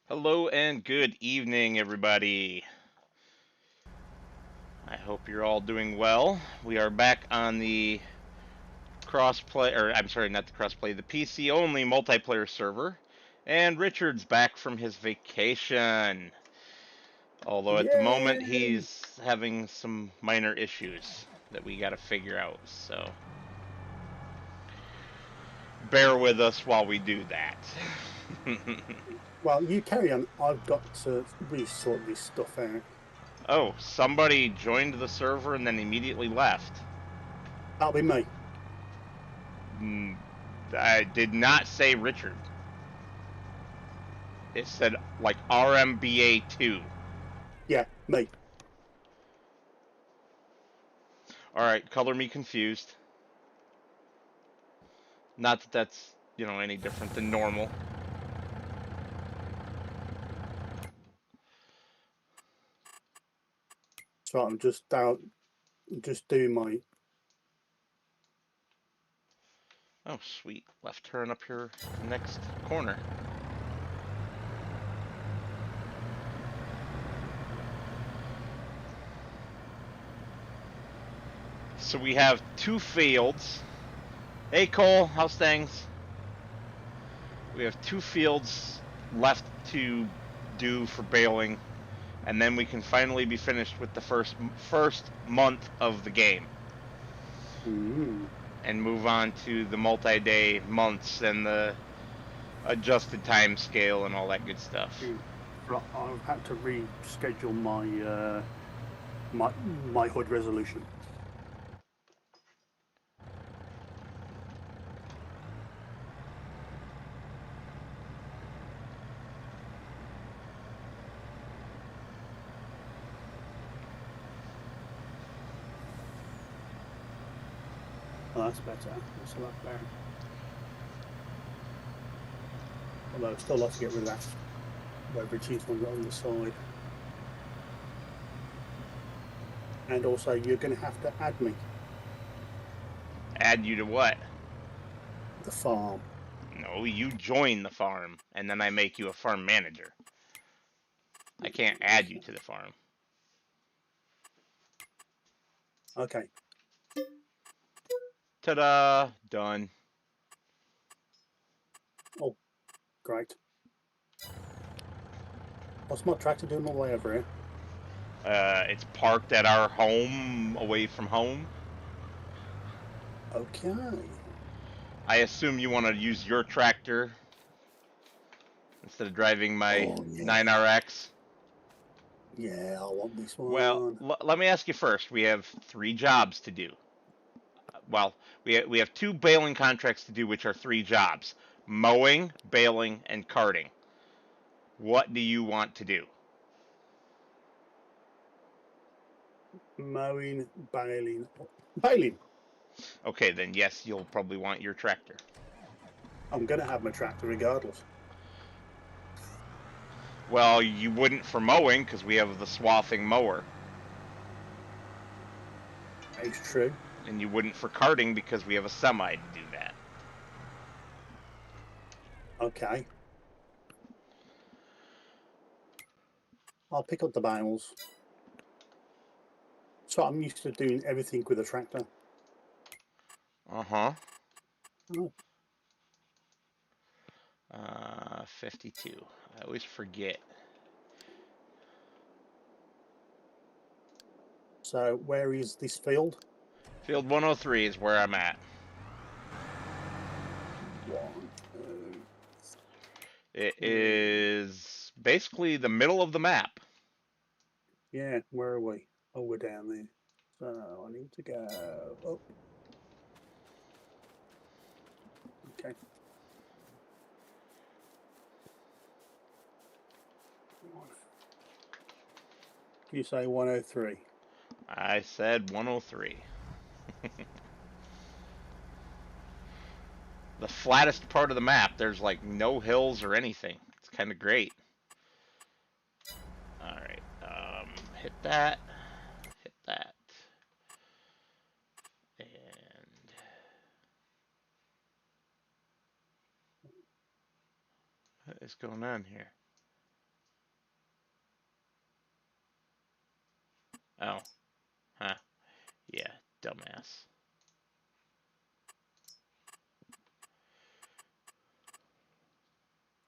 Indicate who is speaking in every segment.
Speaker 1: Hello and good evening, everybody. I hope you're all doing well. We are back on the crossplay, or I'm sorry, not the crossplay, the PC only multiplayer server. And Richard's back from his vacation. Although at the moment
Speaker 2: Yay!
Speaker 1: he's having some minor issues that we got to figure out. So bear with us while we do that.
Speaker 2: Well, you carry on. I've got to resort this stuff out.
Speaker 1: Oh, somebody joined the server and then immediately left.
Speaker 2: That'll be me.
Speaker 1: I did not say Richard. It said like RMBA2.
Speaker 2: Yeah, me.
Speaker 1: All right, color me confused. Not that that's, any different than normal.
Speaker 2: So I'm just out, just doing my.
Speaker 1: Oh, sweet. Left turn up here next corner. So we have two fields. Hey, Cole, how's things? We have two fields left to do for baling, and then we can finally be finished with the first month of the game. And move on to the multi-day months and the adjusted time scale and all that good stuff.
Speaker 2: I've had to reschedule my HUD resolution. Oh, that's better. That's a lot better. Although I'd still like to get rid of that whatever it is one on the side. And also, you're going to have to add me
Speaker 1: Add you to what?
Speaker 2: the farm.
Speaker 1: No, you join the farm, and then I make you a farm manager. I can't add you to the farm.
Speaker 2: Okay.
Speaker 1: Ta-da! Done.
Speaker 2: Oh, great. What's my tractor doing all the way over here?
Speaker 1: It's parked at our home, away from home.
Speaker 2: Okay.
Speaker 1: I assume you want to use your tractor instead of driving my
Speaker 2: Oh yeah.
Speaker 1: 9RX.
Speaker 2: Yeah, I want this
Speaker 1: Well,
Speaker 2: one.
Speaker 1: let me ask you first. We have three jobs to do. Well, we have two baling contracts to do, which are three jobs: mowing, baling, and carting. What do you want to do?
Speaker 2: Mowing, baling. Baling.
Speaker 1: Okay, then yes, you'll probably want your tractor.
Speaker 2: I'm going to have my tractor regardless.
Speaker 1: Well, you wouldn't for mowing because we have the swathing mower,
Speaker 2: It's true.
Speaker 1: and you wouldn't for carting because we have a semi to do that.
Speaker 2: Okay. I'll pick up the bales. So I'm used to doing everything with a tractor.
Speaker 1: Uh-huh.
Speaker 2: Oh.
Speaker 1: 52. I always forget.
Speaker 2: So where is this field?
Speaker 1: Field 103 is where I'm at.
Speaker 2: One, two,
Speaker 1: It
Speaker 2: three.
Speaker 1: is basically the middle of the map.
Speaker 2: Yeah, where are we? Oh, we're down there. So I need to go up. Okay. You say 103.
Speaker 1: I said 103. The flattest part of the map, there's like no hills or anything. It's kind of great. All right. Hit that. Hit that. And what is going on here? Oh, huh. Yeah, dumbass.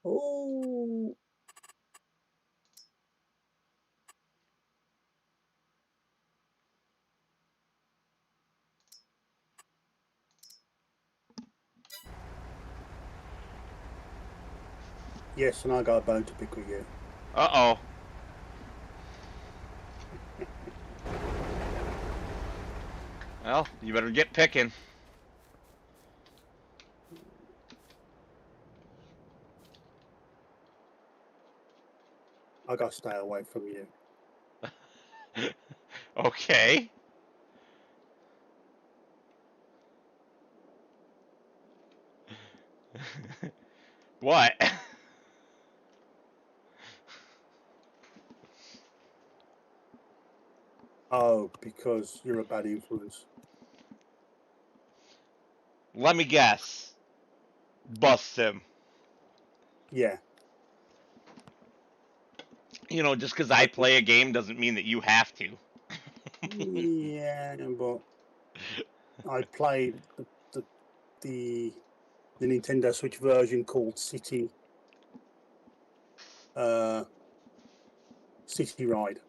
Speaker 2: Oh, yes, and I got a bone to pick with you.
Speaker 1: Uh-oh. Well, you better get picking.
Speaker 2: I got to stay away from you.
Speaker 1: Okay. What?
Speaker 2: Oh, because you're a bad influence.
Speaker 1: Let me guess. Bust him.
Speaker 2: Yeah,
Speaker 1: You know, just because I
Speaker 2: I can.
Speaker 1: play a game doesn't mean that you have to.
Speaker 2: Yeah, but I played the, the Nintendo Switch version called uh, City Ride,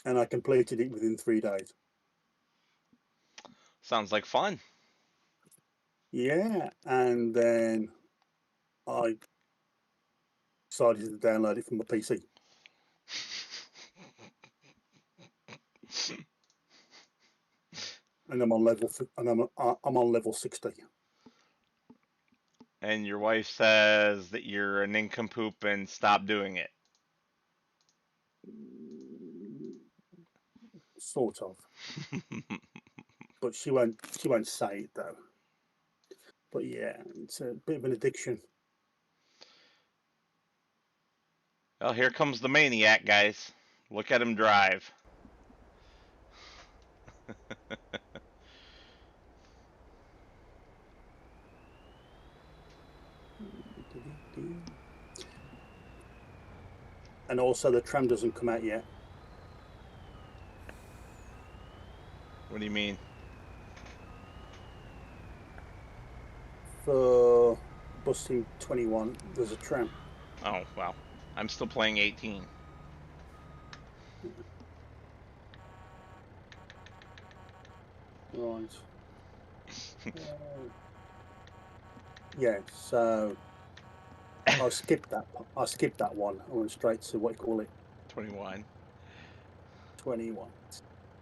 Speaker 2: and I completed it within 3 days.
Speaker 1: Sounds like fun.
Speaker 2: Yeah, and then I decided to download it from my PC, and I'm on level 60.
Speaker 1: And your wife says that you're a nincompoop and stop doing it.
Speaker 2: Sort of, but she won't say it though. But yeah, it's a bit of an addiction.
Speaker 1: Well, here comes the maniac, guys. Look at him drive.
Speaker 2: And also the tram doesn't come out yet
Speaker 1: What do you mean?
Speaker 2: for busing 21. There's a tram.
Speaker 1: Oh, well. I'm still playing 18.
Speaker 2: Right. Uh, yeah, so I skipped that one. I went straight to what you call it,
Speaker 1: 21.
Speaker 2: 21,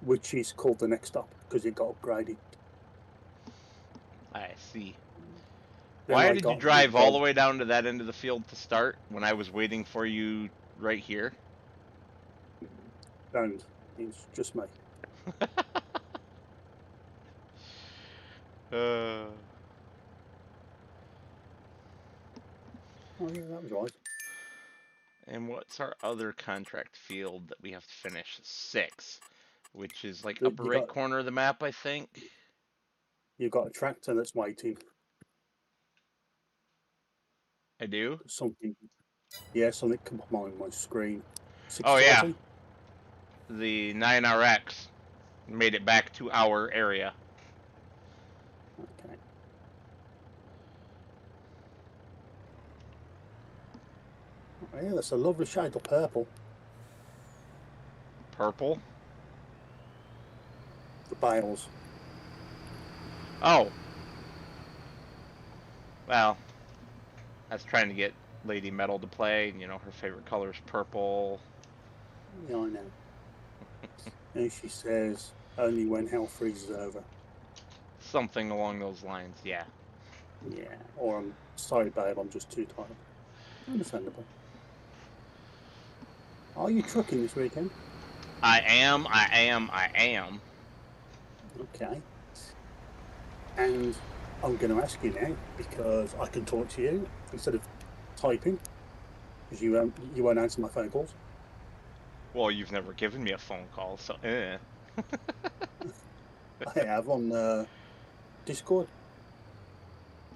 Speaker 2: which is called the next stop because it got upgraded.
Speaker 1: I see.
Speaker 2: Then
Speaker 1: Why
Speaker 2: I
Speaker 1: did you
Speaker 2: got the
Speaker 1: drive all
Speaker 2: job
Speaker 1: the way down to that end of the field to start when I was waiting for you right here?
Speaker 2: and it's just me.
Speaker 1: Uh,
Speaker 2: Oh yeah, that was right.
Speaker 1: and what's our other contract field that we have to finish? 6, which is like
Speaker 2: The,
Speaker 1: upper right corner of the map, I think.
Speaker 2: you got a tractor that's waiting.
Speaker 1: I do?
Speaker 2: Something, yeah, something come up on my screen.
Speaker 1: Oh, yeah.
Speaker 2: 640.
Speaker 1: The 9RX made it back to our area.
Speaker 2: Okay. Oh, yeah, that's a lovely shade of purple.
Speaker 1: Purple?
Speaker 2: The bales.
Speaker 1: Oh, well, I was trying to get Lady Metal to play. You know, her favorite color is purple.
Speaker 2: Yeah, I know. And she says, only when hell freezes over.
Speaker 1: Something along those lines, yeah.
Speaker 2: Yeah, or I'm sorry, babe, I'm just too tired. Understandable. Are you trucking this weekend?
Speaker 1: I am.
Speaker 2: Okay. And I'm going to ask you now because I can talk to you instead of typing because you won't answer my phone calls.
Speaker 1: Well, you've never given me a phone call, so
Speaker 2: I have on Discord.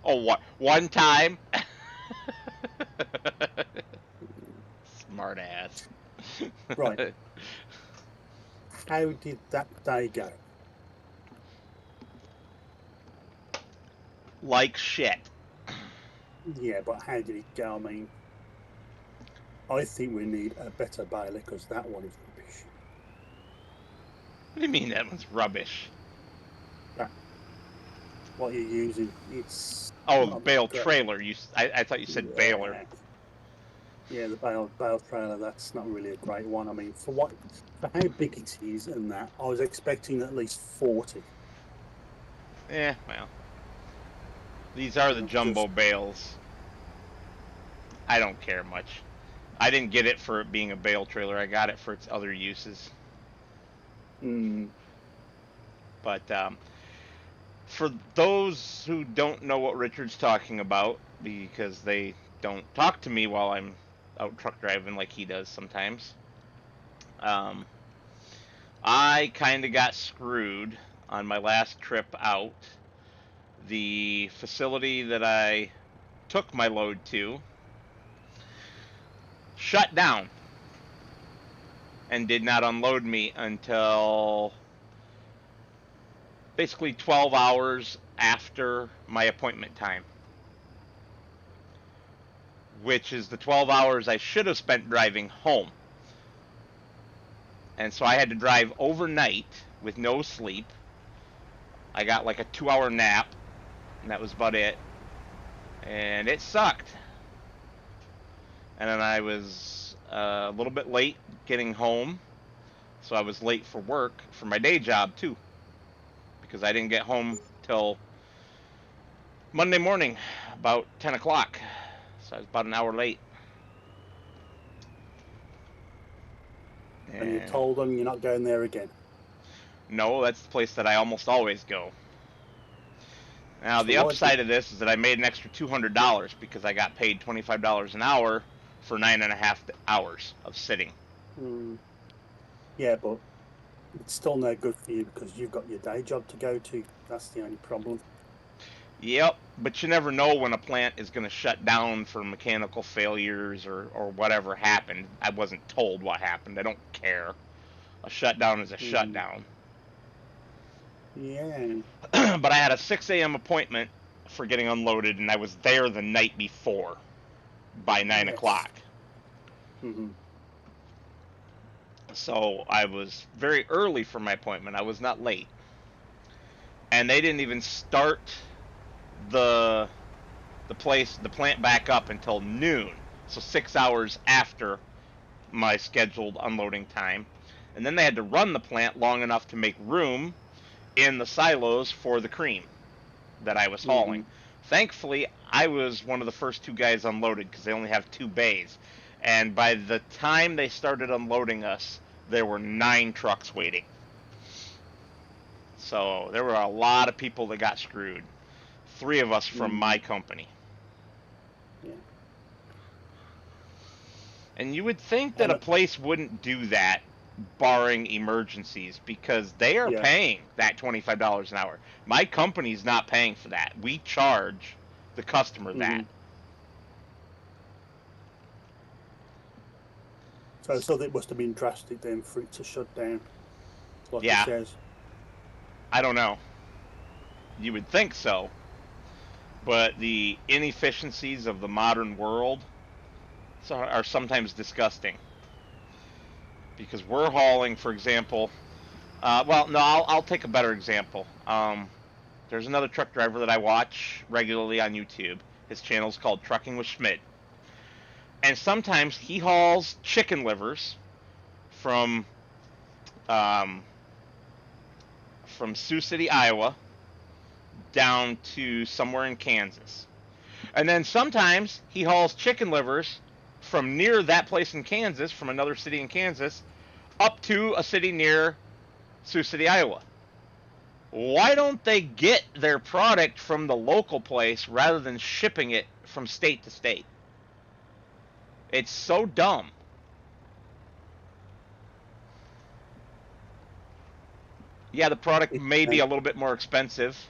Speaker 1: Oh, what? One time? Smart ass.
Speaker 2: Right. how did that day go?
Speaker 1: Like shit.
Speaker 2: Yeah, but how did it go? I mean, I think we need a better baler because that one is rubbish.
Speaker 1: What do you mean that one's rubbish?
Speaker 2: That what you're using, it's
Speaker 1: Oh,
Speaker 2: not
Speaker 1: bale
Speaker 2: great.
Speaker 1: trailer. I thought you said baler.
Speaker 2: Yeah, yeah, the bale trailer. That's not really a great one. I mean, for how big it is and that, I was expecting at least 40.
Speaker 1: Well, these are the
Speaker 2: And I've
Speaker 1: jumbo
Speaker 2: just,
Speaker 1: bales. I don't care much. I didn't get it for it being a bale trailer. I got it for its other uses.
Speaker 2: mm,
Speaker 1: But for those who don't know what Richard's talking about, because they don't talk to me while I'm out truck driving like he does sometimes, um, I kind of got screwed on my last trip out. The facility that I took my load to shut down and did not unload me until basically 12 hours after my appointment time, which is the 12 hours I should have spent driving home. And so I had to drive overnight with no sleep. I got like a 2 hour nap, and that was about it. And it sucked. And then I was a little bit late getting home, so I was late for work for my day job too, because I didn't get home till Monday morning, about 10 o'clock. So I was about an hour late.
Speaker 2: and you
Speaker 1: And
Speaker 2: told them you're not going there again.
Speaker 1: no, that's the place that I almost always go. Now,
Speaker 2: So
Speaker 1: the
Speaker 2: why did?
Speaker 1: upside of this is that I made an extra $200 because I got paid $25 an hour for 9.5 hours of sitting.
Speaker 2: Mm, yeah, but it's still no good for you because you've got your day job to go to. That's the only problem.
Speaker 1: Yep, but you never know when a plant is going to shut down for mechanical failures or whatever happened. I wasn't told what happened. I don't care. A shutdown is a
Speaker 2: Mm,
Speaker 1: shutdown.
Speaker 2: yeah.
Speaker 1: But I had a 6 a.m. appointment for getting unloaded, and I was there the night before by 9
Speaker 2: Yes.
Speaker 1: o'clock.
Speaker 2: Hmm.
Speaker 1: So I was very early for my appointment. I was not late. And they didn't even start the the plant back up until noon. So 6 hours after my scheduled unloading time. And then they had to run the plant long enough to make room in the silos for the cream that I was hauling.
Speaker 2: Hmm.
Speaker 1: Thankfully, I was one of the first two guys unloaded because they only have 2 bays. And by the time they started unloading us, there were 9 trucks waiting. So there were a lot of people that got screwed. 3 of us from my
Speaker 2: Mm,
Speaker 1: company.
Speaker 2: yeah.
Speaker 1: And you would think that a
Speaker 2: And
Speaker 1: place wouldn't do that, barring emergencies, because they are
Speaker 2: yeah.
Speaker 1: paying that $25 an hour. My company's not paying for that. We charge the customer that.
Speaker 2: Hmm. So it must have been drastic then for it to shut down, like he
Speaker 1: Yeah,
Speaker 2: says.
Speaker 1: I don't know. You would think so, but the inefficiencies of the modern world are sometimes disgusting. Because we're hauling, for example, well, no, I'll take a better example. There's another truck driver that I watch regularly on YouTube. His channel's called Trucking with Schmidt. And sometimes he hauls chicken livers from um, from Sioux City, Iowa, down to somewhere in Kansas. And then sometimes he hauls chicken livers from near that place in Kansas, from another city in Kansas, up to a city near Sioux City, Iowa. Why don't they get their product from the local place rather than shipping it from state to state? It's so dumb. Yeah, the product
Speaker 2: It,
Speaker 1: may be a little bit more expensive,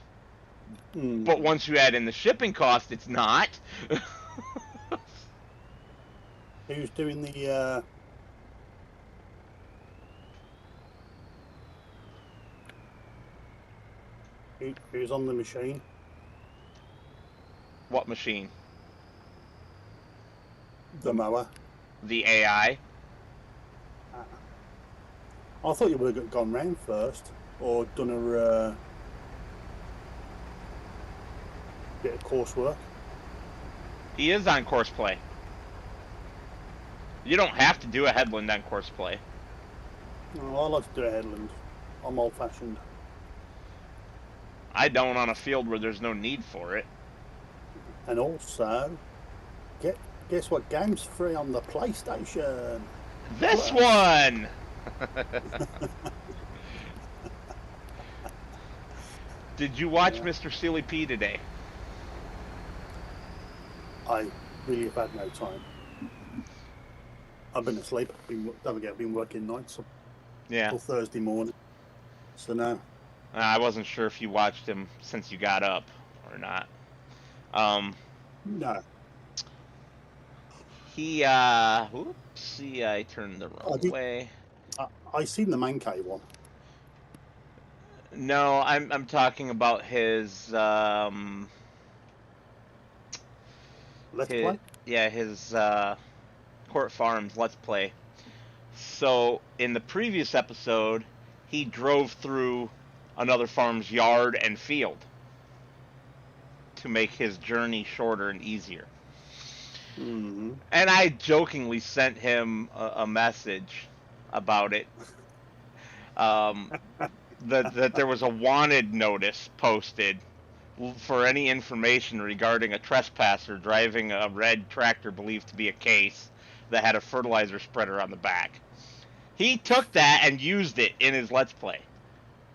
Speaker 2: mm,
Speaker 1: but once you add in the shipping cost, it's not.
Speaker 2: who's doing Who's on the machine?
Speaker 1: What machine?
Speaker 2: The mower.
Speaker 1: The AI?
Speaker 2: I thought you would have gone round first, or done a bit of coursework.
Speaker 1: He is on course play. You don't have to do a headland on course play.
Speaker 2: No, I like to do a headland. I'm old-fashioned.
Speaker 1: I don't on a field where there's no need for it.
Speaker 2: And also, guess what game's free on the PlayStation?
Speaker 1: This one! Did you watch Mr. Silly P today?
Speaker 2: I really have had no time. I've been asleep. Don't forget, I've been working nights till Thursday morning. So no.
Speaker 1: I wasn't sure if you watched him since you got up or not.
Speaker 2: No.
Speaker 1: He, oopsie, I turned the wrong way.
Speaker 2: I seen the man cave one.
Speaker 1: No, I'm talking about his,
Speaker 2: Let's play?
Speaker 1: Yeah, his, Court Farms Let's Play. So, in the previous episode, he drove through another farm's yard and field to make his journey shorter and easier.
Speaker 2: Mm-hmm.
Speaker 1: And I jokingly sent him a message about it. That there was a wanted notice posted for any information regarding a trespasser driving a red tractor believed to be a case that had a fertilizer spreader on the back. He took that and used it in his Let's Play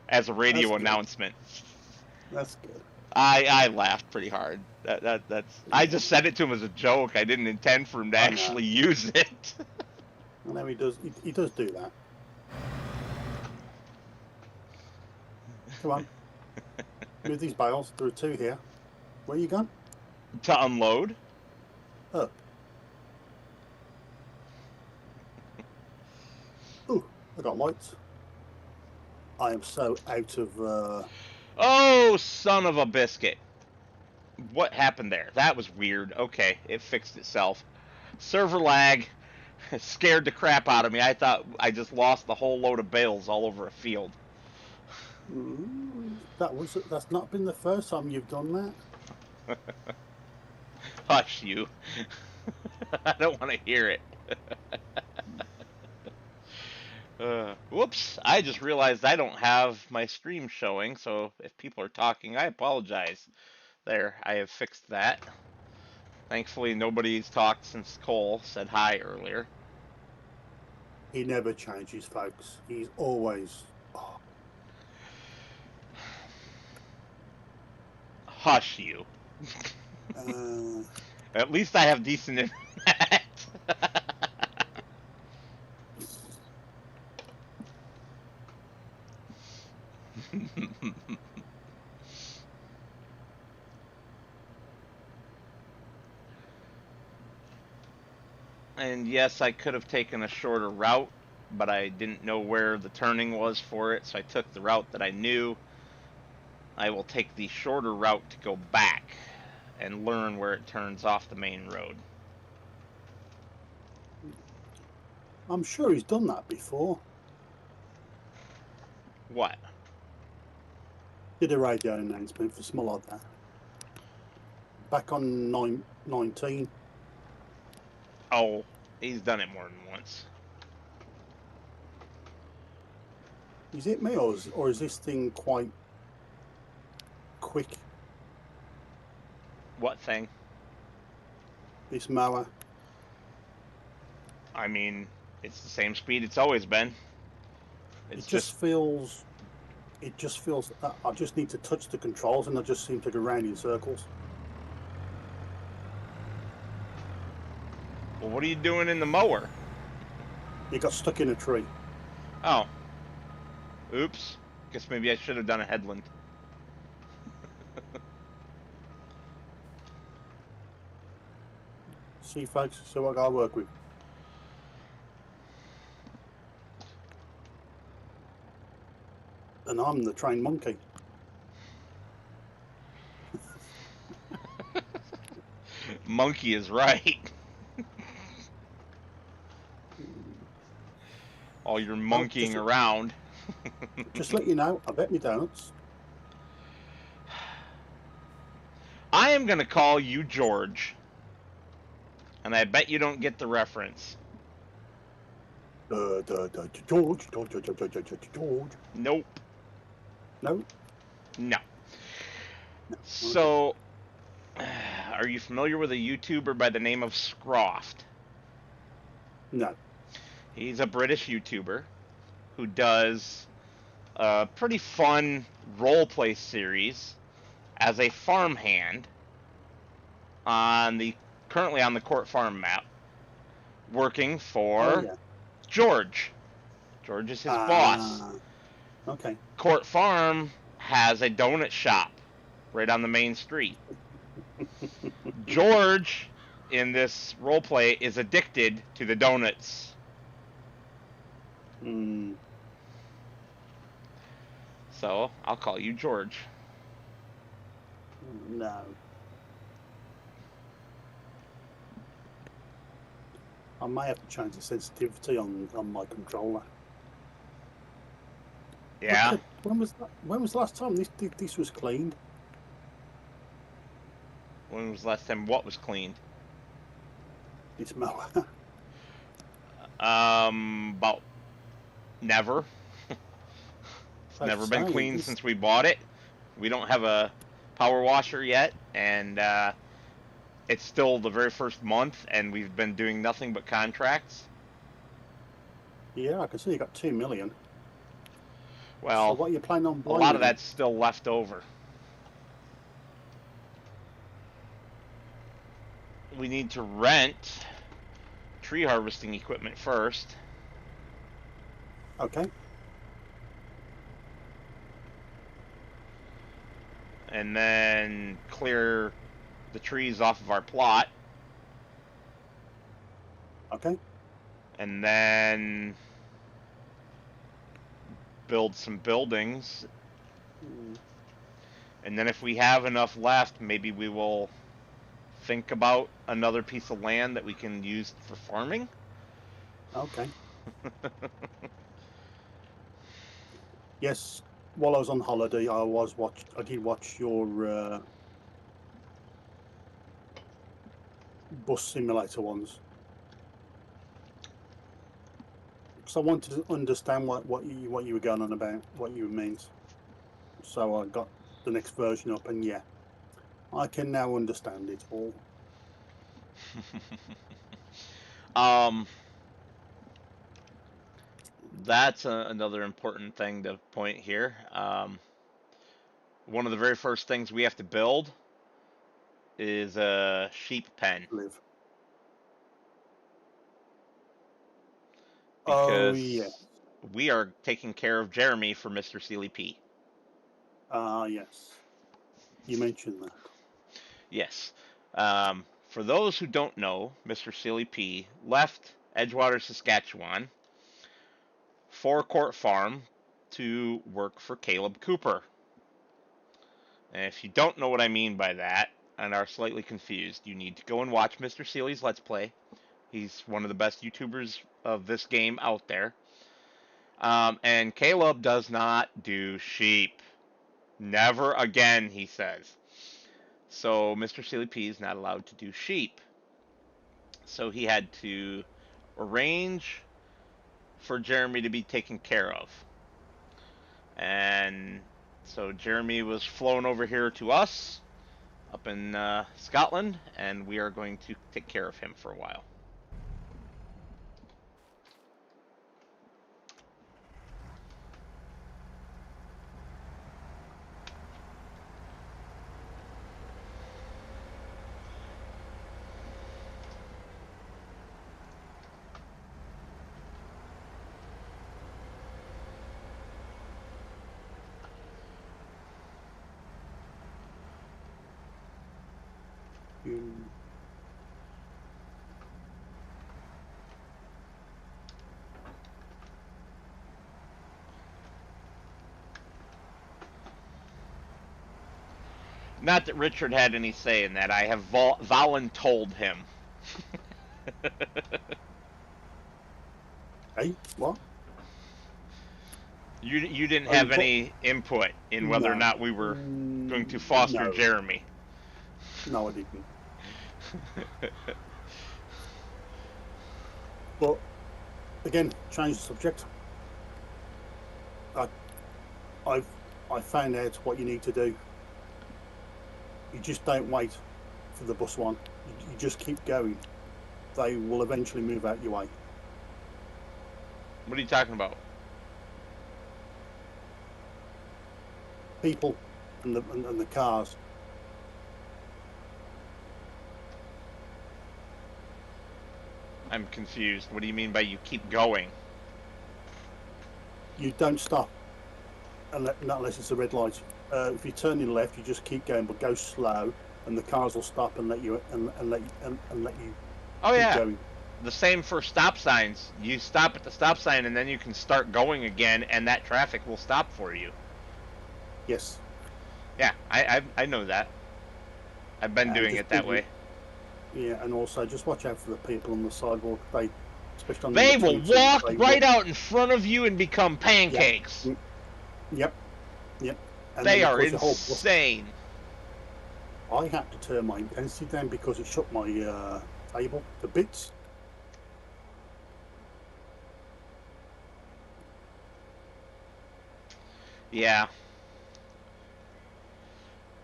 Speaker 1: as a radio announcement.
Speaker 2: That's good.
Speaker 1: I laughed pretty hard. That's. I just sent it to him as a joke. I didn't intend for him to actually use it.
Speaker 2: I know he does. He does do that. Come on. Move these bales. There are two here. Where are you gone?
Speaker 1: To unload.
Speaker 2: Oh. Ooh, I got lights. I am so out of...
Speaker 1: Oh, son of a biscuit. What happened there? That was weird. Okay, it fixed itself. Server lag scared the crap out of me. I thought I just lost the whole load of bales all over a field.
Speaker 2: That's not been the first time you've done that.
Speaker 1: Hush, you. I don't want to hear it. Whoops, I just realized I don't have my stream showing, so if people are talking, I apologize. There, I have fixed that. Thankfully, nobody's talked since Cole said hi earlier.
Speaker 2: He never changes, folks. He's always... Oh.
Speaker 1: Hush, you. At least I have decent internet. And yes, I could have taken a shorter route, but I didn't know where the turning was for it, so I took the route that I knew. I will take the shorter route to go back and learn where it turns off the main road.
Speaker 2: I'm sure he's done that before.
Speaker 1: What?
Speaker 2: Did a radio announcement for small odd that. Back on 19.
Speaker 1: Oh, he's done it more than once.
Speaker 2: Is it me, or is this thing quite quick?
Speaker 1: What thing?
Speaker 2: This mower.
Speaker 1: I mean, it's the same speed it's always been.
Speaker 2: It just feels. I just need to touch the controls, and I just seem to go round in circles.
Speaker 1: Well, what are you doing in the mower?
Speaker 2: It got stuck in a tree.
Speaker 1: Oh. Oops. Guess maybe I should have done a headland.
Speaker 2: See, folks, so what I gotta work with. And I'm the trained monkey.
Speaker 1: Monkey is right. All your
Speaker 2: Well,
Speaker 1: monkeying around.
Speaker 2: just let you know, I bet me donuts.
Speaker 1: I am going to call you George. And I bet you don't get the reference.
Speaker 2: George.
Speaker 1: Nope.
Speaker 2: No?
Speaker 1: No.
Speaker 2: No. Okay.
Speaker 1: So, are you familiar with a YouTuber by the name of Scroft?
Speaker 2: No.
Speaker 1: He's a British YouTuber who does a pretty fun role-play series as a farmhand on the currently on the Court Farm map, working
Speaker 2: Oh,
Speaker 1: for
Speaker 2: yeah.
Speaker 1: George. George is his boss.
Speaker 2: Ah, okay.
Speaker 1: Court Farm has a donut shop right on the main street. George, in this roleplay, is addicted to the donuts.
Speaker 2: Mm,
Speaker 1: So I'll call you George.
Speaker 2: no. I may have to change the sensitivity on my controller.
Speaker 1: Yeah?
Speaker 2: When was the last time this was cleaned?
Speaker 1: When was the last time what was cleaned?
Speaker 2: This mower.
Speaker 1: About never. It's
Speaker 2: Safe
Speaker 1: never
Speaker 2: to
Speaker 1: been
Speaker 2: say,
Speaker 1: cleaned since we bought it. We don't have a power washer yet, and it's still the very first month, and we've been doing nothing but contracts.
Speaker 2: Yeah, I can see you got 2 million. So
Speaker 1: Well,
Speaker 2: what are you planning on
Speaker 1: a lot
Speaker 2: buying
Speaker 1: of
Speaker 2: with it?
Speaker 1: that's still left over. We need to rent tree harvesting equipment first,
Speaker 2: Okay.
Speaker 1: and then clear the trees off of our plot,
Speaker 2: Okay.
Speaker 1: and then build some buildings. And then if we have enough left, maybe we will think about another piece of land that we can use for farming.
Speaker 2: Okay. Yes. While I was on holiday, I did watch your bus simulator ones. Because I wanted to understand what you were going on about, what you meant. So I got the next version up, and yeah, I can now understand it all.
Speaker 1: um, that's another important thing to point here. One of the very first things we have to build is a sheep pen,
Speaker 2: Live. Oh yeah.
Speaker 1: because we are taking care of Jeremy for Mr. Sealy P.
Speaker 2: Ah yes. You mentioned that.
Speaker 1: Yes. For those who don't know, Mr. Sealy P left Edgewater, Saskatchewan for Court Farm to work for Caleb Cooper. And if you don't know what I mean by that and are slightly confused, you need to go and watch Mr. Sealy's Let's Play. He's one of the best YouTubers of this game out there. And Caleb does not do sheep. Never again, he says. So Mr. Sealy P is not allowed to do sheep. So he had to arrange for Jeremy to be taken care of. And so Jeremy was flown over here to us up in Scotland, and we are going to take care of him for a while.
Speaker 2: You.
Speaker 1: Not that Richard had any say in that. I have voluntold him.
Speaker 2: Hey, what?
Speaker 1: You didn't
Speaker 2: Oh,
Speaker 1: have any input in whether or
Speaker 2: no.
Speaker 1: not we were going to foster
Speaker 2: No.
Speaker 1: Jeremy.
Speaker 2: No, I didn't. But again, change the subject. I found out what you need to do. You just don't wait for the bus one. You just keep going. They will eventually move out your way.
Speaker 1: What are you talking about?
Speaker 2: People and the cars.
Speaker 1: I'm confused. What do you mean by you keep going?
Speaker 2: You don't stop unless it's a red light. If you're turning left, you just keep going, but go slow, and the cars will stop and let you let you
Speaker 1: Oh
Speaker 2: keep
Speaker 1: yeah,
Speaker 2: going.
Speaker 1: the same for stop signs. You stop at the stop sign and then you can start going again, and that traffic will stop for you.
Speaker 2: Yes.
Speaker 1: Yeah, I know that. I've been doing it that way.
Speaker 2: Yeah, and also just watch out for the people on the sidewalk. They, especially on
Speaker 1: They
Speaker 2: number
Speaker 1: will
Speaker 2: 22,
Speaker 1: walk right out in front of you and become pancakes.
Speaker 2: Yep. And
Speaker 1: They
Speaker 2: then, of
Speaker 1: are
Speaker 2: course, the whole bus.
Speaker 1: insane.
Speaker 2: I had to turn my intensity down because it shut my table to bits.
Speaker 1: Yeah.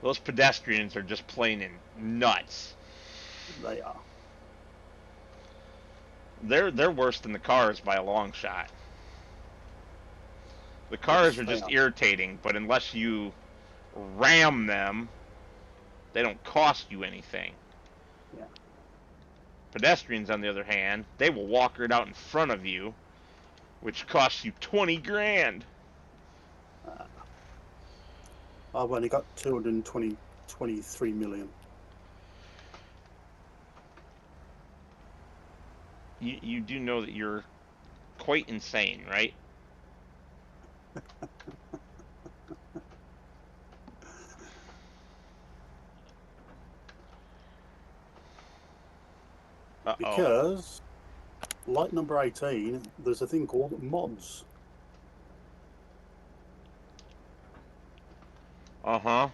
Speaker 1: Those pedestrians are just plain and nuts.
Speaker 2: They are.
Speaker 1: They're worse than the cars by a long shot. The cars
Speaker 2: Yes,
Speaker 1: are
Speaker 2: they
Speaker 1: just
Speaker 2: are.
Speaker 1: irritating, but unless you ram them, they don't cost you anything.
Speaker 2: Yeah.
Speaker 1: Pedestrians, on the other hand, they will walk right out in front of you, which costs you 20 grand.
Speaker 2: I've only got 23 million.
Speaker 1: You do know that you're quite insane, right? Uh-oh.
Speaker 2: Because, like number 18, there's a thing called mods.
Speaker 1: Uh-huh.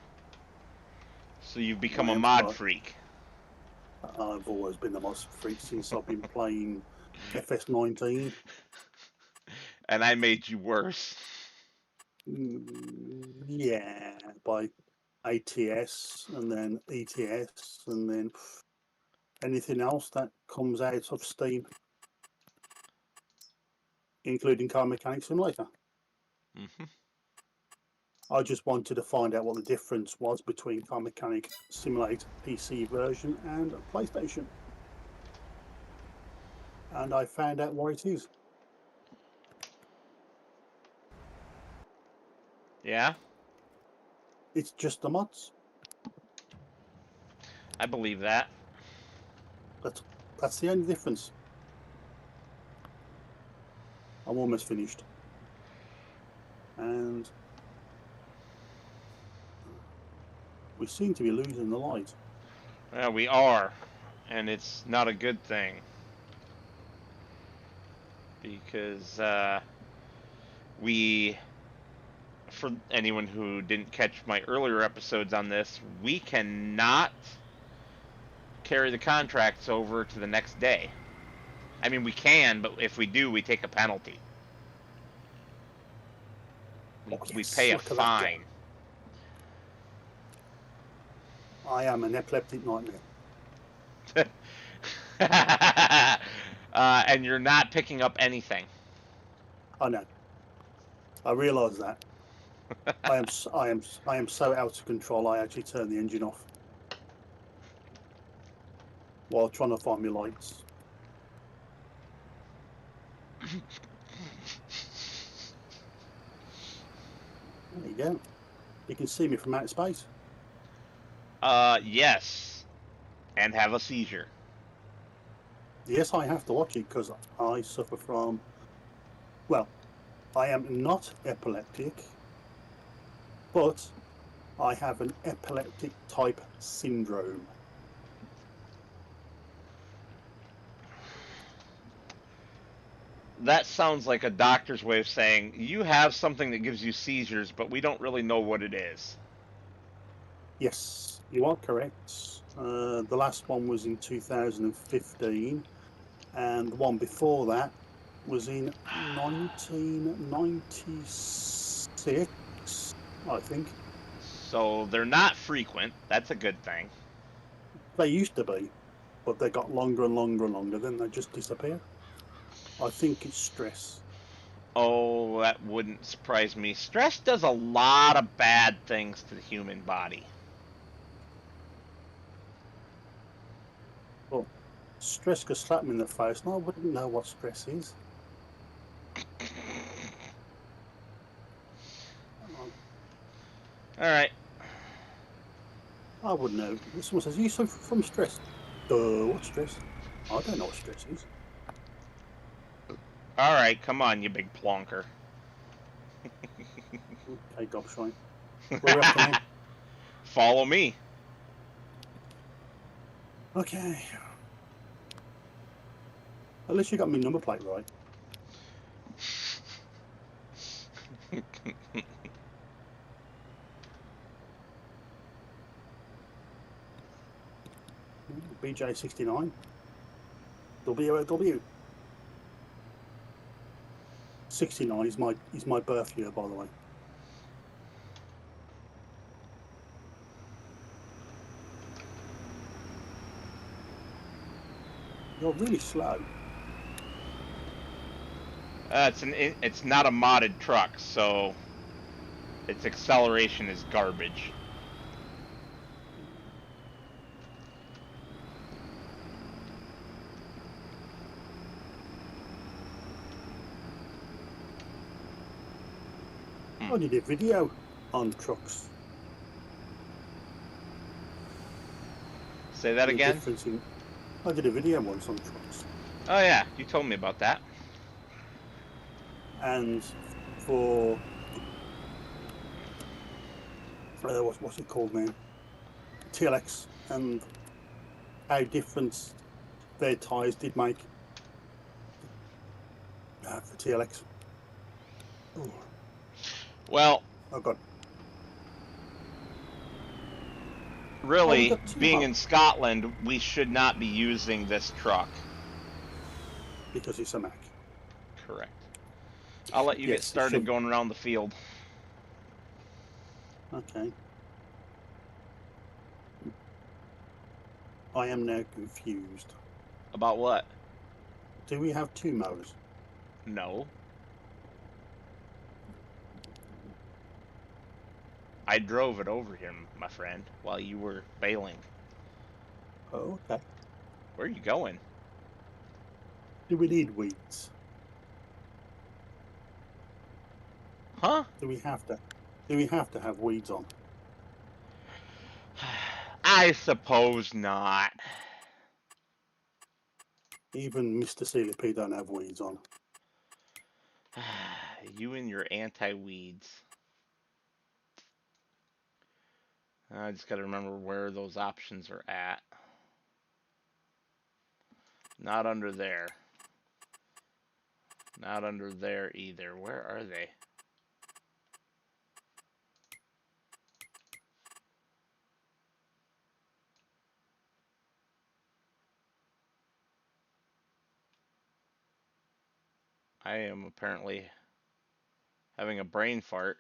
Speaker 1: So you've become
Speaker 2: I
Speaker 1: a
Speaker 2: am
Speaker 1: mod
Speaker 2: start.
Speaker 1: freak.
Speaker 2: I've always been a mod freak since I've been playing FS19.
Speaker 1: And I made you worse.
Speaker 2: Yeah, by ATS and then ETS and then anything else that comes out of Steam, including Car Mechanic Simulator.
Speaker 1: Mm-hmm.
Speaker 2: I just wanted to find out what the difference was between Car Mechanic Simulator PC version and PlayStation. And I found out what it is.
Speaker 1: Yeah?
Speaker 2: It's just the mods.
Speaker 1: I believe that.
Speaker 2: That's the only difference. I'm almost finished. And we seem to be losing the light.
Speaker 1: Well, we are. And it's not a good thing. Because, we, for anyone who didn't catch my earlier episodes on this, we cannot carry the contracts over to the next day. I mean, we can, but if we do, we take a penalty. We
Speaker 2: Yes,
Speaker 1: pay a
Speaker 2: look at that go.
Speaker 1: fine.
Speaker 2: I am an epileptic nightmare.
Speaker 1: And you're not picking up anything.
Speaker 2: I know. I realise that. I am so out of control. I actually turn the engine off while trying to find my lights. There you go. You can see me from outer space.
Speaker 1: Yes. And have a seizure.
Speaker 2: Yes, I have to watch it because I suffer from. Well, I am not epileptic, but I have an epileptic type syndrome.
Speaker 1: That sounds like a doctor's way of saying you have something that gives you seizures, but we don't really know what it is.
Speaker 2: Yes, you are correct. The last one was in 2015, and the one before that was in 1996, I think.
Speaker 1: So they're not frequent. That's a good thing.
Speaker 2: They used to be, but they got longer and longer and longer, then they just disappear. I think it's stress.
Speaker 1: Oh, that wouldn't surprise me. Stress does a lot of bad things to the human body.
Speaker 2: Well, stress could slap me in the face, and I wouldn't know what stress is.
Speaker 1: All right.
Speaker 2: I wouldn't know. If someone says, "You suffer from stress?" What stress? I don't know what stress is.
Speaker 1: All right, come on, you big plonker.
Speaker 2: Okay, gobshite. Where are we off to now?
Speaker 1: Follow me.
Speaker 2: Okay. At least you got my number plate right. BJ69. W. 69 is my birth year, by the way. You're really slow.
Speaker 1: It's not a modded truck, so its acceleration is garbage.
Speaker 2: I did a video on trucks.
Speaker 1: Say that again?
Speaker 2: I did a video once on trucks.
Speaker 1: Oh yeah, you told me about that.
Speaker 2: And for what's it called now? TLX, and how different their tyres did make for TLX. Oh,
Speaker 1: Well,
Speaker 2: God.
Speaker 1: really, being
Speaker 2: hot
Speaker 1: in Scotland, we should not be using this truck.
Speaker 2: because it's a Mac.
Speaker 1: Correct. I'll let you get
Speaker 2: Yes, it
Speaker 1: started
Speaker 2: should.
Speaker 1: going around the field.
Speaker 2: Okay. I am now confused.
Speaker 1: About what?
Speaker 2: Do we have two mowers?
Speaker 1: No. I drove it over here, my friend, while you were bailing.
Speaker 2: Oh, okay.
Speaker 1: Where are you going?
Speaker 2: Do we need weeds?
Speaker 1: Huh?
Speaker 2: Do we have to? Do we have to have weeds on?
Speaker 1: I suppose not.
Speaker 2: Even Mr. CLP don't have weeds on.
Speaker 1: You and your anti-weeds. I just gotta remember where those options are at. Not under there. Not under there either. Where are they? I am apparently having a brain fart.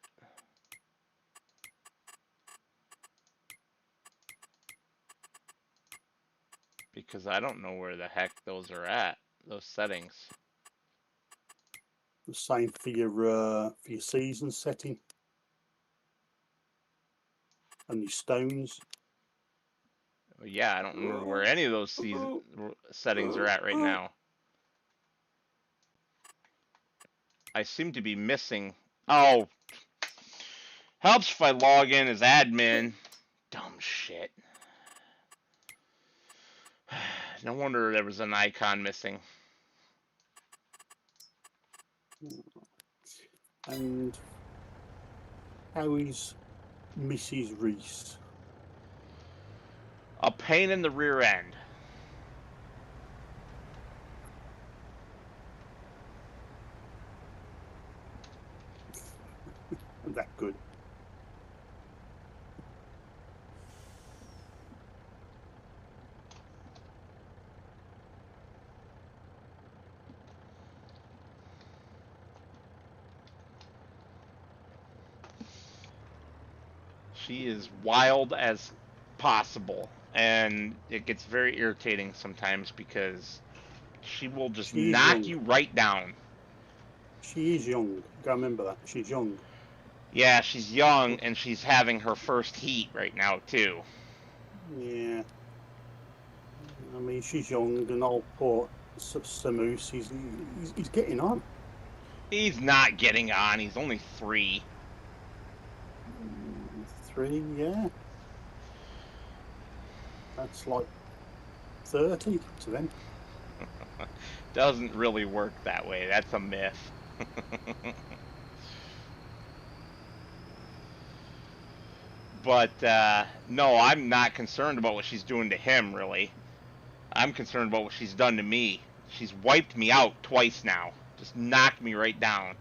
Speaker 1: Because I don't know where the heck those are at. Those settings.
Speaker 2: The same for your season setting and your stones.
Speaker 1: Yeah, I don't remember where any of those settings are at right now. I seem to be missing. Oh, helps if I log in as admin. Dumb shit. No wonder there was an icon missing.
Speaker 2: And how is Mrs. Reese?
Speaker 1: A pain in the rear end.
Speaker 2: That good.
Speaker 1: She is wild as possible, and it gets very irritating sometimes because she will just
Speaker 2: She is
Speaker 1: knock
Speaker 2: young.
Speaker 1: you right down.
Speaker 2: She is young. You gotta remember that. She's young.
Speaker 1: Yeah, she's young, and she's having her first heat right now, too.
Speaker 2: Yeah. I mean, she's young, and old poor Samus, he's getting on.
Speaker 1: He's not getting on. He's only 3.
Speaker 2: 3, yeah. That's like 30 to them.
Speaker 1: Doesn't really work that way. That's a myth. But, no, I'm not concerned about what she's doing to him, really. I'm concerned about what she's done to me. She's wiped me out twice now. Just knocked me right down.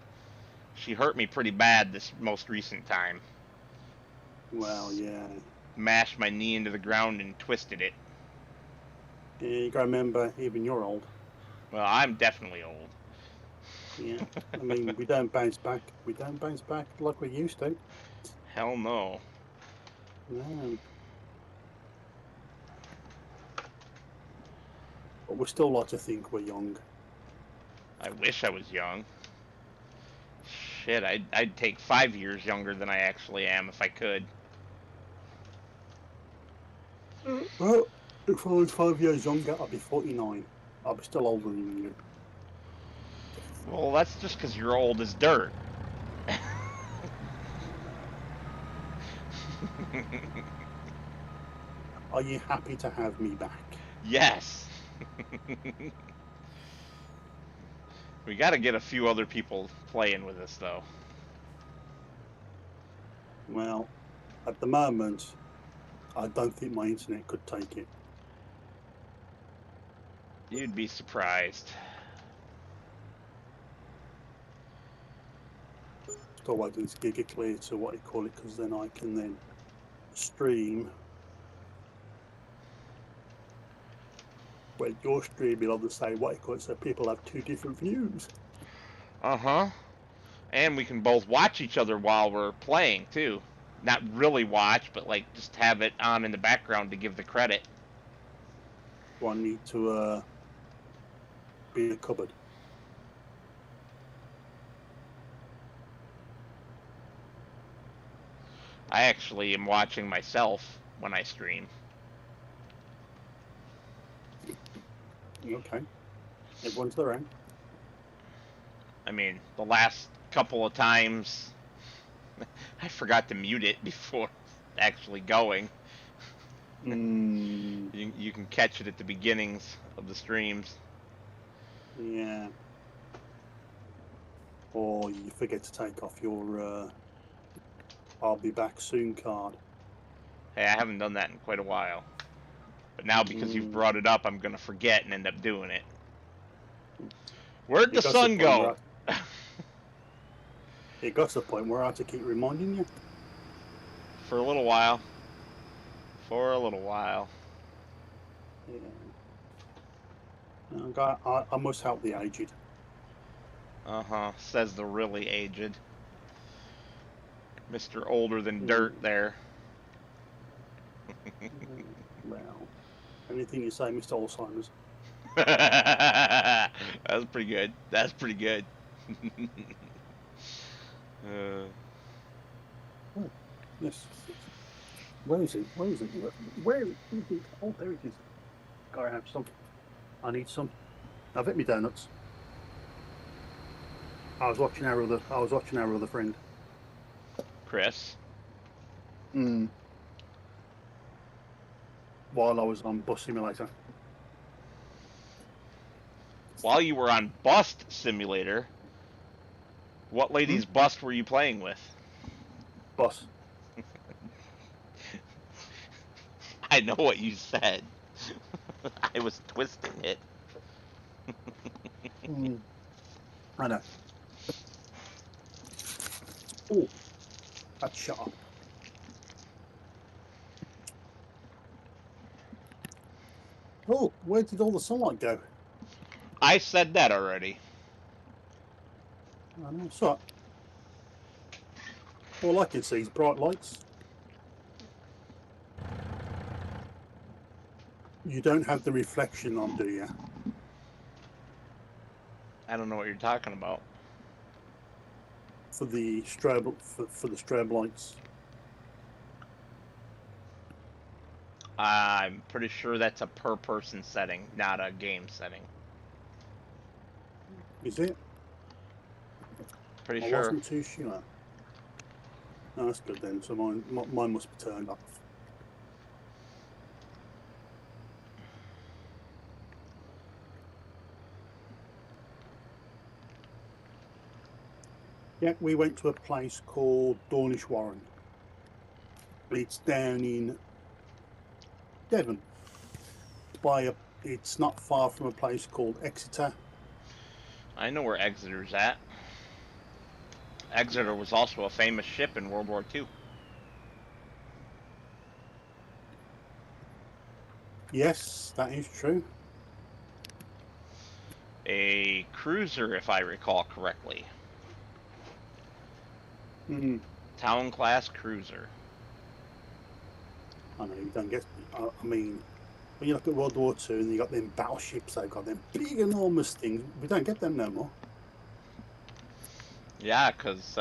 Speaker 1: She hurt me pretty bad this most recent time.
Speaker 2: Well, yeah.
Speaker 1: Mashed my knee into the ground and twisted it.
Speaker 2: Yeah, you gotta remember, even you're old.
Speaker 1: Well, I'm definitely old.
Speaker 2: Yeah. I mean, we don't bounce back. We don't bounce back like we used to.
Speaker 1: Hell no.
Speaker 2: No. But we still like to think we're young.
Speaker 1: I wish I was young. Shit, I'd take 5 years younger than I actually am if I could.
Speaker 2: Well, if I was 5 years younger, I'd be 49. I'd be still older than you.
Speaker 1: Well, that's just because you're old as dirt.
Speaker 2: Are you happy to have me back?
Speaker 1: Yes. We gotta get a few other people playing with us, though.
Speaker 2: Well, at the moment, I don't think my internet could take it.
Speaker 1: You'd be surprised.
Speaker 2: Still waiting to get clear to what you call it, because then I can then stream. Well, your stream will obviously what you call it, so people have 2 different views.
Speaker 1: Uh-huh. And we can both watch each other while we're playing, too. Not really watch, but, like, just have it on in the background to give the credit.
Speaker 2: Do I need to be in a cupboard?
Speaker 1: I actually am watching myself when I stream.
Speaker 2: Okay. Everyone's their own.
Speaker 1: I mean, the last couple of times, I forgot to mute it before actually going. You can catch it at the beginnings of the streams.
Speaker 2: Yeah. Or you forget to take off your I'll be back soon card.
Speaker 1: Hey, I haven't done that in quite a while. But now because you've brought it up, I'm going to forget and end up doing it. Where'd the sun go?
Speaker 2: It got to the point where I had to keep reminding you.
Speaker 1: For a little while. For a little while.
Speaker 2: Yeah. I must help the aged.
Speaker 1: Uh-huh, says the really aged. Mr. Older than dirt there.
Speaker 2: Well, anything you say, Mr. Alzheimer's.
Speaker 1: That's pretty good. That's pretty good.
Speaker 2: Oh, yes. Where is it? Where is it? Where is it? Oh, there it is. Gotta have some. I need some. I've hit me donuts. I was watching our other friend.
Speaker 1: Chris.
Speaker 2: While I was on Bus Simulator.
Speaker 1: While you were on Bust Simulator, what lady's bust were you playing with?
Speaker 2: Bus.
Speaker 1: I know what you said. I was twisting it.
Speaker 2: I know. Oh, that's sharp. Oh, where did all the sunlight go?
Speaker 1: I said that already.
Speaker 2: I know. So, all I can see is bright lights. You don't have the reflection on, do you?
Speaker 1: I don't know what you're talking about.
Speaker 2: For the strobe for the strobe lights.
Speaker 1: I'm pretty sure that's a per person setting, not a game setting.
Speaker 2: Is it?
Speaker 1: Pretty
Speaker 2: I
Speaker 1: sure.
Speaker 2: wasn't too sure. No, that's good then. So mine must be turned off. Yeah, we went to a place called Dornish Warren. It's down in Devon. It's not far from a place called Exeter.
Speaker 1: I know where Exeter's at. Exeter was also a famous ship in World War II.
Speaker 2: Yes, that is true.
Speaker 1: A cruiser, if I recall correctly. Town class cruiser.
Speaker 2: I know you don't get. I mean, when you look at World War II and you got them battleships, they've got them big, enormous things. We don't get them no more.
Speaker 1: Yeah, because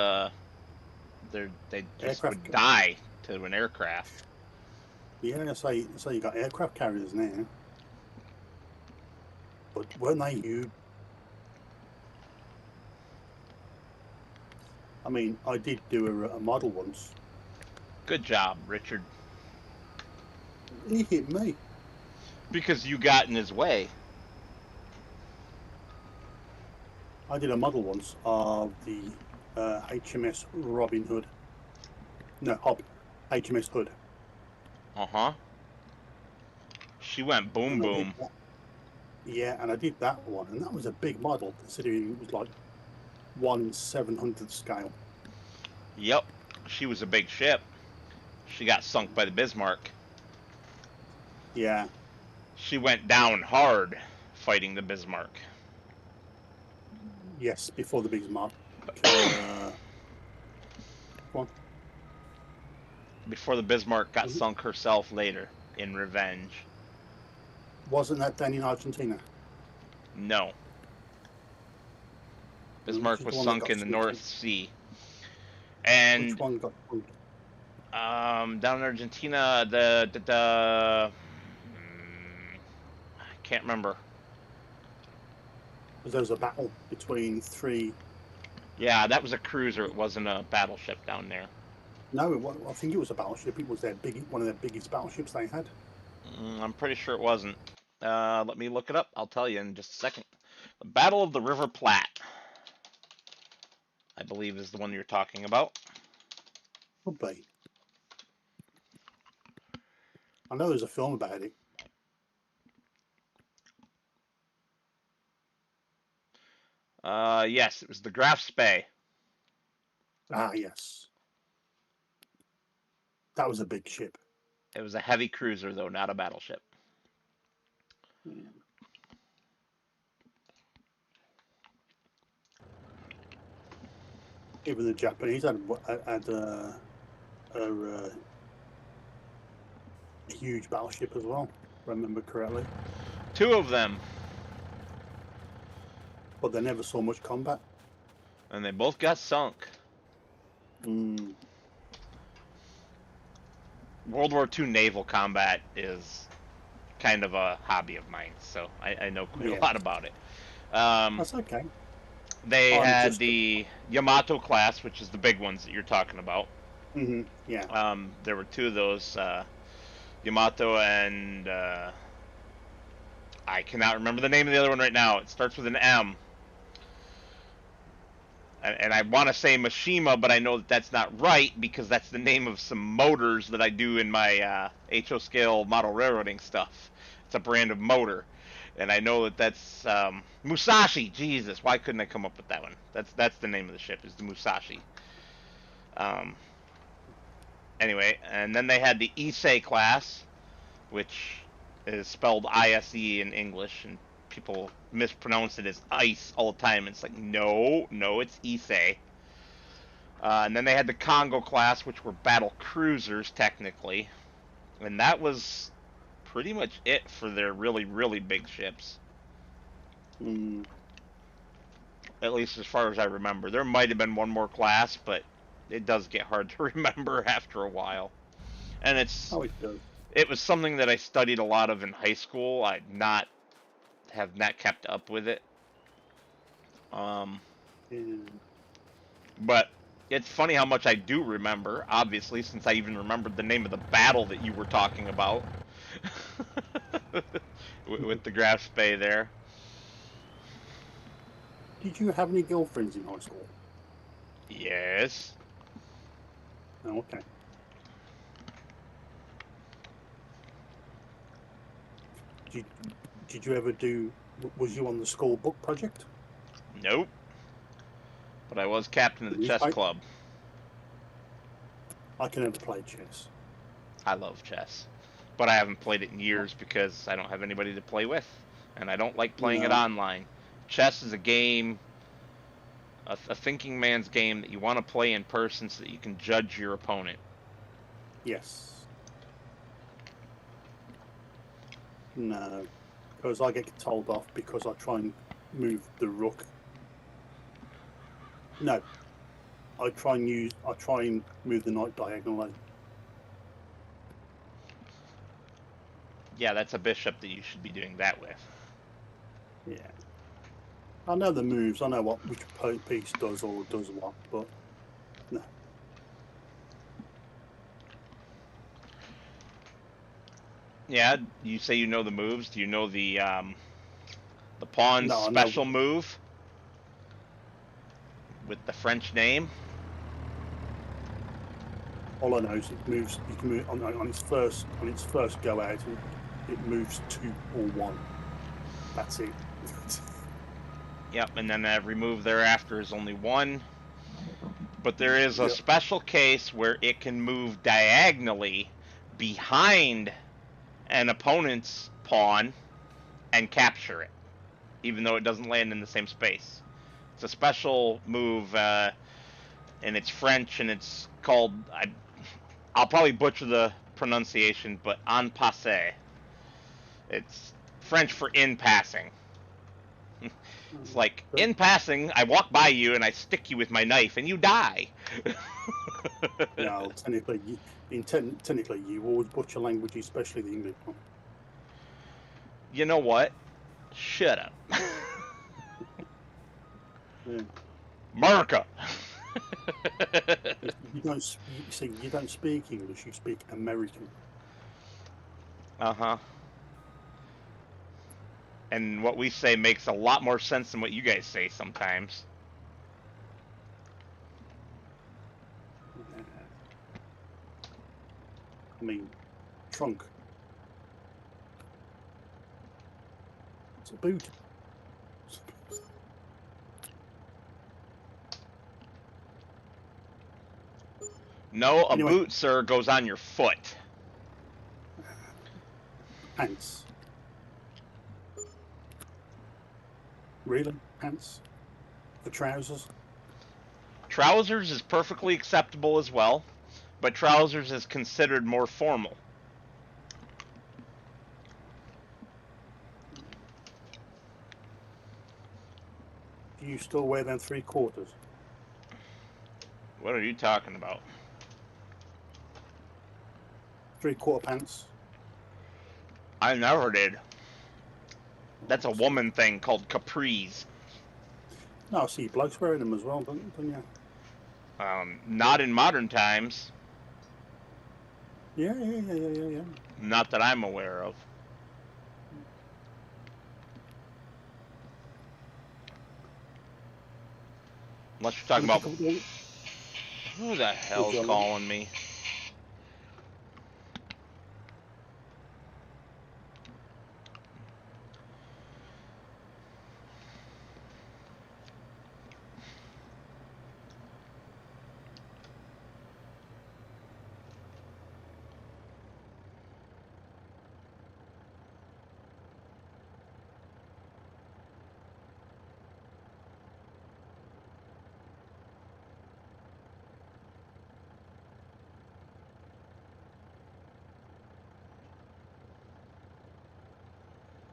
Speaker 1: they just
Speaker 2: Aircraft.
Speaker 1: would die to an aircraft.
Speaker 2: Yeah, so you got aircraft carriers now, but weren't they huge? I mean, I did do a model once.
Speaker 1: Good job, Richard.
Speaker 2: He hit me.
Speaker 1: Because you got in his way.
Speaker 2: I did a model once of the HMS Robin Hood. No, HMS Hood.
Speaker 1: Uh-huh. She went boom
Speaker 2: And I did
Speaker 1: boom.
Speaker 2: that. Yeah, and I did that one, and that was a big model, considering it was like 1/700th scale.
Speaker 1: Yep. She was a big ship. She got sunk by the Bismarck.
Speaker 2: Yeah.
Speaker 1: She went down hard fighting the Bismarck.
Speaker 2: Yes, before the Bismarck. One.
Speaker 1: Before the Bismarck got sunk herself later in revenge.
Speaker 2: Wasn't that down in Argentina?
Speaker 1: No.
Speaker 2: Which
Speaker 1: Bismarck
Speaker 2: is the
Speaker 1: was
Speaker 2: one that
Speaker 1: sunk
Speaker 2: got
Speaker 1: in the
Speaker 2: sunk?
Speaker 1: North Sea.
Speaker 2: Which
Speaker 1: And
Speaker 2: one got sunk?
Speaker 1: down in Argentina, the I can't remember.
Speaker 2: Because there was a battle between three.
Speaker 1: Yeah, that was a cruiser. It wasn't a battleship down there.
Speaker 2: No, I think it was a battleship. It was one of their biggest battleships they had.
Speaker 1: I'm pretty sure it wasn't. Let me look it up. I'll tell you in just a second. The Battle of the River Platte, I believe, is the one you're talking about.
Speaker 2: Could be. I know there's a film about it.
Speaker 1: Yes, it was the Graf Spee.
Speaker 2: Ah, yes. That was a big ship.
Speaker 1: It was a heavy cruiser, though, not a battleship.
Speaker 2: Yeah. Even the Japanese had a huge battleship as well, if I remember correctly.
Speaker 1: Two of them.
Speaker 2: But they never saw much combat.
Speaker 1: And they both got sunk. World War II naval combat is kind of a hobby of mine, so I know quite a lot about it.
Speaker 2: That's okay.
Speaker 1: They had the Yamato class, which is the big ones that you're talking about.
Speaker 2: Yeah.
Speaker 1: There were two of those, Yamato and I cannot remember the name of the other one right now. It starts with an M. and I want to say Mishima, but I know that that's not right because that's the name of some motors that I do in my HO scale model railroading stuff. It's a brand of motor, and I know that that's Musashi. Jesus, why couldn't I come up with that one? That's the name of the ship, is the Musashi. Um, anyway, and then they had the Issei class, which is spelled ISE in English, and people mispronounce it as ice all the time. It's like, no, it's Issei. And then they had the Congo class, which were battle cruisers, technically. And that was pretty much it for their really, really big ships.
Speaker 2: Mm.
Speaker 1: At least as far as I remember. There might have been one more class, but it does get hard to remember after a while. And
Speaker 2: Oh, it does.
Speaker 1: it was something that I studied a lot of in high school. I have not kept up with it.
Speaker 2: Yeah.
Speaker 1: But it's funny how much I do remember, obviously, since I even remembered the name of the battle that you were talking about. With the Graf Spee there.
Speaker 2: Did you have any girlfriends in high school?
Speaker 1: Yes.
Speaker 2: Oh, okay. Did you ever do? Was you on the school book project?
Speaker 1: Nope. But I was captain of the chess club.
Speaker 2: I can never play chess.
Speaker 1: I love chess. But I haven't played it in years because I don't have anybody to play with. And I don't like playing it online. Chess is a game, a thinking man's game that you want to play in person so that you can judge your opponent.
Speaker 2: Yes. No. Because I get told off because I try and move the rook. No. I try and move the knight diagonally.
Speaker 1: Yeah, that's a bishop that you should be doing that with.
Speaker 2: Yeah. I know the moves, I know which piece does or does what, but no.
Speaker 1: Yeah, you say you know the moves. Do you know the pawn's special move with the French name?
Speaker 2: All I know is it moves. You can move on its first go out, and it moves 2 or 1. That's it.
Speaker 1: Yep, and then every move thereafter is only 1. But there is a special case where it can move diagonally behind an opponent's pawn and capture it, even though it doesn't land in the same space. It's a special move, and it's French, and it's called, I'll probably butcher the pronunciation, but en passé. It's French for in passing. It's like, in passing, I walk by you and I stick you with my knife and you die.
Speaker 2: No, technically, you always butcher language, especially the English one.
Speaker 1: You know what? Shut up.
Speaker 2: Yeah.
Speaker 1: America.
Speaker 2: You don't speak English. You speak American.
Speaker 1: Uh-huh. And what we say makes a lot more sense than what you guys say sometimes.
Speaker 2: I mean, trunk. It's a boot.
Speaker 1: No, a boot, sir, goes on your foot.
Speaker 2: Pants. Really? Pants? For trousers?
Speaker 1: Trousers is perfectly acceptable as well, but trousers is considered more formal.
Speaker 2: Do you still wear them 3/4?
Speaker 1: What are you talking about?
Speaker 2: 3/4 pants?
Speaker 1: I never did. That's a woman thing called capris.
Speaker 2: No, I see blokes wearing them as well, don't you?
Speaker 1: Not in modern times.
Speaker 2: Yeah.
Speaker 1: Not that I'm aware of. Unless you're talking
Speaker 2: Gonna
Speaker 1: about...
Speaker 2: pick up all-
Speaker 1: Who the
Speaker 2: Would
Speaker 1: hell's
Speaker 2: you like?
Speaker 1: calling me?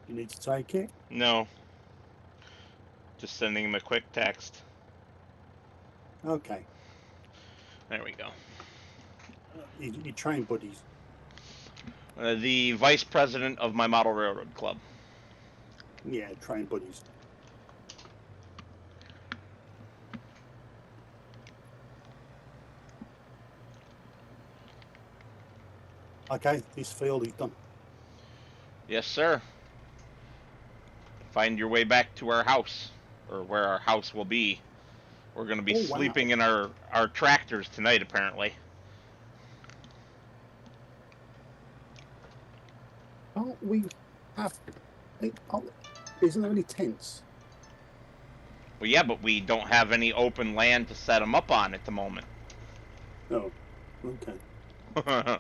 Speaker 2: You need to take it.
Speaker 1: No. Just sending him a quick text.
Speaker 2: Okay.
Speaker 1: There we go.
Speaker 2: You train buddies.
Speaker 1: The vice president of my model railroad club.
Speaker 2: Yeah, train buddies. Okay, this field is done.
Speaker 1: Yes, sir. Find your way back to our house, or where our house will be. We're going to be
Speaker 2: Oh, wow.
Speaker 1: sleeping in our tractors tonight, apparently.
Speaker 2: Can't we have? Isn't there any tents?
Speaker 1: Well, yeah, but we don't have any open land to set them up on at the moment.
Speaker 2: Oh, okay.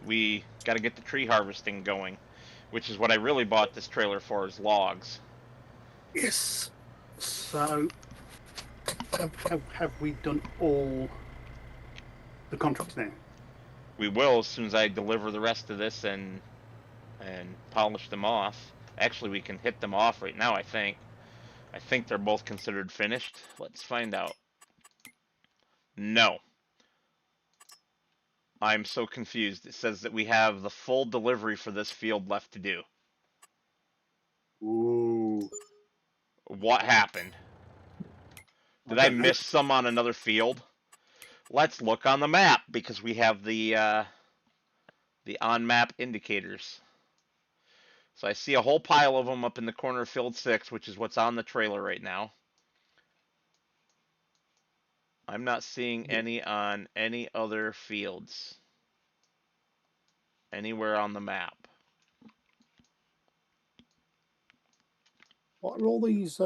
Speaker 1: we got to get the tree harvesting going, which is what I really bought this trailer for, is logs.
Speaker 2: Yes. So, have we done all the contracts now?
Speaker 1: We will as soon as I deliver the rest of this and polish them off. Actually, we can hit them off right now, I think. I think they're both considered finished. Let's find out. No. I'm so confused. It says that we have the full delivery for this field left to do.
Speaker 2: Ooh.
Speaker 1: What happened? Did I miss some on another field? Let's look on the map, because we have the on-map indicators. So I see a whole pile of them up in the corner of field 6, which is what's on the trailer right now. I'm not seeing any on any other fields anywhere on the map.
Speaker 2: What are all these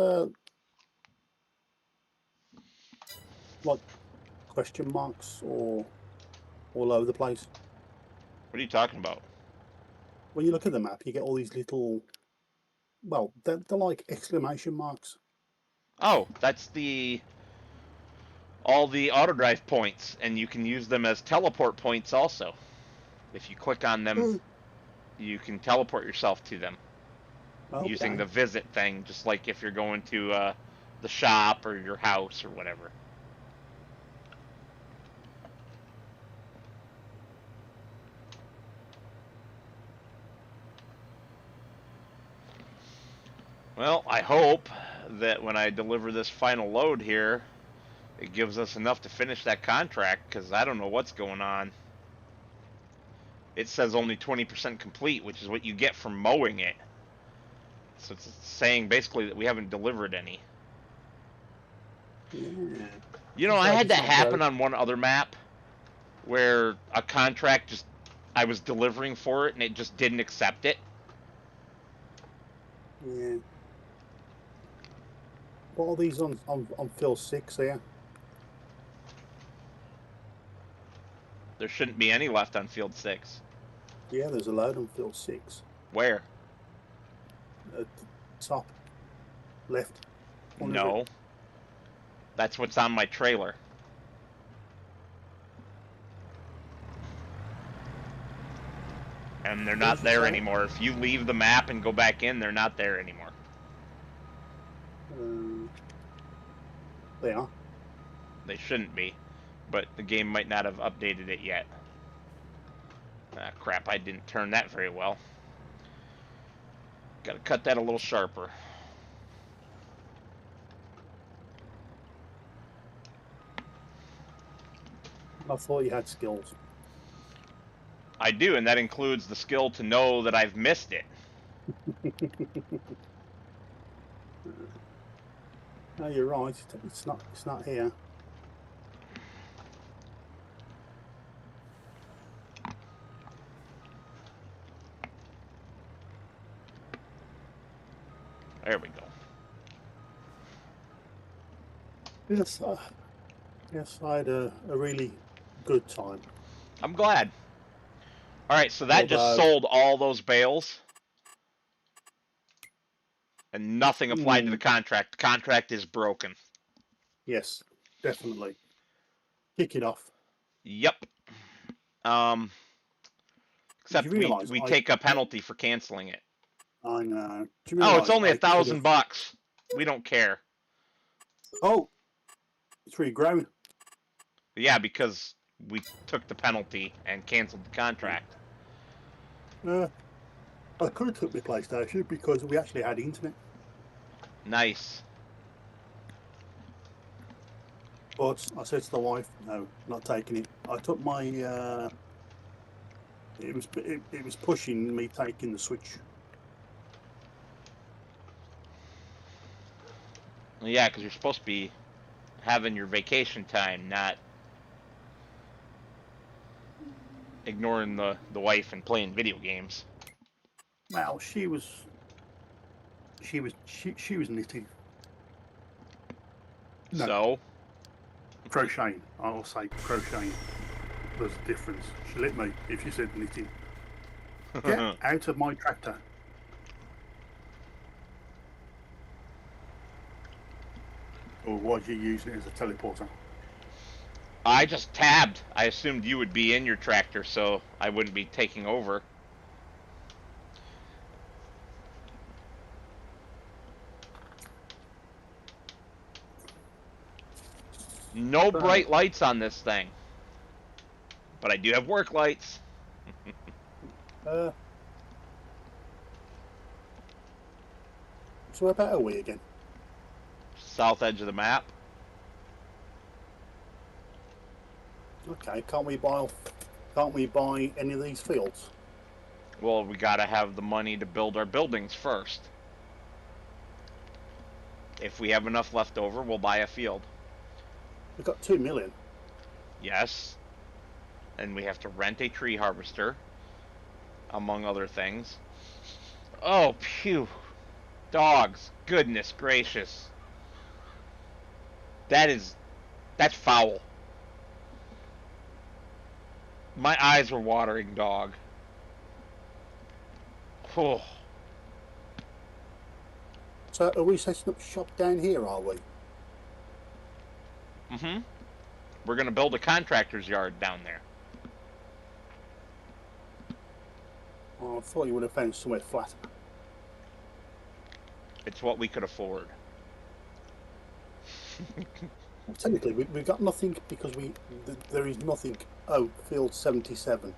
Speaker 2: like question marks or all over the place?
Speaker 1: What are you talking about?
Speaker 2: When you look at the map, you get all these little, well, they're like exclamation marks.
Speaker 1: Oh, that's all the autodrive points, and you can use them as teleport points also. If you click on them, you can teleport yourself to them using the visit thing, just like if you're going to the shop or your house or whatever. Well, I hope that when I deliver this final load here, it gives us enough to finish that contract, because I don't know what's going on. It says only 20% complete, which is what you get from mowing it. So it's saying basically that we haven't delivered any.
Speaker 2: Yeah.
Speaker 1: You know, I had that happen on one other map where a contract just, I was delivering for it and it just didn't accept it.
Speaker 2: Yeah. What are these on fill 6 here?
Speaker 1: There shouldn't be any left on field 6.
Speaker 2: Yeah, there's a load on fill 6.
Speaker 1: Where?
Speaker 2: At the top left.
Speaker 1: No. That's what's on my trailer. And they're not there anymore. If you leave the map and go back in, they're not there anymore.
Speaker 2: They are.
Speaker 1: They shouldn't be, but the game might not have updated it yet. Ah, crap, I didn't turn that very well. Gotta cut that a little sharper.
Speaker 2: I thought you had skills.
Speaker 1: I do, and that includes the skill to know that I've missed it.
Speaker 2: No, you're right. It's not. It's not here.
Speaker 1: There we go.
Speaker 2: Yes, yes. I had a really good time.
Speaker 1: I'm glad. All right, so that just
Speaker 2: Although,
Speaker 1: sold all those bales, and nothing applied to the contract. The contract is broken.
Speaker 2: yes, definitely. Kick it off.
Speaker 1: Yep. Um,
Speaker 2: Do you
Speaker 1: except we
Speaker 2: realise
Speaker 1: we take a penalty for canceling it.
Speaker 2: I know. Do you
Speaker 1: Oh, it's
Speaker 2: realise
Speaker 1: only
Speaker 2: I could have?
Speaker 1: $1,000. We don't care.
Speaker 2: Oh, it's really grown.
Speaker 1: Yeah, because we took the penalty and canceled the contract.
Speaker 2: I could have took my PlayStation because we actually had internet,
Speaker 1: Nice.
Speaker 2: but I said to the wife, "No, not taking it." I took my. It was pushing me taking the Switch.
Speaker 1: Yeah, because you're supposed to be having your vacation time, not ignoring the wife and playing video games.
Speaker 2: Well, she was knitting. No,
Speaker 1: So,
Speaker 2: crocheting. I'll say crocheting. There's a difference. She let me if you said knitting. Get out of my tractor. Or was you using it as a teleporter?
Speaker 1: I just tabbed. I assumed you would be in your tractor, so I wouldn't be taking over. No bright lights on this thing. But I do have work lights.
Speaker 2: So where about are we again?
Speaker 1: South edge of the map.
Speaker 2: Okay, can't we buy any of these fields?
Speaker 1: Well, we gotta have the money to build our buildings first. If we have enough left over, we'll buy a field.
Speaker 2: We've got 2 million.
Speaker 1: Yes. And we have to rent a tree harvester, among other things. Oh, phew. Dogs. Goodness gracious. That's foul. My eyes were watering, dog. Oh.
Speaker 2: So are we setting up shop down here, are we?
Speaker 1: Mm-hmm. We're gonna build a contractor's yard down there.
Speaker 2: Oh, I thought you would have found somewhere flat.
Speaker 1: It's what we could afford.
Speaker 2: Well, technically, we've got nothing because there is nothing. Oh, field 77.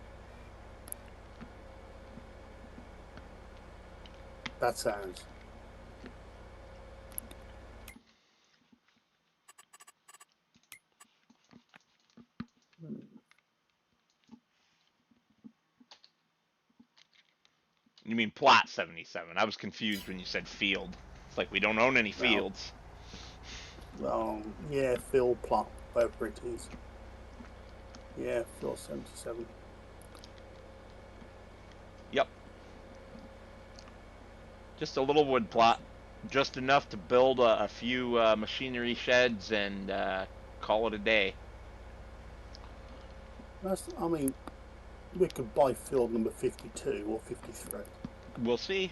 Speaker 2: That sounds.
Speaker 1: You mean plot 77. I was confused when you said field. It's like we don't own any
Speaker 2: Well,
Speaker 1: fields.
Speaker 2: yeah, field plot, whatever it is. Yeah, field 77.
Speaker 1: Yep. Just a little wood plot. Just enough to build a few machinery sheds and call it a day.
Speaker 2: I mean, we could buy field number 52 or 53.
Speaker 1: We'll see.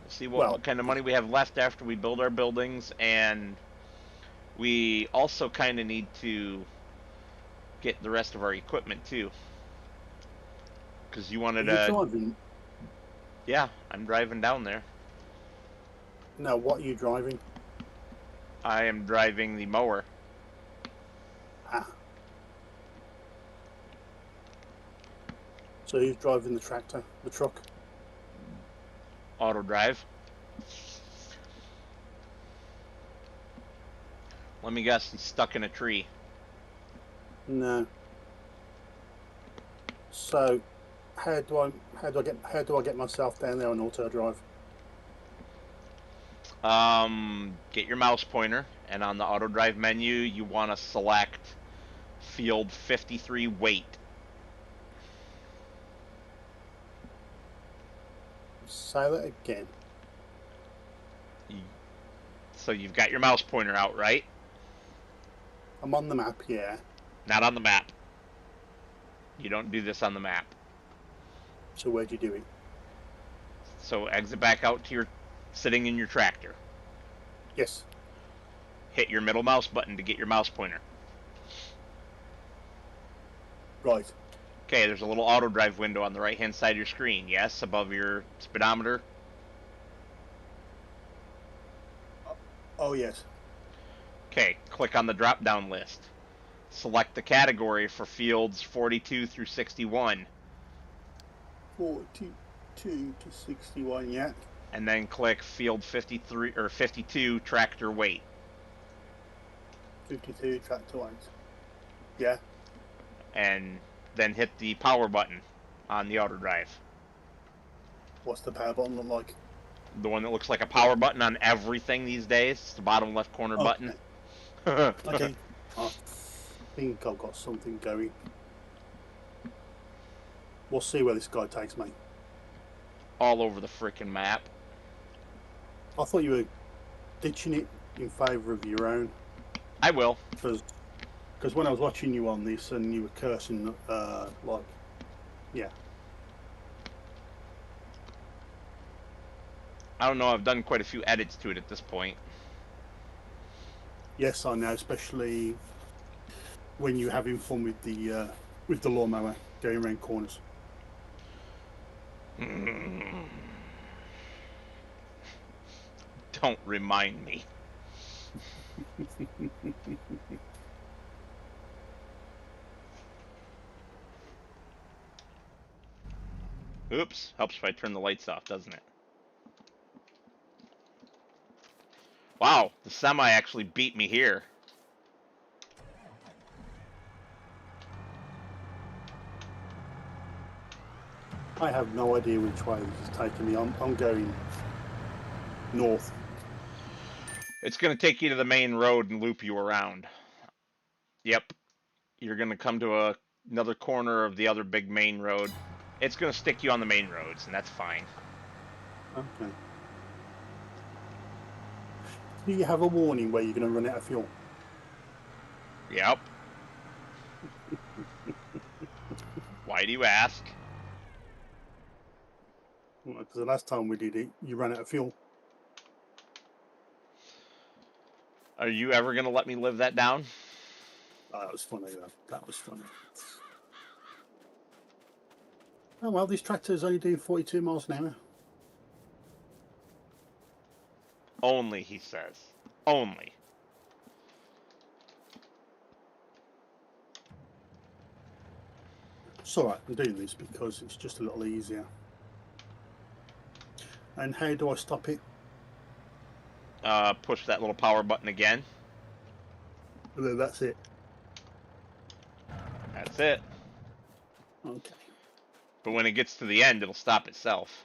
Speaker 1: We'll see what
Speaker 2: Well,
Speaker 1: kind of money we have left after we build our buildings, and we also kind of need to get the rest of our equipment too. Because you
Speaker 2: are
Speaker 1: wanted
Speaker 2: you
Speaker 1: to.
Speaker 2: driving?
Speaker 1: Yeah, I'm driving down there.
Speaker 2: No, what are you driving?
Speaker 1: I am driving the mower.
Speaker 2: Ah. So who's driving the tractor, the truck?
Speaker 1: Auto drive. Let me guess, he's stuck in a tree.
Speaker 2: No. So, how do I get myself down there on auto drive?
Speaker 1: Get your mouse pointer, and on the auto drive menu, you want to select field 53 weight.
Speaker 2: Say that again.
Speaker 1: So you've got your mouse pointer out, right?
Speaker 2: I'm on the map, yeah.
Speaker 1: Not on the map. You don't do this on the map.
Speaker 2: So where'd you do it?
Speaker 1: So exit back out to your sitting in your tractor.
Speaker 2: Yes.
Speaker 1: Hit your middle mouse button to get your mouse pointer.
Speaker 2: Right.
Speaker 1: Okay, there's a little auto drive window on the right hand side of your screen. Yes, above your speedometer.
Speaker 2: Oh, yes.
Speaker 1: Okay, click on the drop down list. Select the category for fields 42 through 61.
Speaker 2: 42 to 61, yeah.
Speaker 1: And then click field 53 or 52 tractor weight.
Speaker 2: 52 tractor weight. Yeah.
Speaker 1: And then hit the power button on the auto drive.
Speaker 2: What's the power button look like?
Speaker 1: The one that looks like a power button on everything these days. It's the bottom left corner button.
Speaker 2: Okay. I think I've got something going. We'll see where this guy takes me.
Speaker 1: All over the freaking map.
Speaker 2: I thought you were ditching it in favour of your own.
Speaker 1: I will.
Speaker 2: Because when I was watching you on this and you were cursing, like, yeah.
Speaker 1: I don't know, I've done quite a few edits to it at this point.
Speaker 2: Yes, I know, especially when you're having fun with the lawnmower going around corners.
Speaker 1: Don't remind me. Oops, helps if I turn the lights off, doesn't it? Wow, the semi actually beat me here.
Speaker 2: I have no idea which way this is taking me. I'm going north.
Speaker 1: It's going to take you to the main road and loop you around. Yep. You're going to come to another corner of the other big main road. It's going to stick you on the main roads, and that's fine.
Speaker 2: Okay. Do you have a warning where you're going to run out of fuel?
Speaker 1: Yep. Why do you ask?
Speaker 2: Because the last time we did it, you ran out of fuel.
Speaker 1: Are you ever going to let me live that down?
Speaker 2: Oh, that was funny, though. That was funny. Oh, well, these tractors only do 42 miles an hour.
Speaker 1: Only, he says. Only.
Speaker 2: It's all right, I'm doing this because it's just a little easier. And how do I stop it?
Speaker 1: Push that little power button again.
Speaker 2: That's it.
Speaker 1: That's it.
Speaker 2: Okay.
Speaker 1: But when it gets to the end, it'll stop itself.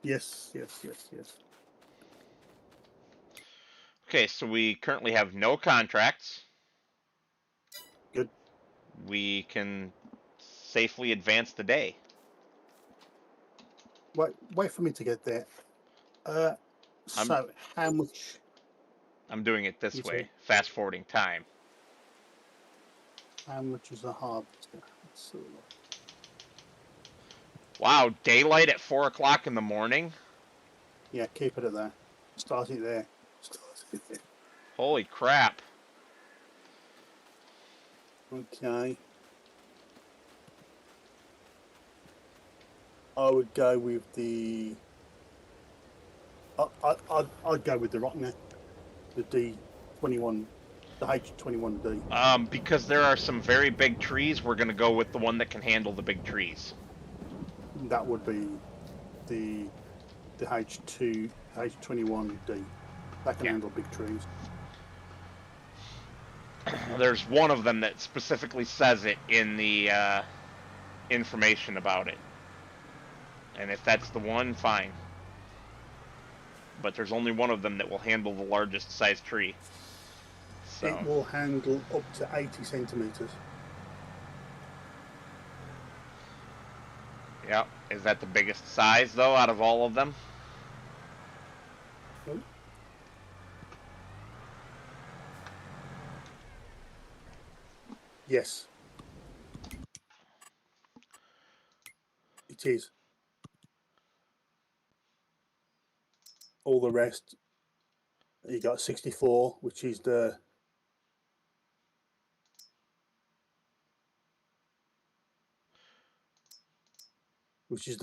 Speaker 2: Yes, yes, yes, yes.
Speaker 1: Okay, so we currently have no contracts.
Speaker 2: Good.
Speaker 1: We can safely advance the day.
Speaker 2: Wait for me to get there. So, how much?
Speaker 1: I'm doing it this way, fast forwarding time.
Speaker 2: How much is a harvester? Let's see.
Speaker 1: Wow, daylight at 4 o'clock in the morning?
Speaker 2: Yeah, keep it at there. Start it there. Start it there.
Speaker 1: Holy crap.
Speaker 2: Okay. I would go with the... I'd go with the Rottner. The D21, the H21D.
Speaker 1: Because there are some very big trees, we're going to go with the one that can handle the big trees.
Speaker 2: That would be the H21D. That can handle big trees.
Speaker 1: There's one of them that specifically says it in the information about it. And if that's the one, fine. but there's only one of them that will handle the largest size tree. So
Speaker 2: It will handle up to 80 centimeters.
Speaker 1: yeah, is that the biggest size though out of all of them?
Speaker 2: Oh. Yes, it is. All the rest, you got 64, which is the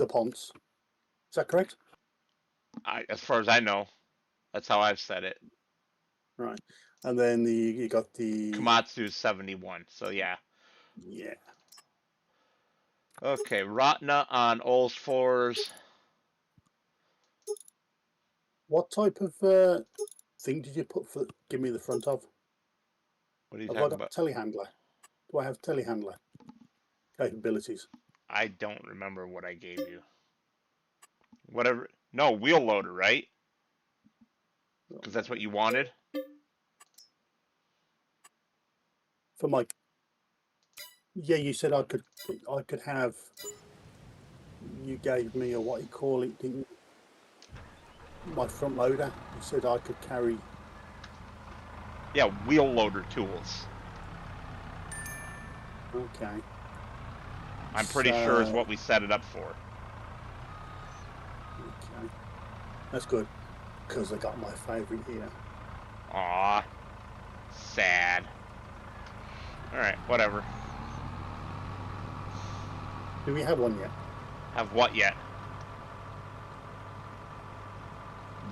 Speaker 2: ponce. Is that correct?
Speaker 1: As far as I know, that's how I've said it.
Speaker 2: Right. And then you got the
Speaker 1: Komatsu is 71. So yeah.
Speaker 2: yeah.
Speaker 1: Okay, Rotna on Ols fours.
Speaker 2: What type of thing did you put for? Give me the front of.
Speaker 1: What are you
Speaker 2: Have I
Speaker 1: talking
Speaker 2: got
Speaker 1: about?
Speaker 2: telehandler? Do I have telehandler capabilities?
Speaker 1: I don't remember what I gave you. Whatever. No, wheel loader, right? Because that's what you wanted.
Speaker 2: For my yeah, you said I could have. You gave me a what you call it, didn't you? My front loader. You said I could carry.
Speaker 1: Yeah, wheel loader tools.
Speaker 2: Okay.
Speaker 1: I'm pretty sure is
Speaker 2: So
Speaker 1: what we set it up for.
Speaker 2: okay, that's good because I got my favourite here.
Speaker 1: Aw, sad. All right, whatever.
Speaker 2: Do we have one yet?
Speaker 1: Have what yet?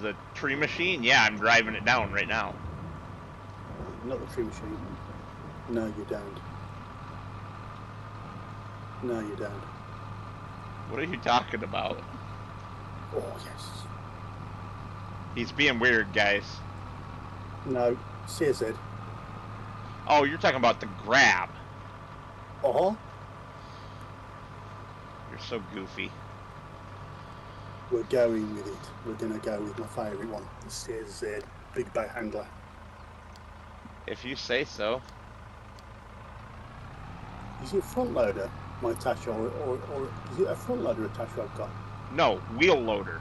Speaker 1: The tree machine? Yeah, I'm driving it down right now.
Speaker 2: Not the tree machine. No, you don't. No, you don't.
Speaker 1: What are you talking about?
Speaker 2: Oh yes.
Speaker 1: He's being weird, guys.
Speaker 2: No, CZ.
Speaker 1: Oh, you're talking about the grab.
Speaker 2: Uh-huh.
Speaker 1: You're so goofy.
Speaker 2: We're going with it. We're going to go with my favourite one, the CZ Big Bow Handler.
Speaker 1: If you say so.
Speaker 2: Is it front loader, my attachment, or is it a front loader attachment I've got?
Speaker 1: No, wheel loader.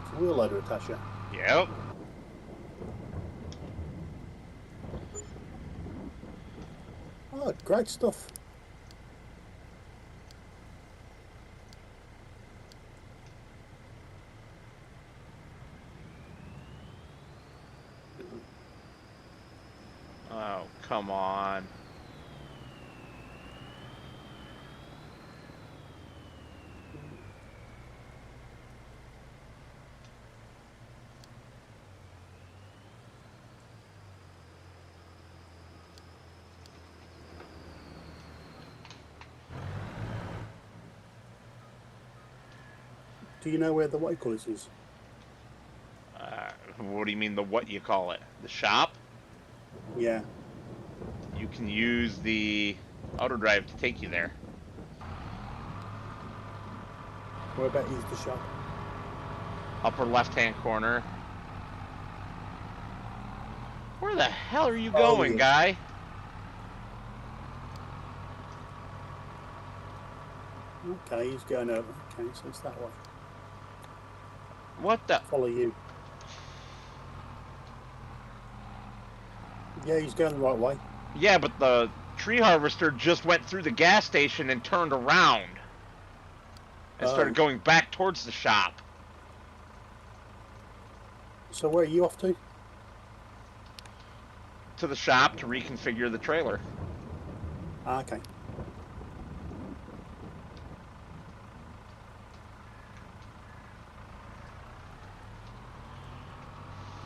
Speaker 2: It's a wheel loader attachment.
Speaker 1: Yep.
Speaker 2: Oh, great stuff.
Speaker 1: Oh, come on.
Speaker 2: Do you know where the what you call it is?
Speaker 1: What do you mean the what you call it? The shop?
Speaker 2: Yeah.
Speaker 1: You can use the auto drive to take you there.
Speaker 2: Where about is the shop?
Speaker 1: Upper left-hand corner. Where the hell are you
Speaker 2: Oh,
Speaker 1: going,
Speaker 2: yes.
Speaker 1: guy?
Speaker 2: Okay, he's going over. Okay, so it's that way.
Speaker 1: What the?
Speaker 2: Follow you. Yeah, he's going the right way.
Speaker 1: Yeah, but the tree harvester just went through the gas station and turned around and started
Speaker 2: Oh.
Speaker 1: going back towards the shop.
Speaker 2: So where are you off to?
Speaker 1: To the shop to reconfigure the trailer.
Speaker 2: Ah, okay.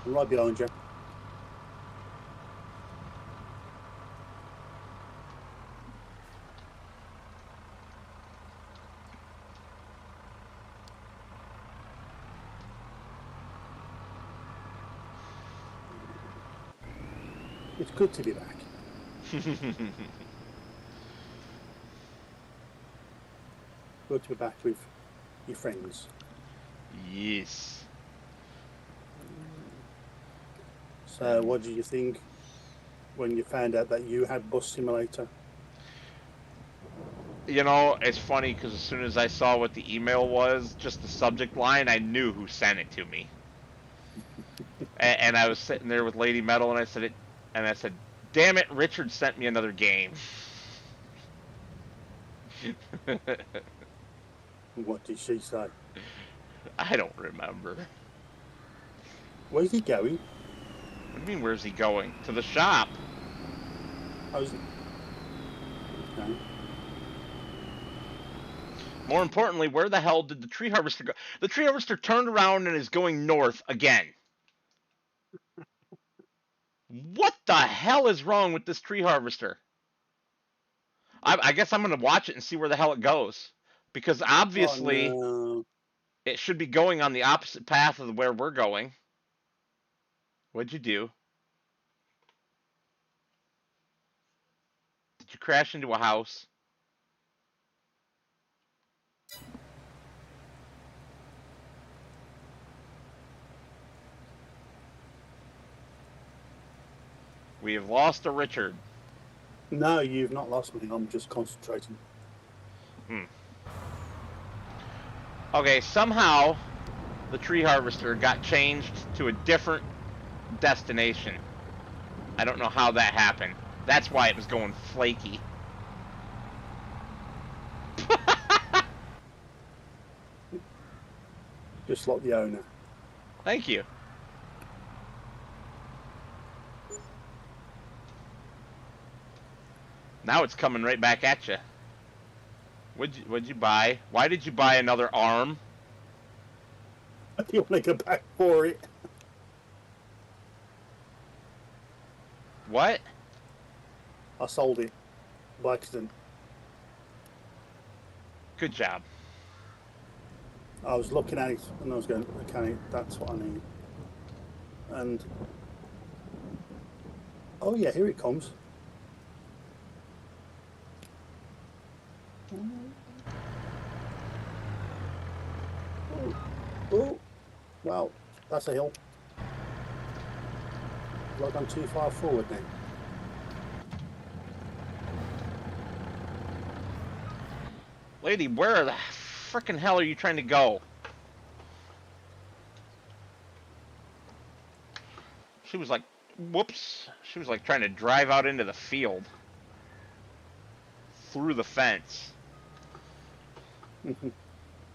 Speaker 2: I'm right behind you. It's good to be back. Good to be back with your friends.
Speaker 1: Yes.
Speaker 2: So, what did you think when you found out that you had Bus Simulator?
Speaker 1: You know, it's funny because as soon as I saw what the email was, just the subject line, I knew who sent it to me. And I was sitting there with Lady Metal, and I said, "Damn it, Richard sent me another game."
Speaker 2: What did she say?
Speaker 1: I don't remember.
Speaker 2: Where's he going?
Speaker 1: What do you mean, where's he going? To the shop.
Speaker 2: How's it? Okay.
Speaker 1: More importantly, where the hell did the tree harvester go? The tree harvester turned around and is going north again. What the hell is wrong with this tree harvester? I guess I'm going to watch it and see where the hell it goes. Because
Speaker 2: Oh
Speaker 1: obviously,
Speaker 2: no.
Speaker 1: it should be going on the opposite path of where we're going. What'd you do? Did you crash into a house? We have lost a Richard.
Speaker 2: No, you've not lost me. I'm just concentrating.
Speaker 1: Okay, somehow the tree harvester got changed to a different destination. I don't know how that happened. That's why it was going flaky.
Speaker 2: Just like the owner.
Speaker 1: Thank you. Now it's coming right back at you. What'd you buy? Why did you buy another arm?
Speaker 2: I don't want to go back for it.
Speaker 1: What?
Speaker 2: I sold it by accident.
Speaker 1: Good job.
Speaker 2: I was looking at it and I was going, okay, that's what I need. And oh yeah, here it comes. Oh, well, that's a hill. Have I gone too far forward now?
Speaker 1: Lady, where the frickin' hell are you trying to go? She was like, whoops. She was like trying to drive out into the field. Through the fence.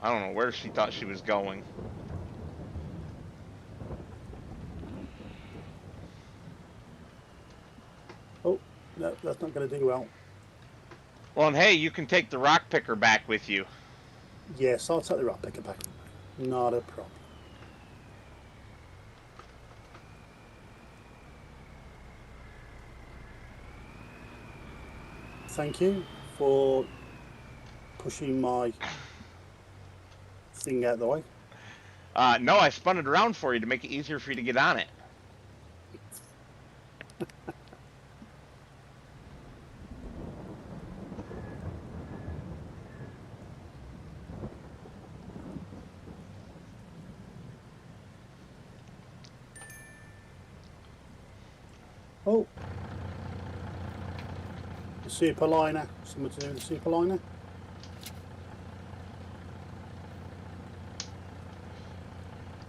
Speaker 1: I don't know where she thought she was going.
Speaker 2: Oh, no, that's not going to do well.
Speaker 1: Well, and hey, you can take the rock picker back with you.
Speaker 2: Yes, I'll take the rock picker back. Not a problem. Thank you for pushing my thing out the way.
Speaker 1: No, I spun it around for you to make it easier for you to get on it.
Speaker 2: Oh, the super liner. Something to do with the super liner.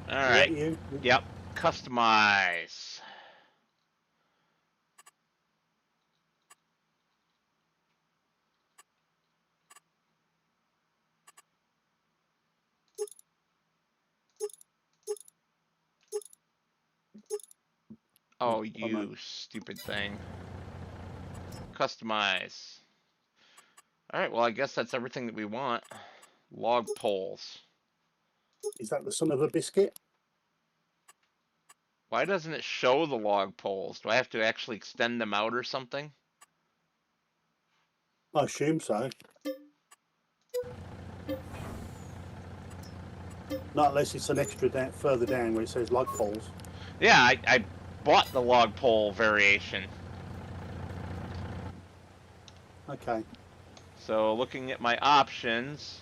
Speaker 1: All right.
Speaker 2: You?
Speaker 1: Yep. Customize. Oh, you stupid thing. Customize. Alright, well, I guess that's everything that we want. Log poles.
Speaker 2: Is that the son of a biscuit?
Speaker 1: Why doesn't it show the log poles? Do I have to actually extend them out or something?
Speaker 2: I assume so. Not unless it's an extra further down where it says log poles.
Speaker 1: Yeah, I bought the log pole variation.
Speaker 2: Okay.
Speaker 1: So looking at my options,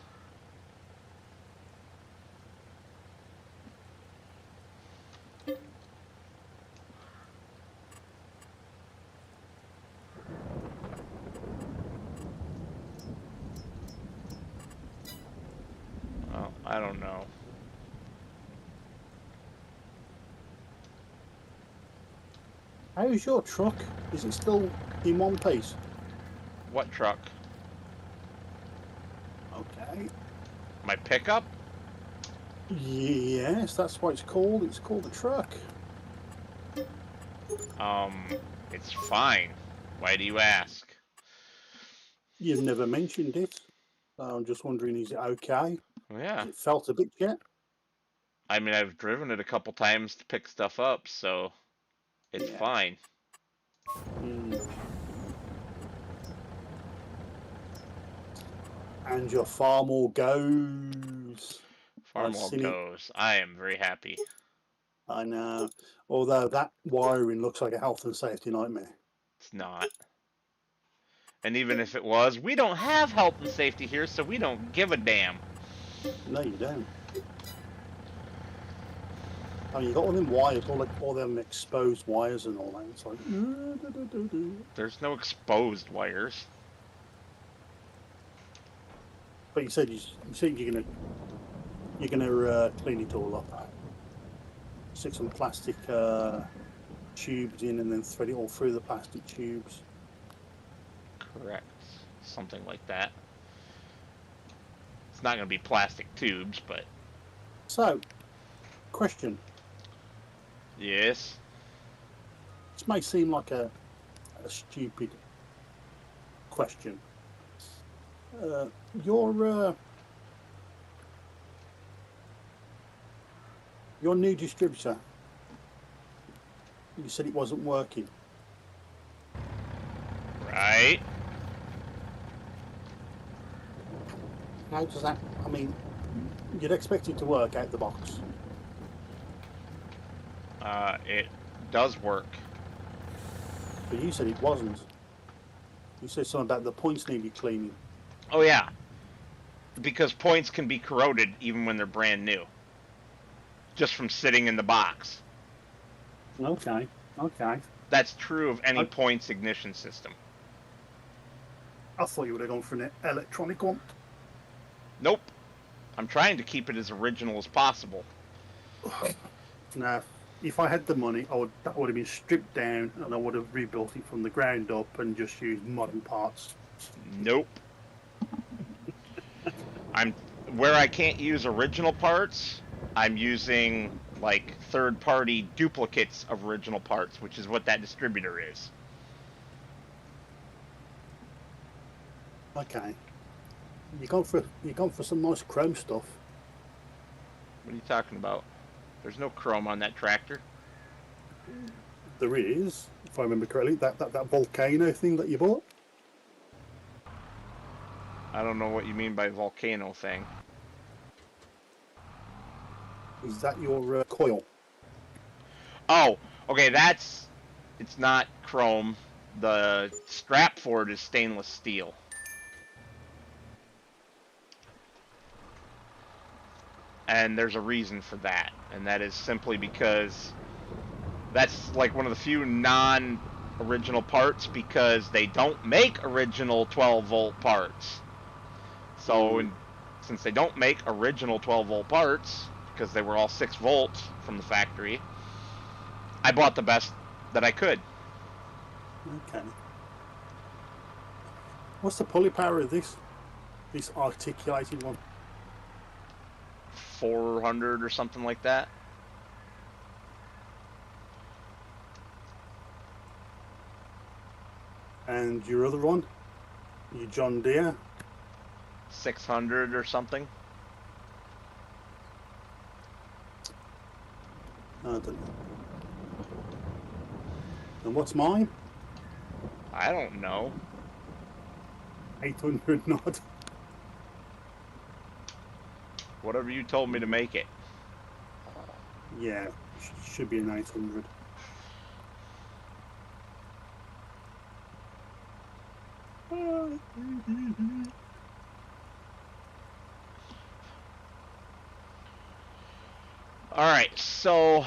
Speaker 1: I don't know.
Speaker 2: How's your truck? Is it still in one piece?
Speaker 1: What truck?
Speaker 2: Okay.
Speaker 1: My pickup?
Speaker 2: Yes, that's what it's called. It's called a truck.
Speaker 1: It's fine. Why do you ask?
Speaker 2: You've never mentioned it. I'm just wondering, is it okay?
Speaker 1: Yeah.
Speaker 2: Has it felt a bit yet?
Speaker 1: I mean, I've driven it a couple times to pick stuff up, so it's
Speaker 2: Yeah.
Speaker 1: fine.
Speaker 2: And your farm all goes.
Speaker 1: Farm
Speaker 2: I've
Speaker 1: wall
Speaker 2: seen it.
Speaker 1: goes. I am very happy.
Speaker 2: I know. Although that wiring looks like a health and safety nightmare.
Speaker 1: It's not. And even if it was, we don't have health and safety here, so we don't give a damn.
Speaker 2: No, you don't. I mean, you got all them wires, all them exposed wires and all that. It's like,
Speaker 1: There's no exposed wires.
Speaker 2: but you said you're gonna clean it all up, stick some plastic tubes in, and then thread it all through the plastic tubes.
Speaker 1: Correct. Something like that. It's not going to be plastic tubes, but...
Speaker 2: So, question.
Speaker 1: Yes?
Speaker 2: This may seem like a stupid question. Your new distributor, you said it wasn't working.
Speaker 1: Right?
Speaker 2: How does that, I mean, you'd expect it to work out the box.
Speaker 1: It does work.
Speaker 2: But you said it wasn't. You said something about the points needed cleaning.
Speaker 1: Oh, yeah. Because points can be corroded even when they're brand new. Just from sitting in the box.
Speaker 2: Okay, okay.
Speaker 1: That's true of any points ignition system.
Speaker 2: I thought you would have gone for an electronic one.
Speaker 1: Nope. I'm trying to keep it as original as possible.
Speaker 2: Now, if I had the money, that would have been stripped down and I would have rebuilt it from the ground up and just used modern parts.
Speaker 1: Nope. Where I can't use original parts, I'm using like third-party duplicates of original parts, which is what that distributor is.
Speaker 2: Okay. You gone for some nice chrome stuff.
Speaker 1: What are you talking about? There's no chrome on that tractor.
Speaker 2: There is, if I remember correctly, that volcano thing that you bought.
Speaker 1: I don't know what you mean by volcano thing.
Speaker 2: Is that your coil?
Speaker 1: Oh, okay, it's not chrome. The strap for it is stainless steel. And there's a reason for that, and that is simply because that's like one of the few non-original parts, because they don't make original 12-volt parts. So since they don't make original 12-volt parts, because they were all 6 volts from the factory, I bought the best that I could.
Speaker 2: Okay. What's the pulley power of this articulated one?
Speaker 1: 400 or something like that.
Speaker 2: And your other one? Your John Deere?
Speaker 1: 600 or something.
Speaker 2: I don't know. And what's mine?
Speaker 1: I don't know.
Speaker 2: 800 not.
Speaker 1: Whatever you told me to make it.
Speaker 2: Yeah, should be an 800.
Speaker 1: Alright, so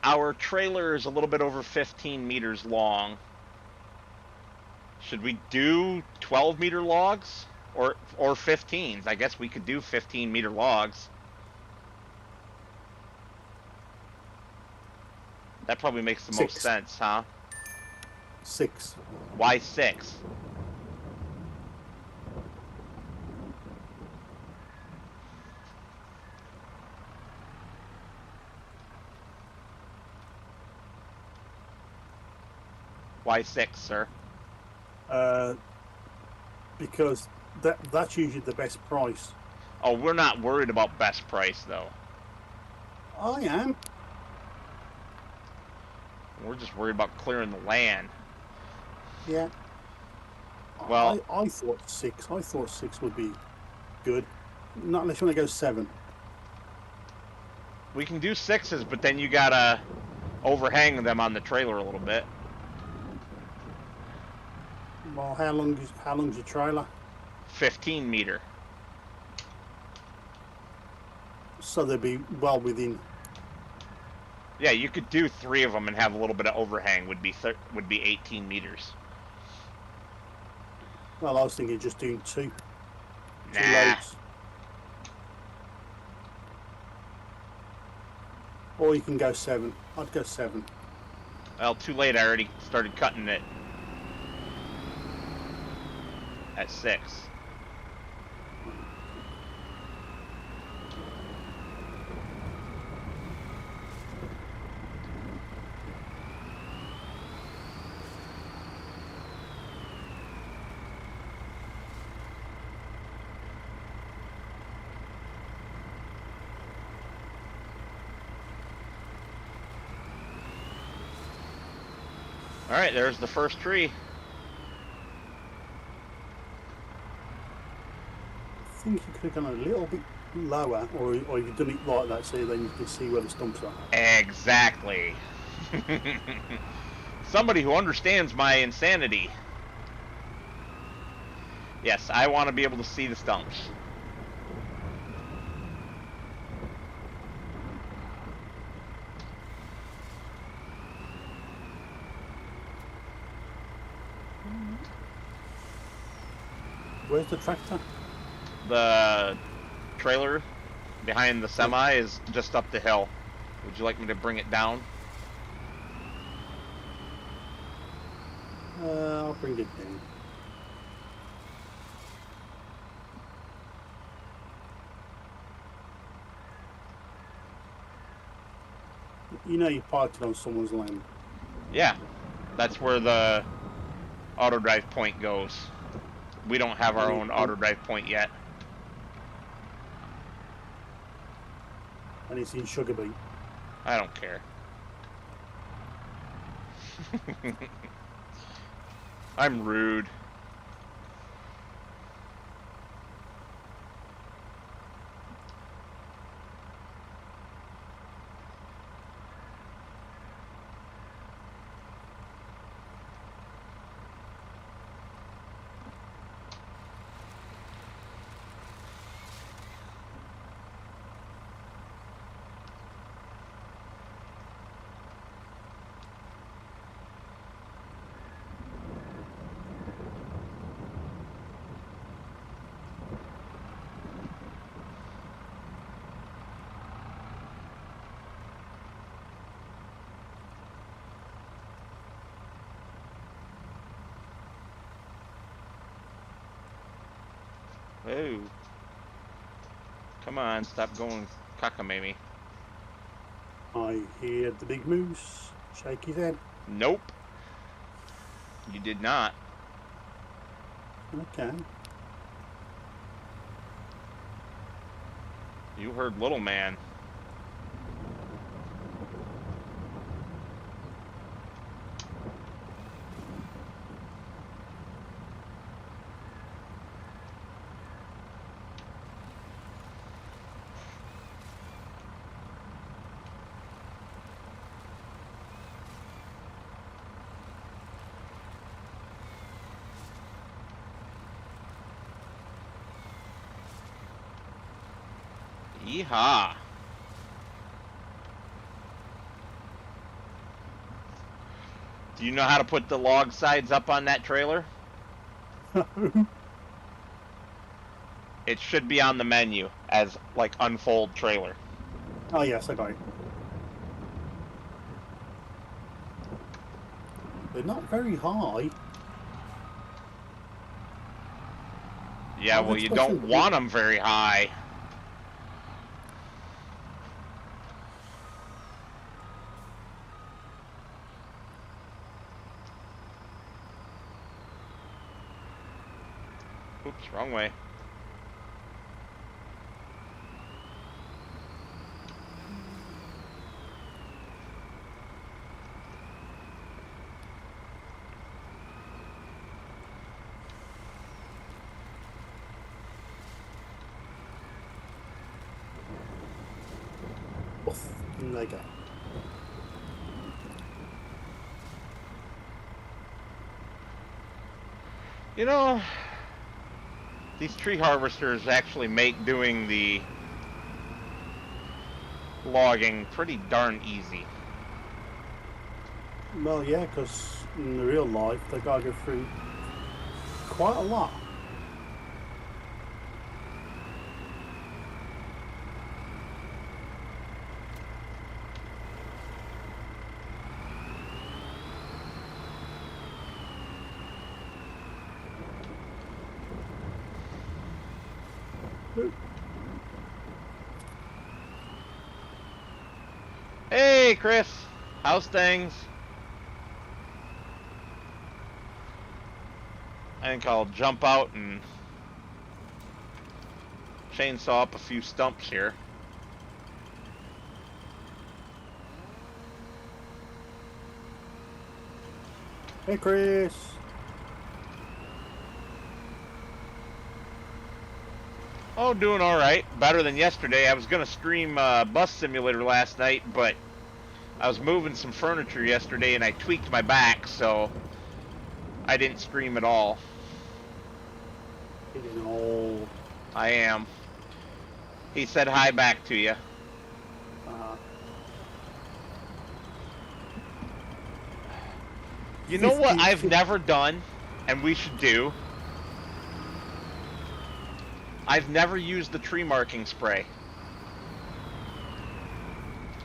Speaker 1: our trailer is a little bit over 15 meters long. Should we do 12-meter logs? Or 15s? I guess we could do 15-meter logs. That probably makes the most
Speaker 2: 6.
Speaker 1: sense, huh?
Speaker 2: 6.
Speaker 1: Why 6? Why 6, sir?
Speaker 2: Because that's usually the best price.
Speaker 1: Oh, we're not worried about best price, though.
Speaker 2: I am.
Speaker 1: We're just worried about clearing the land.
Speaker 2: Yeah.
Speaker 1: Well,
Speaker 2: I thought 6. I thought 6 would be good. Not unless you want to go 7.
Speaker 1: we can do 6s, but then you gotta overhang them on the trailer a little bit.
Speaker 2: Well, how long's your trailer?
Speaker 1: 15 meter.
Speaker 2: So they'd be well within.
Speaker 1: Yeah, you could do 3 of them and have a little bit of overhang. Would be 18 meters.
Speaker 2: Well, I was thinking just doing 2
Speaker 1: Nah.
Speaker 2: loads. Or you can go 7. I'd go 7.
Speaker 1: Well, too late. I already started cutting it at 6. All right, there's the first tree.
Speaker 2: I think you could have gone a little bit lower, or you've done it like that so then you can see where the stumps are.
Speaker 1: Exactly. Somebody who understands my insanity. Yes, I want to be able to see the stumps.
Speaker 2: Where's the tractor?
Speaker 1: The trailer behind the semi is just up the hill. Would you like me to bring it down?
Speaker 2: I'll bring it down. You know you parked it on someone's land.
Speaker 1: Yeah, that's where the auto drive point goes. We don't have our own auto drive point yet.
Speaker 2: And it's in Sugar Beet.
Speaker 1: I don't care. I'm rude. Oh. Come on, stop going cockamamie.
Speaker 2: I hear the big moose shake his head.
Speaker 1: Nope. You did not.
Speaker 2: Okay.
Speaker 1: You heard little man. Yeehaw. Do you know how to put the log sides up on that trailer? It should be on the menu as like unfold trailer.
Speaker 2: Oh yes, I got it. they're not very high.
Speaker 1: Yeah, well, you don't want them very high. Oops, wrong way.
Speaker 2: Oof, in they go.
Speaker 1: You know, these tree harvesters actually make doing the logging pretty darn easy.
Speaker 2: Well, yeah, because in the real life, they gotta go through quite a lot.
Speaker 1: Hey, Chris. How's things? I think I'll jump out and chainsaw up a few stumps here.
Speaker 2: Hey, Chris.
Speaker 1: Oh, doing all right. Better than yesterday. I was going to stream Bus Simulator last night, but I was moving some furniture yesterday and I tweaked my back, so I didn't stream at all.
Speaker 2: Getting old.
Speaker 1: I am. He said hi back to you. You know what I've never done, and we should do? I've never used the tree marking spray.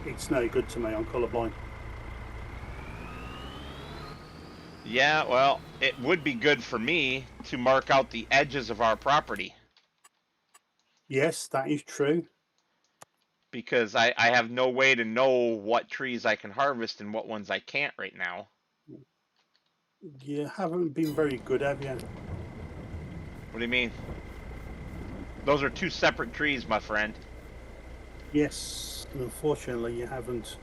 Speaker 2: It's no good to me, I'm colourblind.
Speaker 1: Yeah, well, it would be good for me to mark out the edges of our property.
Speaker 2: Yes, that is true.
Speaker 1: Because I have no way to know what trees I can harvest and what ones I can't right now.
Speaker 2: You haven't been very good, have you?
Speaker 1: What do you mean? Those are two separate trees, my friend.
Speaker 2: Yes, unfortunately you haven't.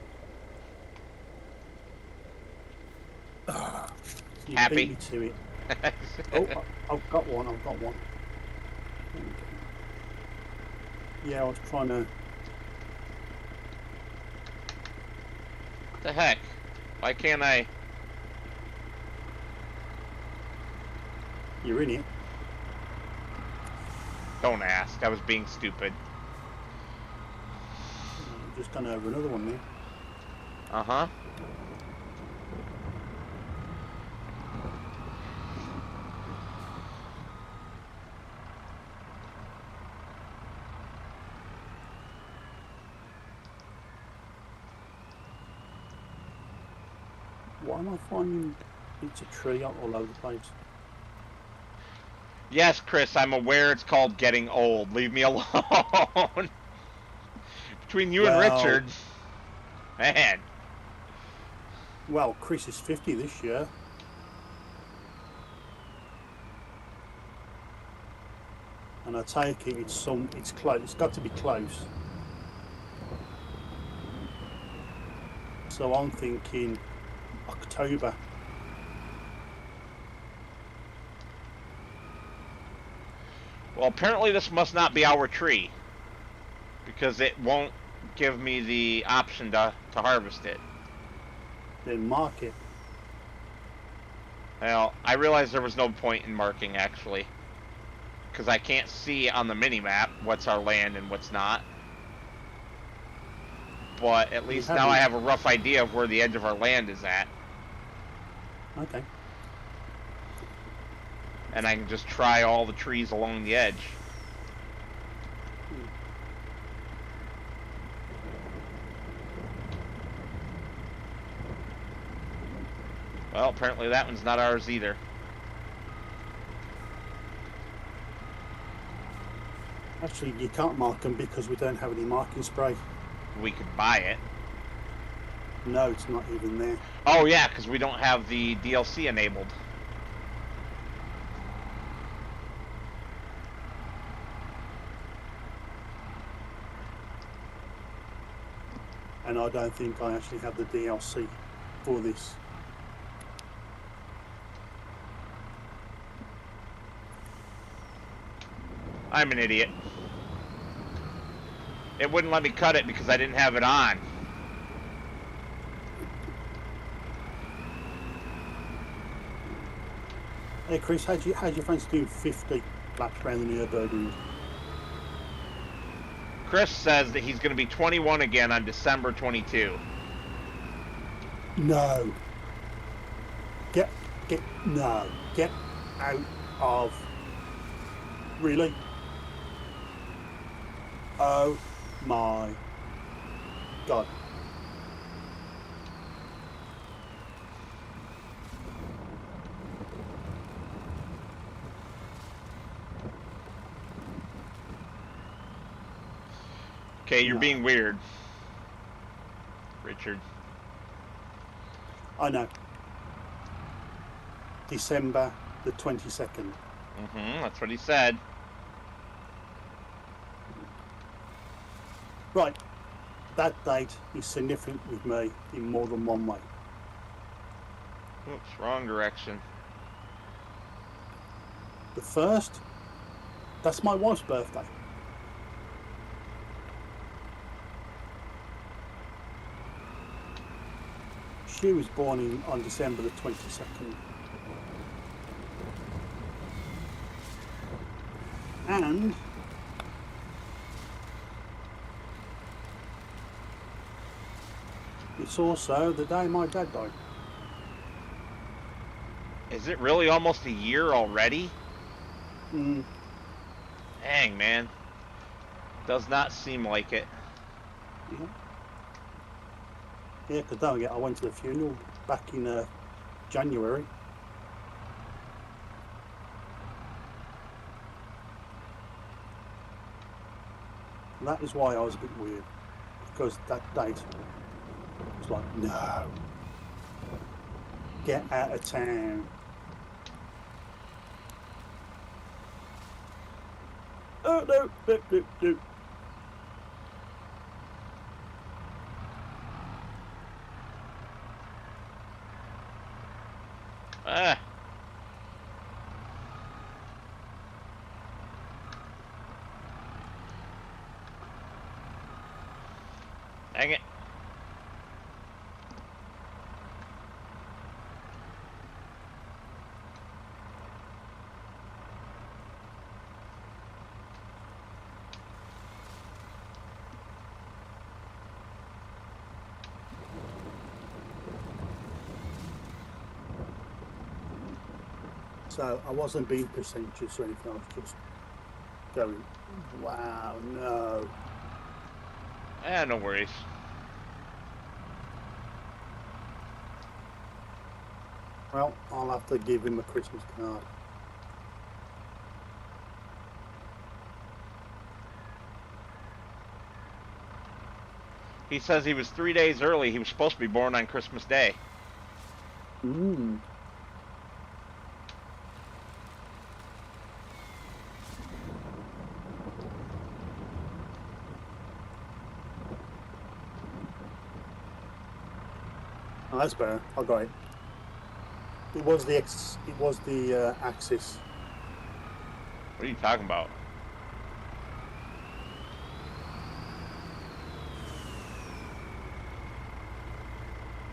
Speaker 2: You
Speaker 1: Happy?
Speaker 2: beat me to it. Oh, I've got one, I've got one. Yeah, I was trying to...
Speaker 1: What the heck? Why can't I...
Speaker 2: You're in it.
Speaker 1: Don't ask. I was being stupid.
Speaker 2: I'm just going to have another one there.
Speaker 1: Uh-huh.
Speaker 2: Why am I finding it's a tree all over the place?
Speaker 1: Yes, Chris, I'm aware it's called getting old. Leave me alone. Between you and Richard, man.
Speaker 2: Well, Chris is 50 this year. And I take it it's close. It's got to be close. So I'm thinking October.
Speaker 1: Well, apparently this must not be our tree, because it won't give me the option to harvest it.
Speaker 2: Then mark it.
Speaker 1: Well, I realized there was no point in marking, actually, because I can't see on the mini-map what's our land and what's not. But at least now I have a rough idea of where the edge of our land is at.
Speaker 2: Okay.
Speaker 1: And I can just try all the trees along the edge. Well, apparently that one's not ours either.
Speaker 2: Actually, you can't mark them because we don't have any marking spray.
Speaker 1: We could buy it.
Speaker 2: No, it's not even there.
Speaker 1: Oh yeah, because we don't have the DLC enabled.
Speaker 2: And I don't think I actually have the DLC for this.
Speaker 1: I'm an idiot. It wouldn't let me cut it because I didn't have it on.
Speaker 2: Hey Chris, how'd you fancy doing 50 laps around the Nürburgring?
Speaker 1: Chris says that he's going to be 21 again on December 22.
Speaker 2: No. Get out of. Really? Oh my God.
Speaker 1: Okay, you're
Speaker 2: No.
Speaker 1: being weird, Richard.
Speaker 2: I know. December the 22nd.
Speaker 1: That's what he said.
Speaker 2: Right. That date is significant with me in more than one way.
Speaker 1: Oops, wrong direction.
Speaker 2: The first, that's my wife's birthday. She was born on December the 22nd. And it's also the day my dad died.
Speaker 1: Is it really almost a year already?
Speaker 2: Mm.
Speaker 1: Dang, man. Does not seem like it.
Speaker 2: Yeah. Yeah, because don't forget, I went to the funeral back in January. And that is why I was a bit weird, because that date was like, no, get out of town. Oh, no.
Speaker 1: Ah. Dang it.
Speaker 2: So I wasn't being pretentious or anything, I was just going, wow, no.
Speaker 1: No worries.
Speaker 2: Well, I'll have to give him a Christmas card.
Speaker 1: He says he was 3 days early. He was supposed to be born on Christmas Day.
Speaker 2: Mm. Oh, that's better. I got it. It was the axis.
Speaker 1: What are you talking about?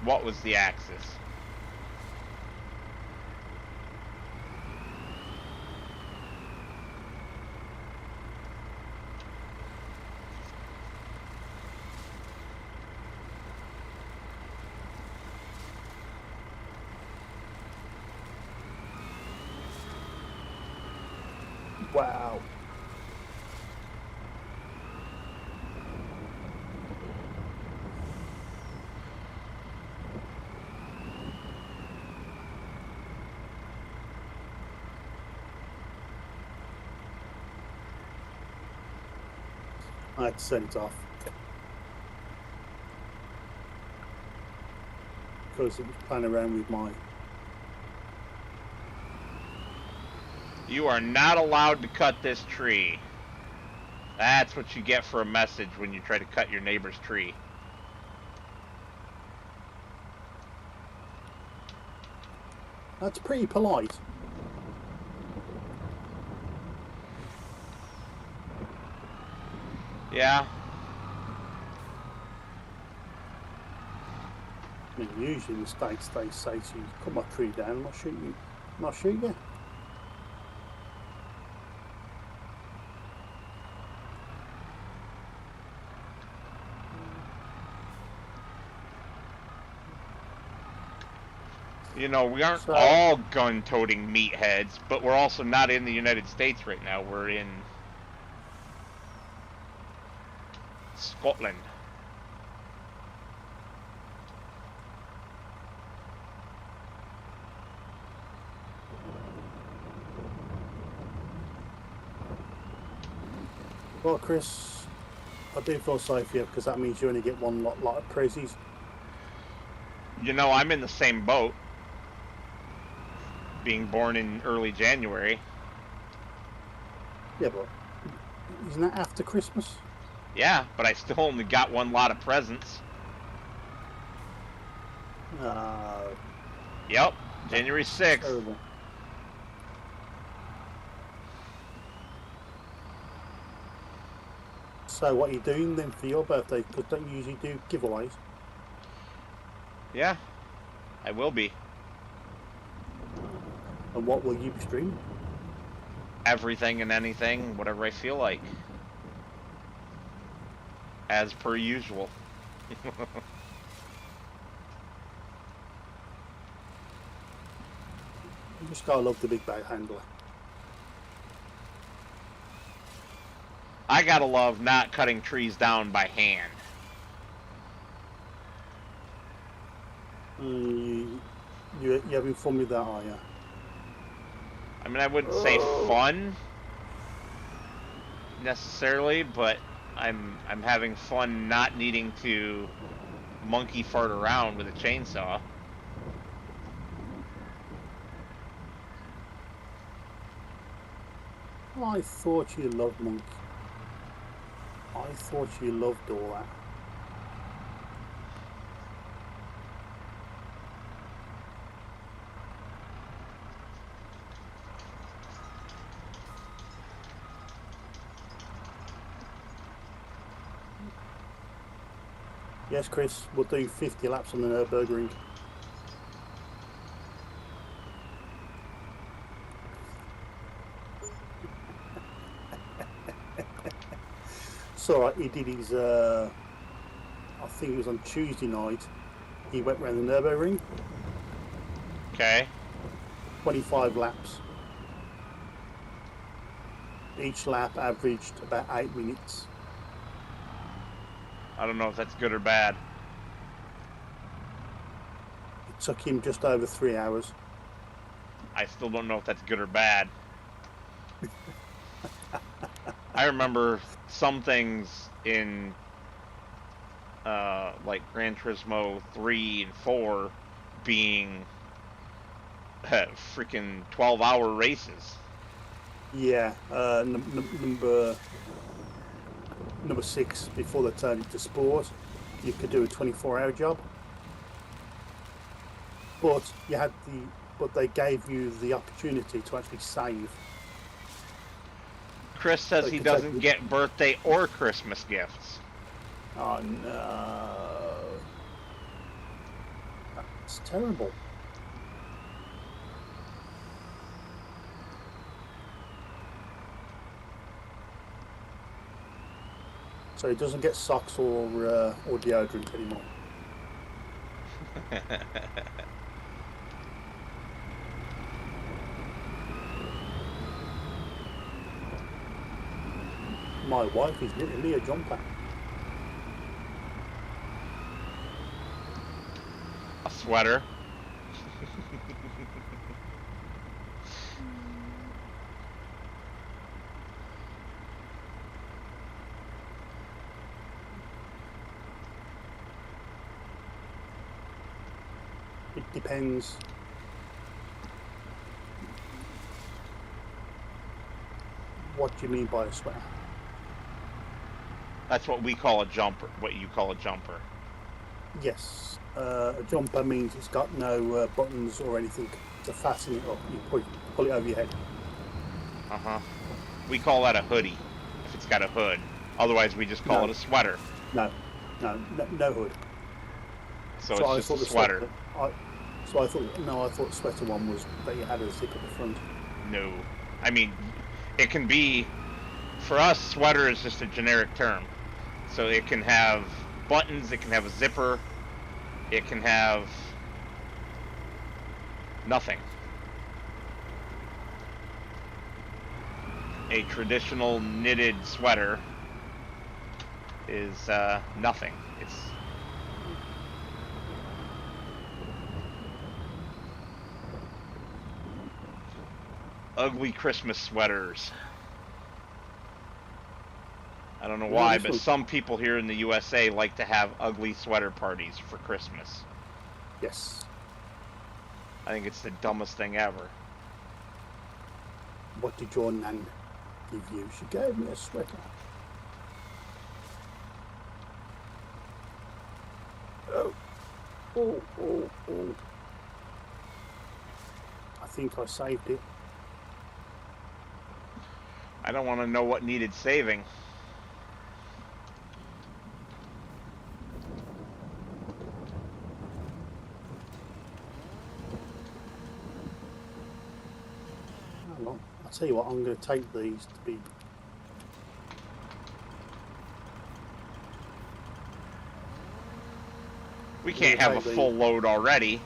Speaker 1: What was the axis?
Speaker 2: Wow. I had to send it off because it was playing around with my.
Speaker 1: You are not allowed to cut this tree. That's what you get for a message when you try to cut your neighbor's tree.
Speaker 2: That's pretty polite.
Speaker 1: Yeah.
Speaker 2: I mean, usually in the States they say to you, cut my tree down and I'll shoot you. And I'll shoot you.
Speaker 1: You know, we aren't all gun-toting meatheads, but we're also not in the United States right now. We're in Scotland.
Speaker 2: Well, Chris, I do feel sorry for you because that means you only get one lot of prezzies.
Speaker 1: You know, I'm in the same boat. Being born in early January.
Speaker 2: Yeah, but isn't that after Christmas?
Speaker 1: Yeah, but I still only got one lot of presents. Yep, January 6th.
Speaker 2: Terrible. So what are you doing then for your birthday? Because don't you usually do giveaways?
Speaker 1: Yeah, I will be.
Speaker 2: And what will you be streaming?
Speaker 1: Everything and anything, whatever I feel like. As per usual.
Speaker 2: You just gotta love the big bag handler.
Speaker 1: I gotta love not cutting trees down by hand.
Speaker 2: You having fun with that, are you?
Speaker 1: I mean, I wouldn't say fun necessarily, but I'm having fun not needing to monkey fart around with a chainsaw.
Speaker 2: I thought you loved monkey. I thought you loved all that. Yes, Chris, we'll do 50 laps on the Nürburgring. So he did his, I think it was on Tuesday night, he went round the Nürburgring.
Speaker 1: Okay.
Speaker 2: 25 laps. Each lap averaged about 8 minutes.
Speaker 1: I don't know if that's good or bad.
Speaker 2: It took him just over 3 hours.
Speaker 1: I still don't know if that's good or bad. I remember some things in like Gran Turismo 3 and 4 being freaking 12-hour races.
Speaker 2: Yeah, number 6, before they turned it to sport, you could do a 24-hour job. But they gave you the opportunity to actually save.
Speaker 1: Chris says he doesn't get birthday or Christmas gifts.
Speaker 2: Oh no. That's terrible. So he doesn't get socks or deodorant anymore. My wife is literally a jumper.
Speaker 1: A sweater.
Speaker 2: It depends. What do you mean by a sweater?
Speaker 1: That's what we call a jumper. What you call a jumper.
Speaker 2: Yes. A jumper means it's got no buttons or anything to fasten it up. You pull it over your head.
Speaker 1: We call that a hoodie if it's got a hood. Otherwise, we just call it a sweater.
Speaker 2: No hood.
Speaker 1: So it's just a sweater.
Speaker 2: I thought sweater one was that you had a zip at the front.
Speaker 1: No. I mean, it can be, for us, sweater is just a generic term. So it can have buttons, it can have a zipper, it can have nothing. A traditional knitted sweater is nothing. It's ugly Christmas sweaters. I don't know why, but some people here in the USA like to have ugly sweater parties for Christmas.
Speaker 2: Yes.
Speaker 1: I think it's the dumbest thing ever.
Speaker 2: What did your nan give you? She gave me a sweater. Oh. I think I saved it.
Speaker 1: I don't want to know what needed saving.
Speaker 2: I'll tell you what, I'm going to take these to be...
Speaker 1: We can't have a full load already.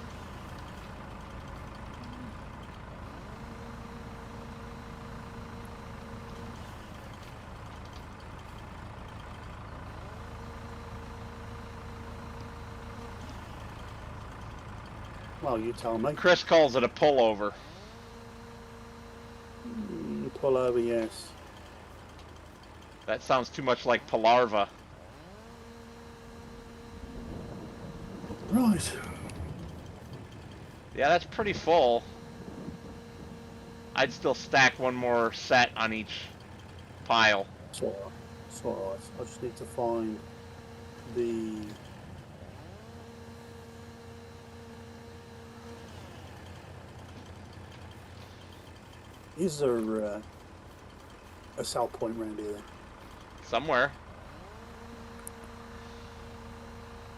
Speaker 2: Well, you tell me.
Speaker 1: Chris calls it a pullover.
Speaker 2: Pullover, yes.
Speaker 1: That sounds too much like Palarva.
Speaker 2: Right.
Speaker 1: Yeah, that's pretty full. I'd still stack one more set on each pile.
Speaker 2: It's alright. I just need to find the... Is there a sell point around here then?
Speaker 1: Somewhere.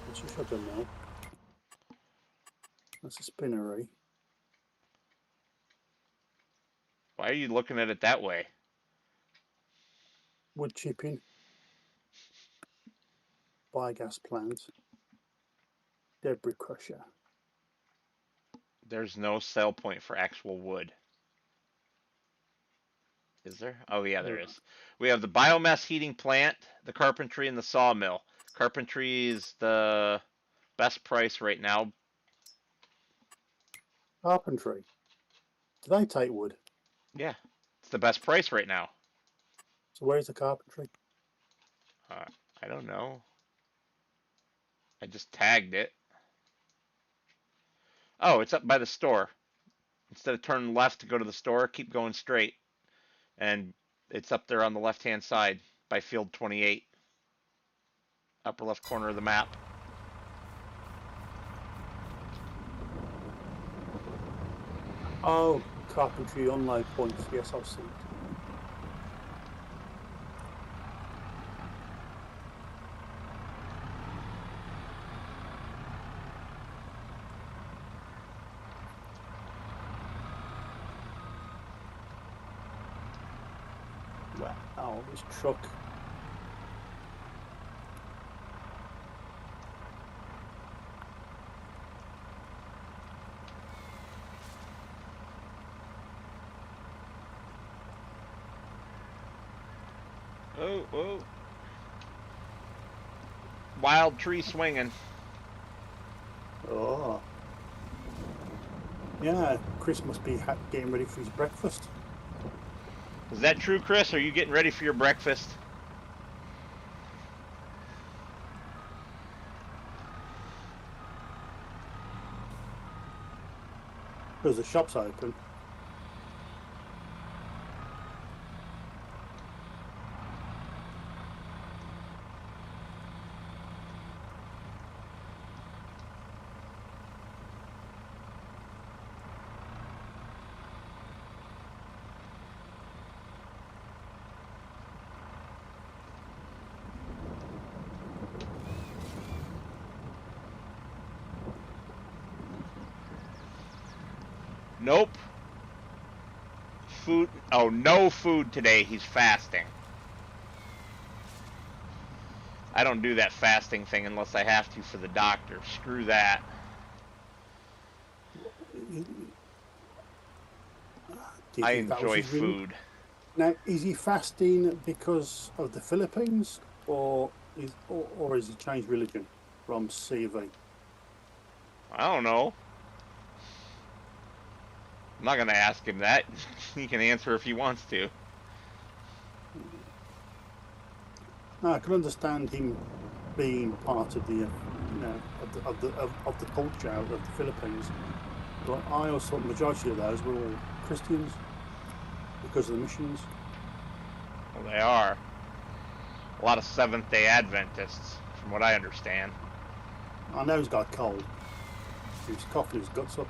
Speaker 2: Which you should know. That's a spinnery.
Speaker 1: Why are you looking at it that way?
Speaker 2: Wood chipping. Biogas plant. Debris crusher.
Speaker 1: There's no sell point for actual wood. Is there? Oh yeah, there is. We have the biomass heating plant, the carpentry, and the sawmill. Carpentry is the best price right now.
Speaker 2: Carpentry. Do they take wood?
Speaker 1: Yeah, it's the best price right now.
Speaker 2: So where's the carpentry?
Speaker 1: I don't know. I just tagged it. Oh, it's up by the store. Instead of turning left to go to the store, keep going straight. And it's up there on the left-hand side by field 28. Upper left corner of the map.
Speaker 2: Oh, carpentry unload points. Yes, I've seen it. Wow, this truck.
Speaker 1: Oh. Wild tree swinging.
Speaker 2: Oh. Yeah, Chris must be getting ready for his breakfast.
Speaker 1: Is that true, Chris? Are you getting ready for your breakfast?
Speaker 2: Because the shop's open.
Speaker 1: Nope. Food. Oh, no food today. He's fasting. I don't do that fasting thing unless I have to for the doctor. Screw that.
Speaker 2: Do you
Speaker 1: I
Speaker 2: think that was
Speaker 1: enjoy
Speaker 2: his reason?
Speaker 1: food.
Speaker 2: Now, is he fasting because of the Philippines, or is he changed religion from C of E?
Speaker 1: I don't know. I'm not going to ask him that. He can answer if he wants to.
Speaker 2: No, I can understand him being part of the, of the culture of the Philippines, but I also thought the majority of those were all Christians because of the missions.
Speaker 1: Well, they are. A lot of Seventh-day Adventists, from what I understand.
Speaker 2: I know he's got a cold. He was coughing his guts up.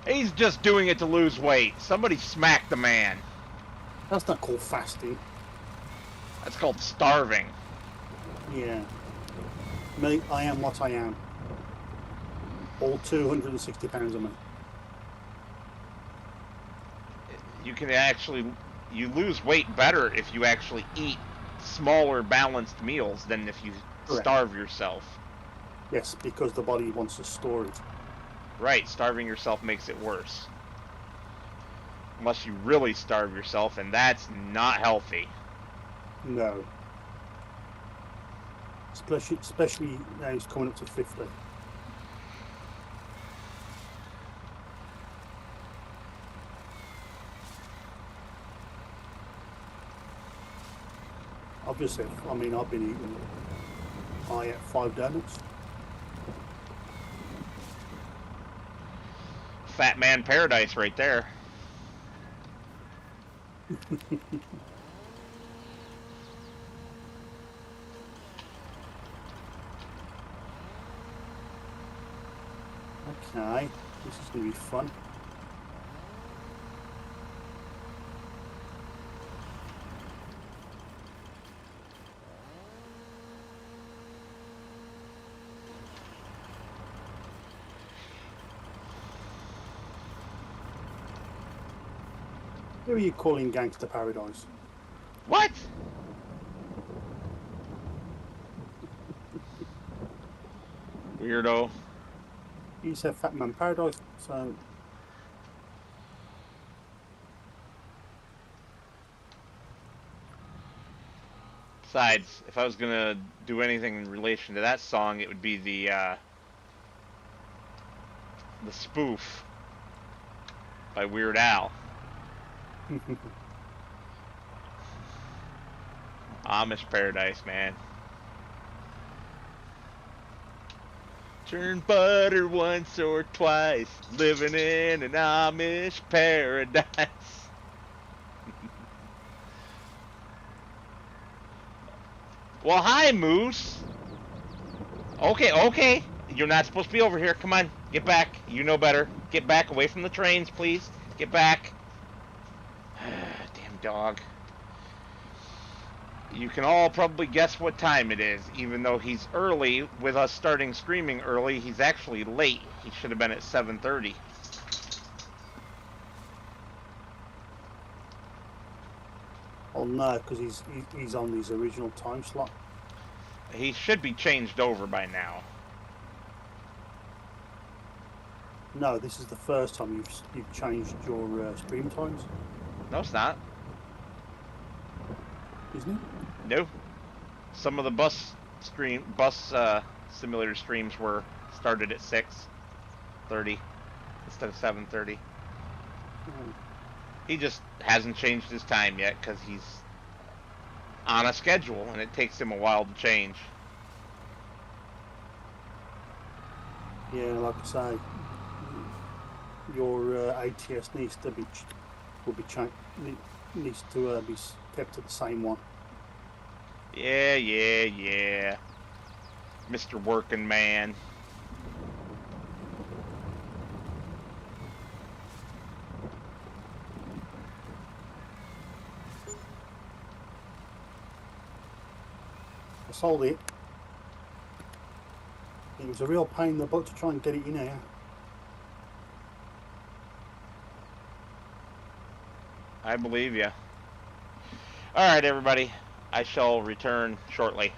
Speaker 1: He's just doing it to lose weight. Somebody smack the man.
Speaker 2: That's not called fasting.
Speaker 1: That's called starving.
Speaker 2: Yeah. Me, I am what I am. All 260 pounds of me.
Speaker 1: You can actually, you lose weight better if you actually eat smaller balanced meals than if you
Speaker 2: Correct.
Speaker 1: starve yourself.
Speaker 2: Yes, because the body wants to store it.
Speaker 1: Right, starving yourself makes it worse. Unless you really starve yourself, and that's not healthy.
Speaker 2: No. Especially now he's coming up to 50. Obviously, I mean, I've been eating, I ate 5 donuts.
Speaker 1: Fat man paradise right there.
Speaker 2: Okay, this is going to be fun. Who are you calling Gangster Paradise?
Speaker 1: What? Weirdo.
Speaker 2: You said Fat Man Paradise, so...
Speaker 1: Besides, if I was gonna do anything in relation to that song, it would be the spoof by Weird Al. Amish Paradise, man. Turn butter once or twice, living in an Amish paradise. Well, hi, Moose. Okay. You're not supposed to be over here. Come on, get back. You know better. Get back away from the trains, please. Get back. Damn dog. You can all probably guess what time it is, even though he's early. With us starting streaming early, he's actually late. He should have been at 7:30.
Speaker 2: Oh no, because he's on his original time slot.
Speaker 1: He should be changed over by now.
Speaker 2: No, this is the first time you've changed your stream times,
Speaker 1: No, it's not.
Speaker 2: isn't it?
Speaker 1: No. Some of the bus simulator streams were started at 6:30 instead of 7:30. He just hasn't changed his time yet because he's on a schedule and it takes him a while to change.
Speaker 2: Yeah, like I say, your ATS needs to be needs to be kept to the same one.
Speaker 1: Yeah. Mr. Working Man.
Speaker 2: I sold it. It was a real pain in the butt to try and get it in here.
Speaker 1: I believe you. Alright, everybody. I shall return shortly.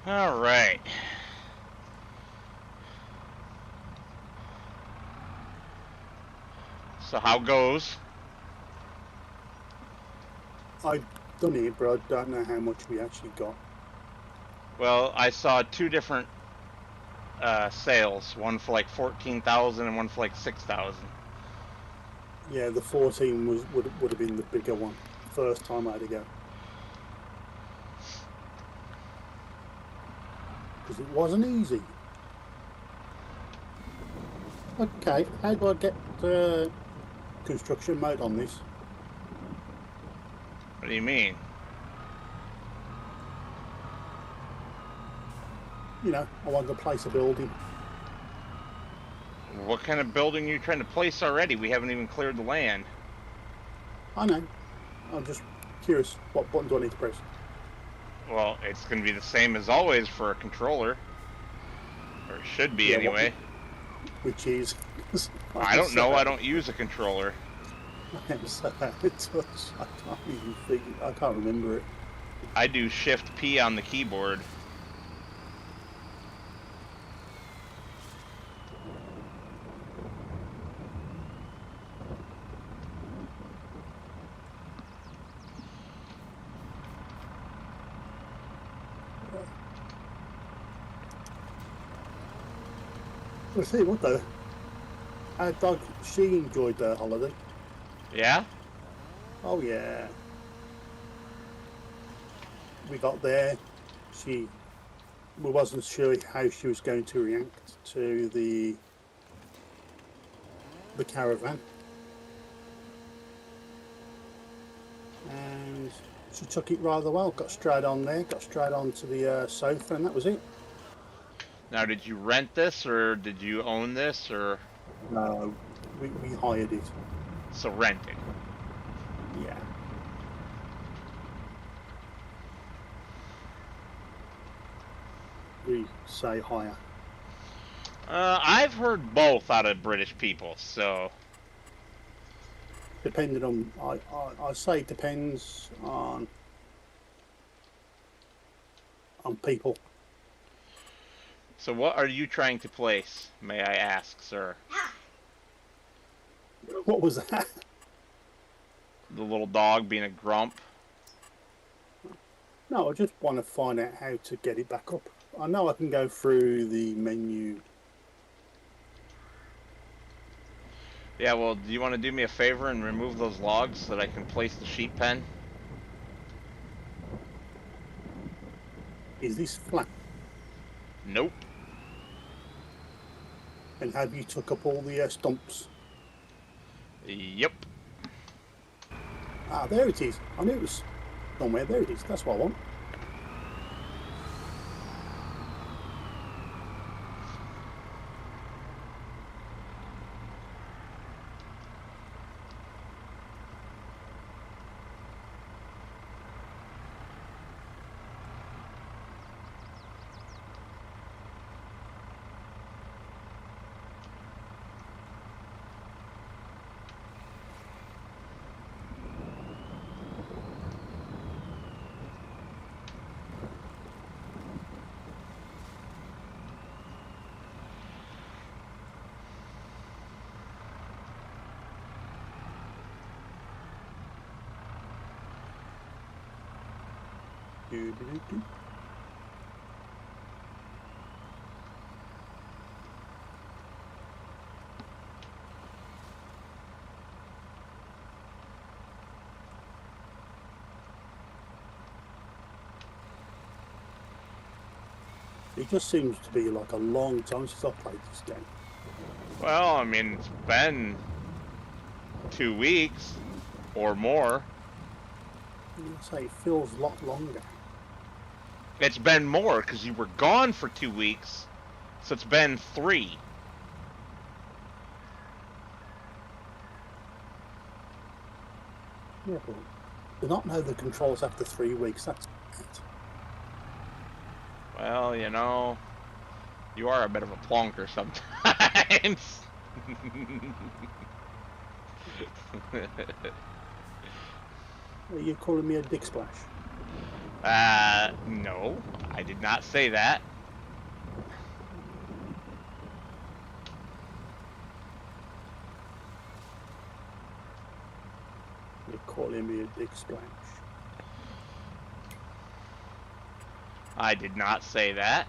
Speaker 1: All right. So how goes?
Speaker 2: I've done it, but I don't know how much we actually got.
Speaker 1: Well, I saw two different sales. One for like 14,000 and one for like 6,000.
Speaker 2: Yeah, the 14 would have been the bigger one. First time I had to go. Because it wasn't easy. Okay, how do I get construction mode on this?
Speaker 1: What do you mean?
Speaker 2: You know, I want to place a building.
Speaker 1: What kind of building are you trying to place already? We haven't even cleared the land.
Speaker 2: I know. I'm just curious, what button do I need to press?
Speaker 1: Well, it's going to be the same as always for a controller. Or it should be,
Speaker 2: Yeah,
Speaker 1: anyway.
Speaker 2: which is...
Speaker 1: I don't know. I don't use a controller.
Speaker 2: I am so out of touch. I can't remember it.
Speaker 1: I do Shift P on the keyboard.
Speaker 2: I'll tell you what though, our dog, she enjoyed her holiday.
Speaker 1: Yeah?
Speaker 2: Oh yeah. We got there, we wasn't sure how she was going to react to the caravan. And she took it rather well, got straight on there, got straight onto the sofa, and that was it.
Speaker 1: Now, did you rent this, or did you own this, or...
Speaker 2: No, we hired it.
Speaker 1: So rented.
Speaker 2: Yeah. We say hire.
Speaker 1: I've heard both out of British people, so...
Speaker 2: Depending on, I say it depends on people.
Speaker 1: So what are you trying to place, may I ask, sir?
Speaker 2: What was that?
Speaker 1: The little dog being a grump?
Speaker 2: No, I just want to find out how to get it back up. I know I can go through the menu.
Speaker 1: Yeah, well, do you want to do me a favor and remove those logs so that I can place the sheep pen?
Speaker 2: Is this flat?
Speaker 1: Nope.
Speaker 2: And have you took up all the stumps?
Speaker 1: Yep.
Speaker 2: Ah, there it is. I knew it was somewhere. There it is. That's what I want. Do, do, do, do. It just seems to be like a long time since I've played this game.
Speaker 1: Well, I mean, it's been 2 weeks or more.
Speaker 2: I say it feels a lot longer.
Speaker 1: It's been more because you were gone for 2 weeks, so it's been 3.
Speaker 2: Yeah, but to not know the controls after 3 weeks, that's it.
Speaker 1: Well, you know, you are a bit of a plonker sometimes.
Speaker 2: Are you calling me a dick splash?
Speaker 1: No, I did not say that.
Speaker 2: You're calling me a dick splash.
Speaker 1: I did not say that.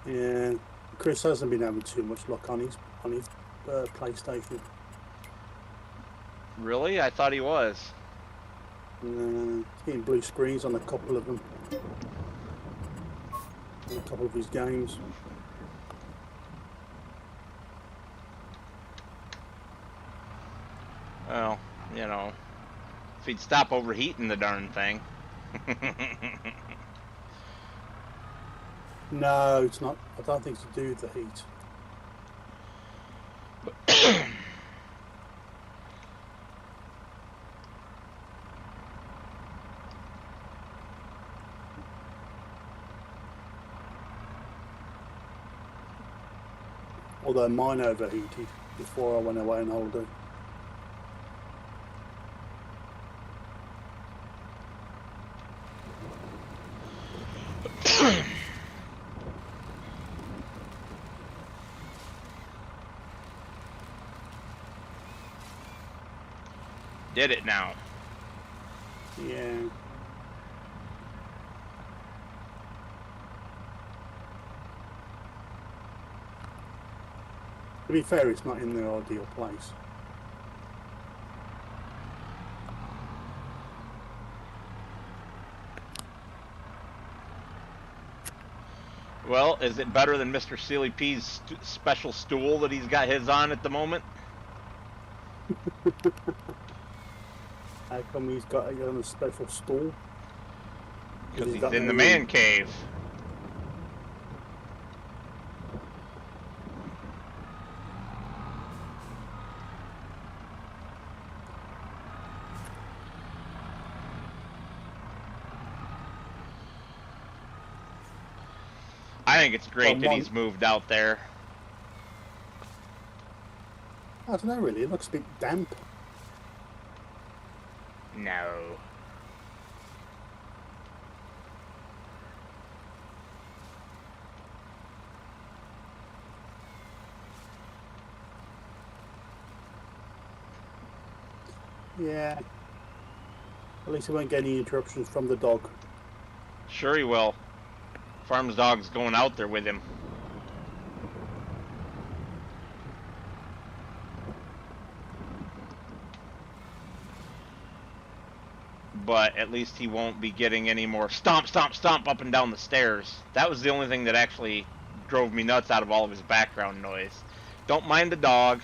Speaker 2: Yeah, Chris hasn't been having too much luck on his PlayStation.
Speaker 1: Really? I thought he was.
Speaker 2: Getting blue screens on a couple of them, on a couple of his games.
Speaker 1: Well, you know, if he'd stop overheating the darn thing.
Speaker 2: No, it's not. I don't think it's to do with the heat. Although mine overheated before I went away on holiday.
Speaker 1: Did it now.
Speaker 2: Yeah. To be fair, it's not in the ideal place.
Speaker 1: Well, is it better than Mr. Sealy P's special stool that he's got his on at the moment?
Speaker 2: How come he's got it on a special stool?
Speaker 1: Because he's in the man cave. I think it's great that he's moved out there.
Speaker 2: I don't know really, it looks a bit damp.
Speaker 1: No.
Speaker 2: Yeah. At least he won't get any interruptions from the dog.
Speaker 1: Sure he will. Farm's dog's going out there with him. But at least he won't be getting any more stomp, stomp, stomp up and down the stairs. That was the only thing that actually drove me nuts out of all of his background noise. Don't mind the dog.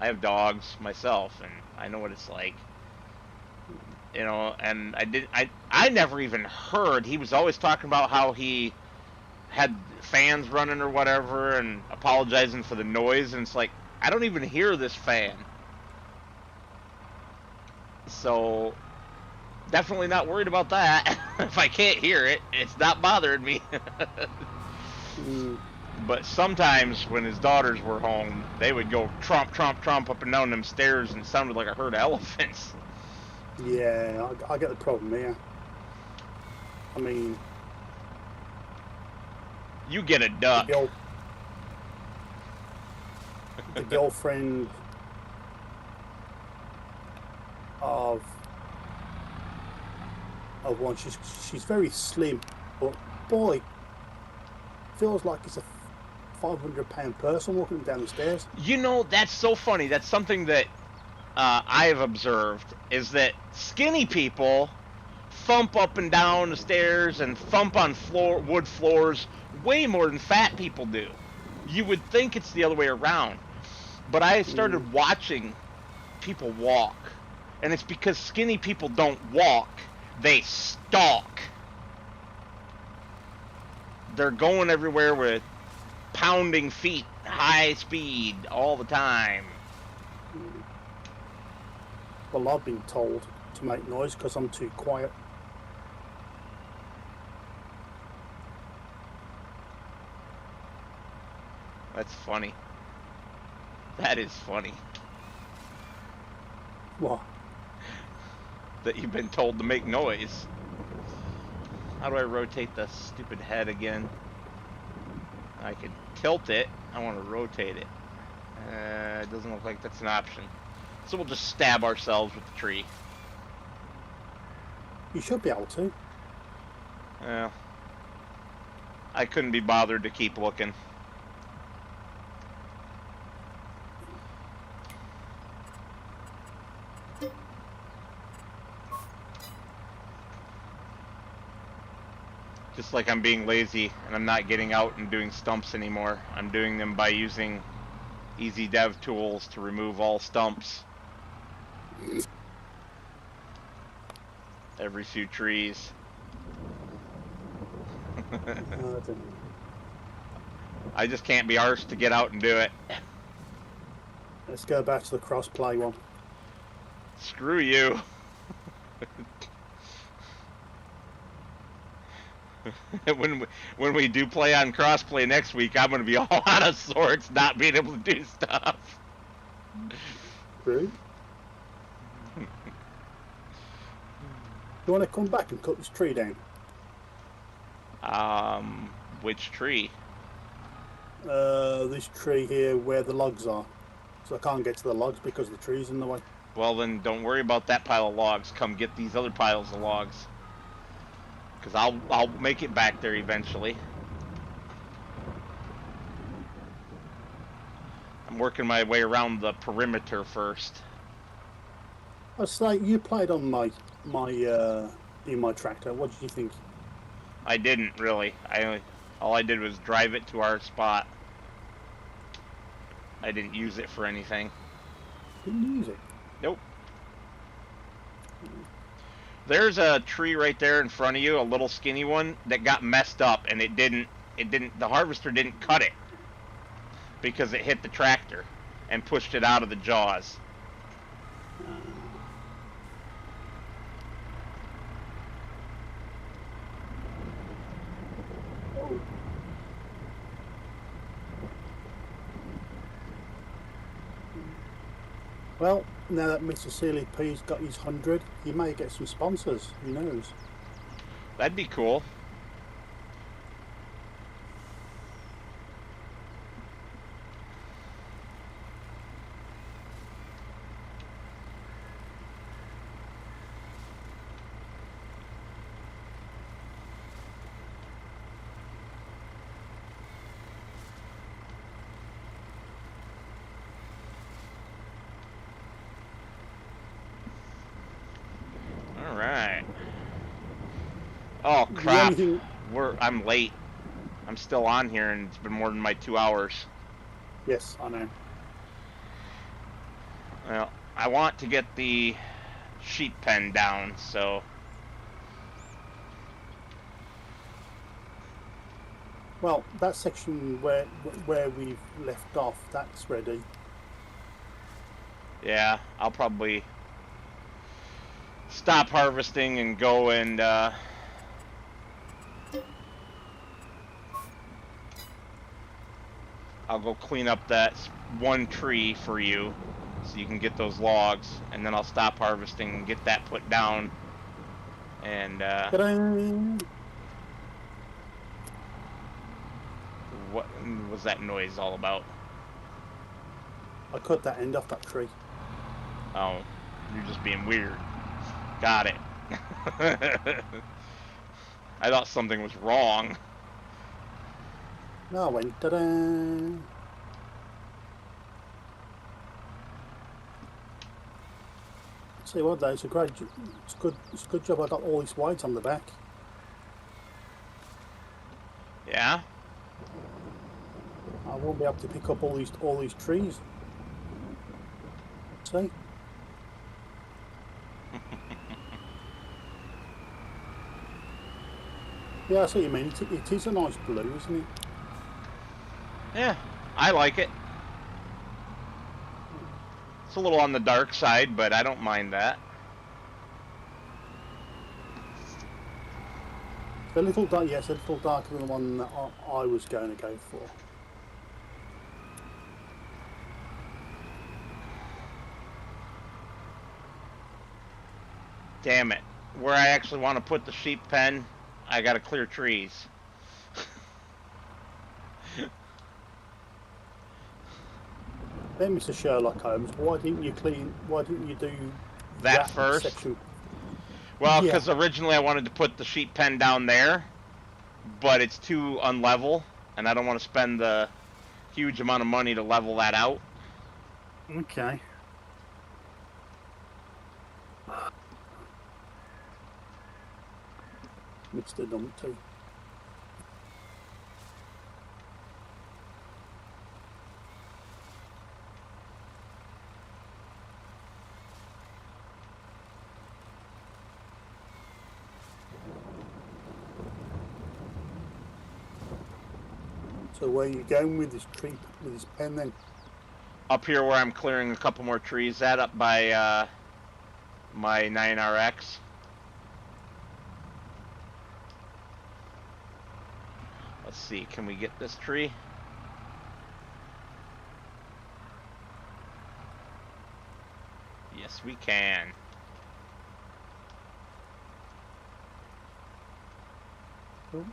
Speaker 1: I have dogs myself, and I know what it's like. You know, and I never even heard. He was always talking about how he had fans running or whatever and apologizing for the noise, and it's like, I don't even hear this fan. So, definitely not worried about that. If I can't hear it, it's not bothering me. But sometimes when his daughters were home, they would go tromp, tromp, tromp up and down them stairs, and it sounded like a herd of elephants.
Speaker 2: Yeah, I get the problem here. I mean,
Speaker 1: you get a duck.
Speaker 2: The girlfriend of one, she's very slim, but boy, feels like it's a 500-pound person walking down the stairs.
Speaker 1: You know, that's so funny. That's something that I have observed, is that skinny people thump up and down the stairs and thump on wood floors way more than fat people do. You would think it's the other way around. But I started watching people walk, and it's because skinny people don't walk, they stalk. They're going everywhere with pounding feet, high speed, all the time.
Speaker 2: Well, I've been told to make noise because I'm too quiet.
Speaker 1: That's funny. That is funny.
Speaker 2: What?
Speaker 1: That you've been told to make noise. How do I rotate the stupid head again? I can tilt it. I want to rotate it. It doesn't look like that's an option. So we'll just stab ourselves with the tree.
Speaker 2: You should be able to.
Speaker 1: Well, I couldn't be bothered to keep looking. Just like I'm being lazy and I'm not getting out and doing stumps anymore. I'm doing them by using easy dev tools to remove all stumps. Every few trees. I just can't be arsed to get out and do it.
Speaker 2: Let's go back to the cross-play one.
Speaker 1: Screw you. when we do play on crossplay next week, I'm going to be all out of sorts, not being able to do stuff.
Speaker 2: True. You want to come back and cut this tree down?
Speaker 1: Which tree?
Speaker 2: This tree here where the logs are. So I can't get to the logs because the tree's in the way.
Speaker 1: Well, then don't worry about that pile of logs. Come get these other piles of logs. Because I'll make it back there eventually. I'm working my way around the perimeter first.
Speaker 2: It's like you played on my tractor. What did you think?
Speaker 1: I didn't really. All I did was drive it to our spot. I didn't use it for anything.
Speaker 2: Didn't use it?
Speaker 1: Nope. There's a tree right there in front of you, a little skinny one, that got messed up, and the harvester didn't cut it because it hit the tractor and pushed it out of the jaws.
Speaker 2: Well, now that Mr. Sealy P's got his 100, he may get some sponsors. Who knows?
Speaker 1: That'd be cool. Alright. Oh crap. I'm late. I'm still on here and it's been more than my 2 hours.
Speaker 2: Yes, I know.
Speaker 1: Well, I want to get the sheep pen down, so...
Speaker 2: Well, that section where we've left off, that's ready.
Speaker 1: Yeah, I'll probably stop harvesting and go and I'll go clean up that one tree for you so you can get those logs, and then I'll stop harvesting and get that put down. And what was that noise all about?
Speaker 2: I cut that end off that tree.
Speaker 1: Oh, you're just being weird. Got it. I thought something was wrong.
Speaker 2: No, I went ta-da. See what, though, it's a good job I got all these whites on the back.
Speaker 1: Yeah.
Speaker 2: I won't be able to pick up all these trees. See? Yeah, I see what you mean. It is a nice blue, isn't it?
Speaker 1: Yeah, I like it. It's a little on the dark side, but I don't mind that.
Speaker 2: A little dark, yes, a little darker than the one that I was going to go for.
Speaker 1: Damn it. Where I actually want to put the sheep pen, I gotta clear trees.
Speaker 2: Then, Mr. Sherlock Holmes, why didn't you do
Speaker 1: That
Speaker 2: that
Speaker 1: first?
Speaker 2: section?
Speaker 1: Well,
Speaker 2: Yeah.
Speaker 1: because originally I wanted to put the sheep pen down there, but it's too unlevel, and I don't want to spend the huge amount of money to level that out.
Speaker 2: Okay. Mr. Numpty. So where are you going with this pen then?
Speaker 1: Up here where I'm clearing a couple more trees at, up by my 9RX. Let's see, can we get this tree? Yes, we can.
Speaker 2: Oh.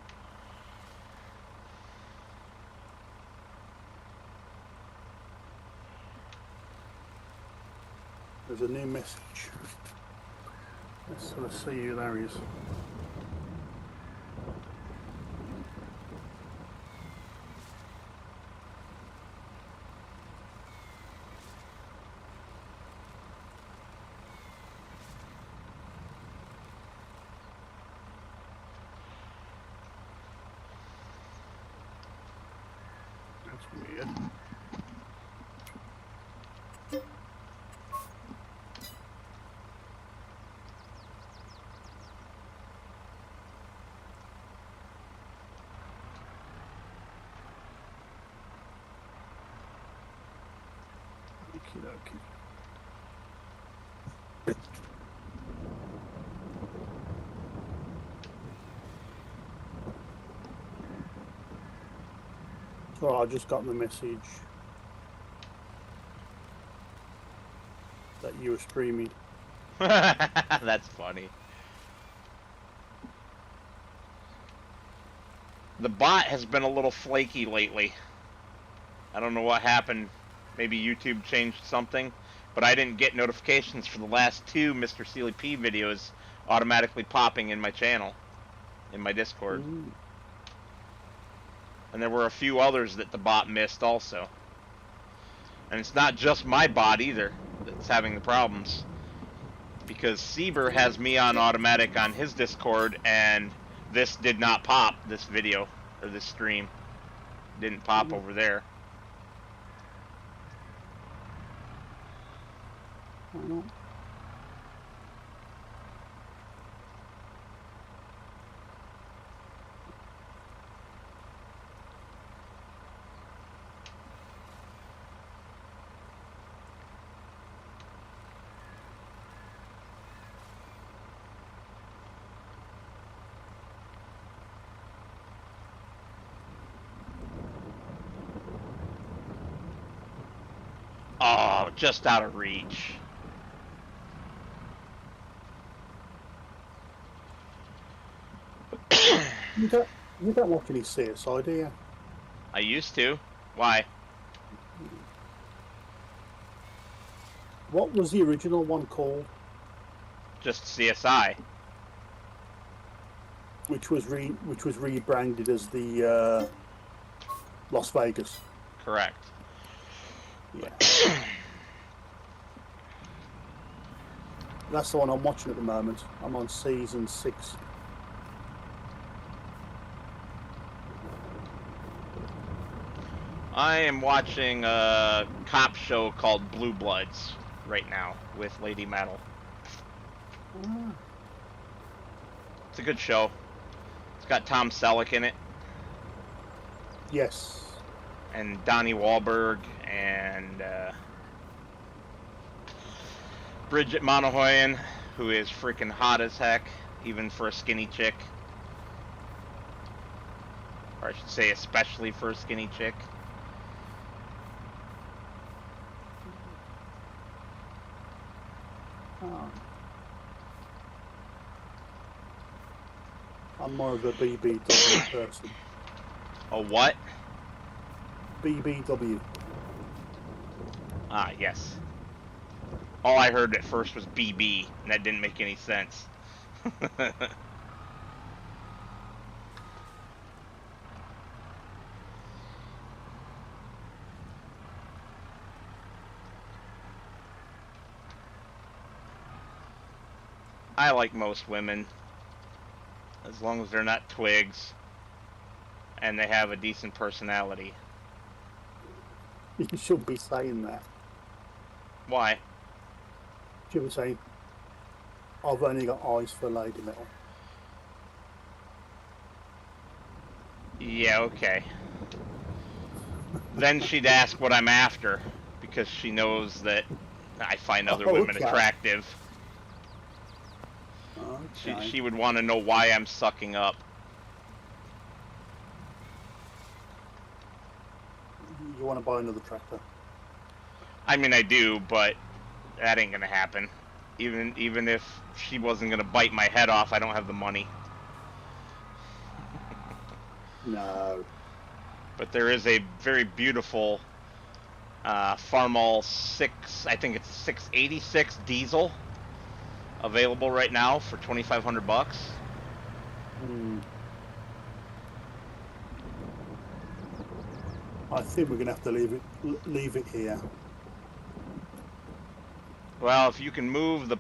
Speaker 2: There's a new message. Let's sort of see who there is. That's weird. Okie dokie. Oh, I just got the message that you were streaming.
Speaker 1: That's funny. The bot has been a little flaky lately. I don't know what happened. Maybe YouTube changed something, but I didn't get notifications for the last two Mr. Sealy P videos automatically popping in my channel, in my Discord.
Speaker 2: Ooh.
Speaker 1: And there were a few others that the bot missed also. And it's not just my bot either that's having the problems. Because Sieber has me on automatic on his Discord, and this did not pop, this video, or this stream. Didn't pop over there. Oh, just out of reach.
Speaker 2: You don't watch any CSI, do you?
Speaker 1: I used to. Why?
Speaker 2: What was the original one called?
Speaker 1: Just CSI.
Speaker 2: Which was rebranded as the Las Vegas.
Speaker 1: Correct.
Speaker 2: Yeah. That's the one I'm watching at the moment. I'm on season 6.
Speaker 1: I am watching a cop show called Blue Bloods right now with Lady Metal.
Speaker 2: Ah.
Speaker 1: It's a good show. It's got Tom Selleck in it.
Speaker 2: Yes.
Speaker 1: And Donnie Wahlberg and Bridget Monahoyan, who is freaking hot as heck, even for a skinny chick. Or I should say especially for a skinny chick.
Speaker 2: Oh. I'm more of a BBW person.
Speaker 1: A what?
Speaker 2: BBW.
Speaker 1: Ah, yes. All I heard at first was BB, and that didn't make any sense. I like most women, as long as they're not twigs, and they have a decent personality.
Speaker 2: You shouldn't be saying that.
Speaker 1: Why?
Speaker 2: You should be saying, I've only got eyes for lady metal.
Speaker 1: Yeah, okay. Then she'd ask what I'm after, because she knows that I find other women
Speaker 2: Okay.
Speaker 1: attractive.
Speaker 2: Okay.
Speaker 1: She would want to know why I'm sucking up.
Speaker 2: You want to buy another tractor?
Speaker 1: I mean, I do, but that ain't gonna happen. Even if she wasn't gonna bite my head off, I don't have the money.
Speaker 2: No.
Speaker 1: But there is a very beautiful Farmall 6, I think it's 686 diesel available right now for $2,500.
Speaker 2: I think we're gonna have to leave it here.
Speaker 1: Well, if you can move the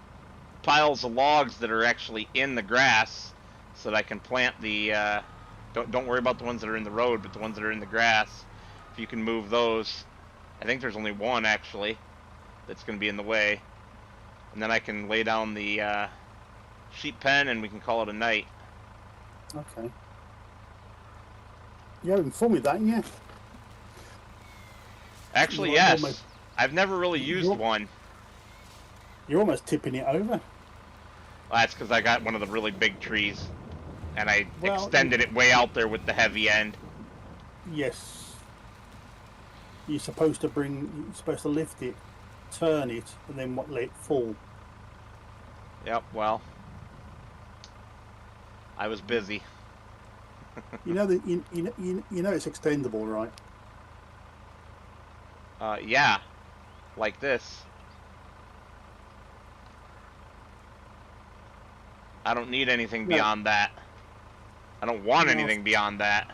Speaker 1: piles of logs that are actually in the grass, so that I can plant the don't worry about the ones that are in the road, but the ones that are in the grass. If you can move those, I think there's only one actually that's going to be in the way, and then I can lay down the sheep pen and we can call it a night.
Speaker 2: Okay. You haven't informed me that yet.
Speaker 1: Actually, yes. I've never really used one.
Speaker 2: You're almost tipping it over.
Speaker 1: Well, that's because I got one of the really big trees, and I extended it way out there with the heavy end.
Speaker 2: Yes. You're supposed to lift it, turn it, and then let it fall.
Speaker 1: Yep. Well, I was busy.
Speaker 2: You know that you know it's extendable, right?
Speaker 1: Yeah, like this. I don't need anything beyond that. I don't want anything beyond that.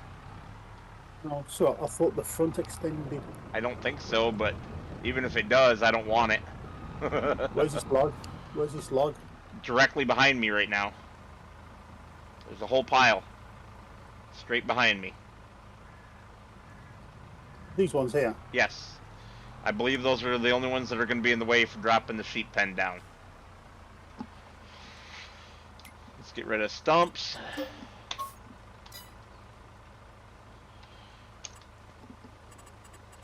Speaker 2: No, so I thought the front extended.
Speaker 1: I don't think so, but even if it does, I don't want it.
Speaker 2: Where's this log? Where's this log?
Speaker 1: Directly behind me right now. There's a whole pile. Straight behind me.
Speaker 2: These ones here?
Speaker 1: Yes. I believe those are the only ones that are going to be in the way for dropping the sheep pen down. Let's get rid of stumps.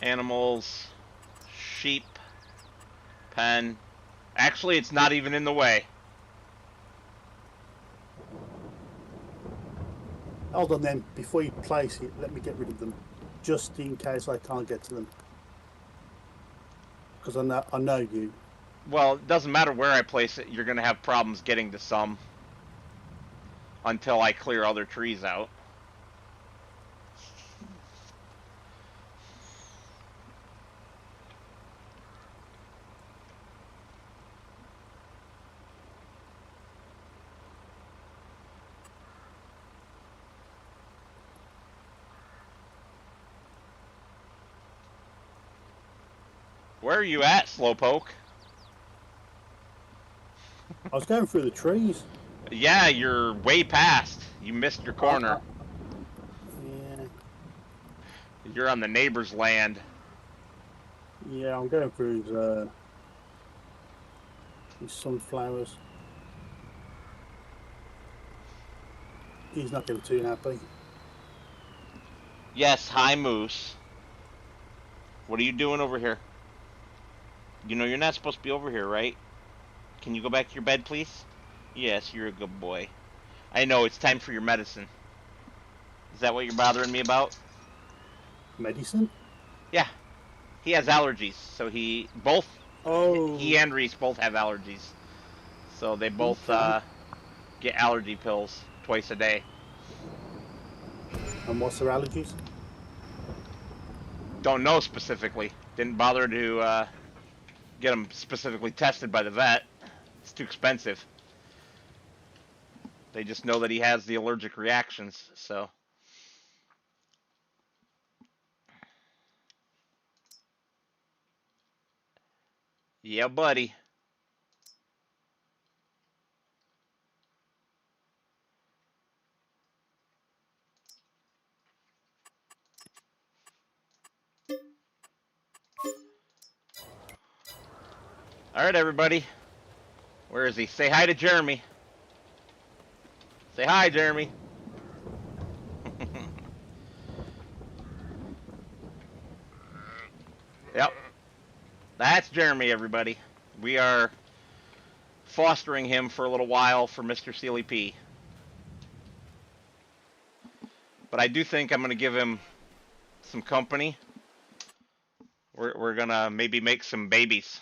Speaker 1: Animals. Sheep. Pen. Actually, it's not even in the way.
Speaker 2: Hold on then, before you place it, let me get rid of them. Just in case I can't get to them. Because I know you.
Speaker 1: Well, it doesn't matter where I place it, you're going to have problems getting to some. Until I clear other trees out. Where are you at, Slowpoke?
Speaker 2: I was going through the trees.
Speaker 1: Yeah, you're way past. You missed your corner.
Speaker 2: Yeah.
Speaker 1: You're on the neighbor's land.
Speaker 2: Yeah, I'm going through his sunflowers. He's not going to be too happy.
Speaker 1: Yes, hi, Moose. What are you doing over here? You know you're not supposed to be over here, right? Can you go back to your bed, please? Yes, you're a good boy. I know, it's time for your medicine. Is that what you're bothering me about?
Speaker 2: Medicine?
Speaker 1: Yeah. He has allergies, so he and Reese both have allergies. So they both get allergy pills twice a day.
Speaker 2: And what's their allergies?
Speaker 1: Don't know specifically. Didn't bother to get them specifically tested by the vet. It's too expensive. They just know that he has the allergic reactions, so. Yeah, buddy. All right, everybody. Where is he? Say hi to Jeremy. Say hi, Jeremy. Yep. That's Jeremy, everybody. We are fostering him for a little while for Mr. Sealy P. But I do think I'm going to give him some company. We're going to maybe make some babies.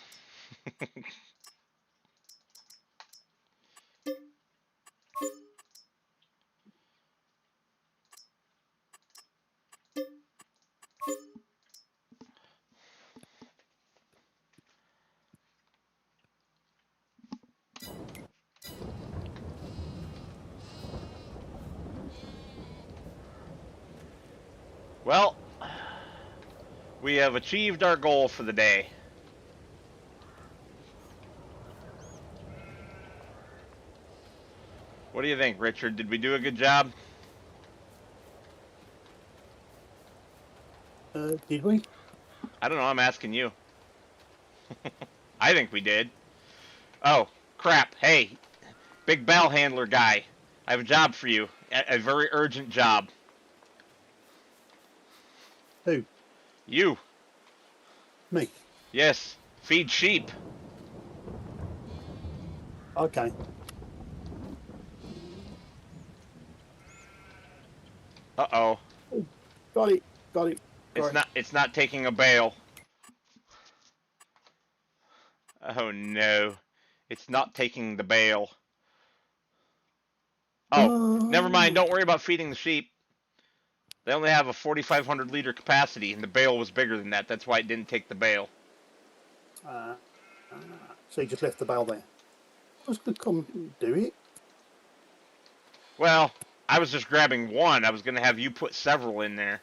Speaker 1: Well, we have achieved our goal for the day. What do you think, Richard? Did we do a good job?
Speaker 2: Did we?
Speaker 1: I don't know. I'm asking you. I think we did. Oh, crap. Hey, big bell handler guy. I have a job for you. A very urgent job.
Speaker 2: Who?
Speaker 1: You.
Speaker 2: Me.
Speaker 1: Yes. Feed sheep.
Speaker 2: Okay.
Speaker 1: Uh-oh.
Speaker 2: Got it. Got it.
Speaker 1: It's not taking a bale. Oh no. It's not taking the bale. Oh, never mind. Don't worry about feeding the sheep. They only have a 4,500 liter capacity, and the bale was bigger than that. That's why it didn't take the bale.
Speaker 2: So you just left the bale there. I was going to come do it.
Speaker 1: Well, I was just grabbing one. I was going to have you put several in there.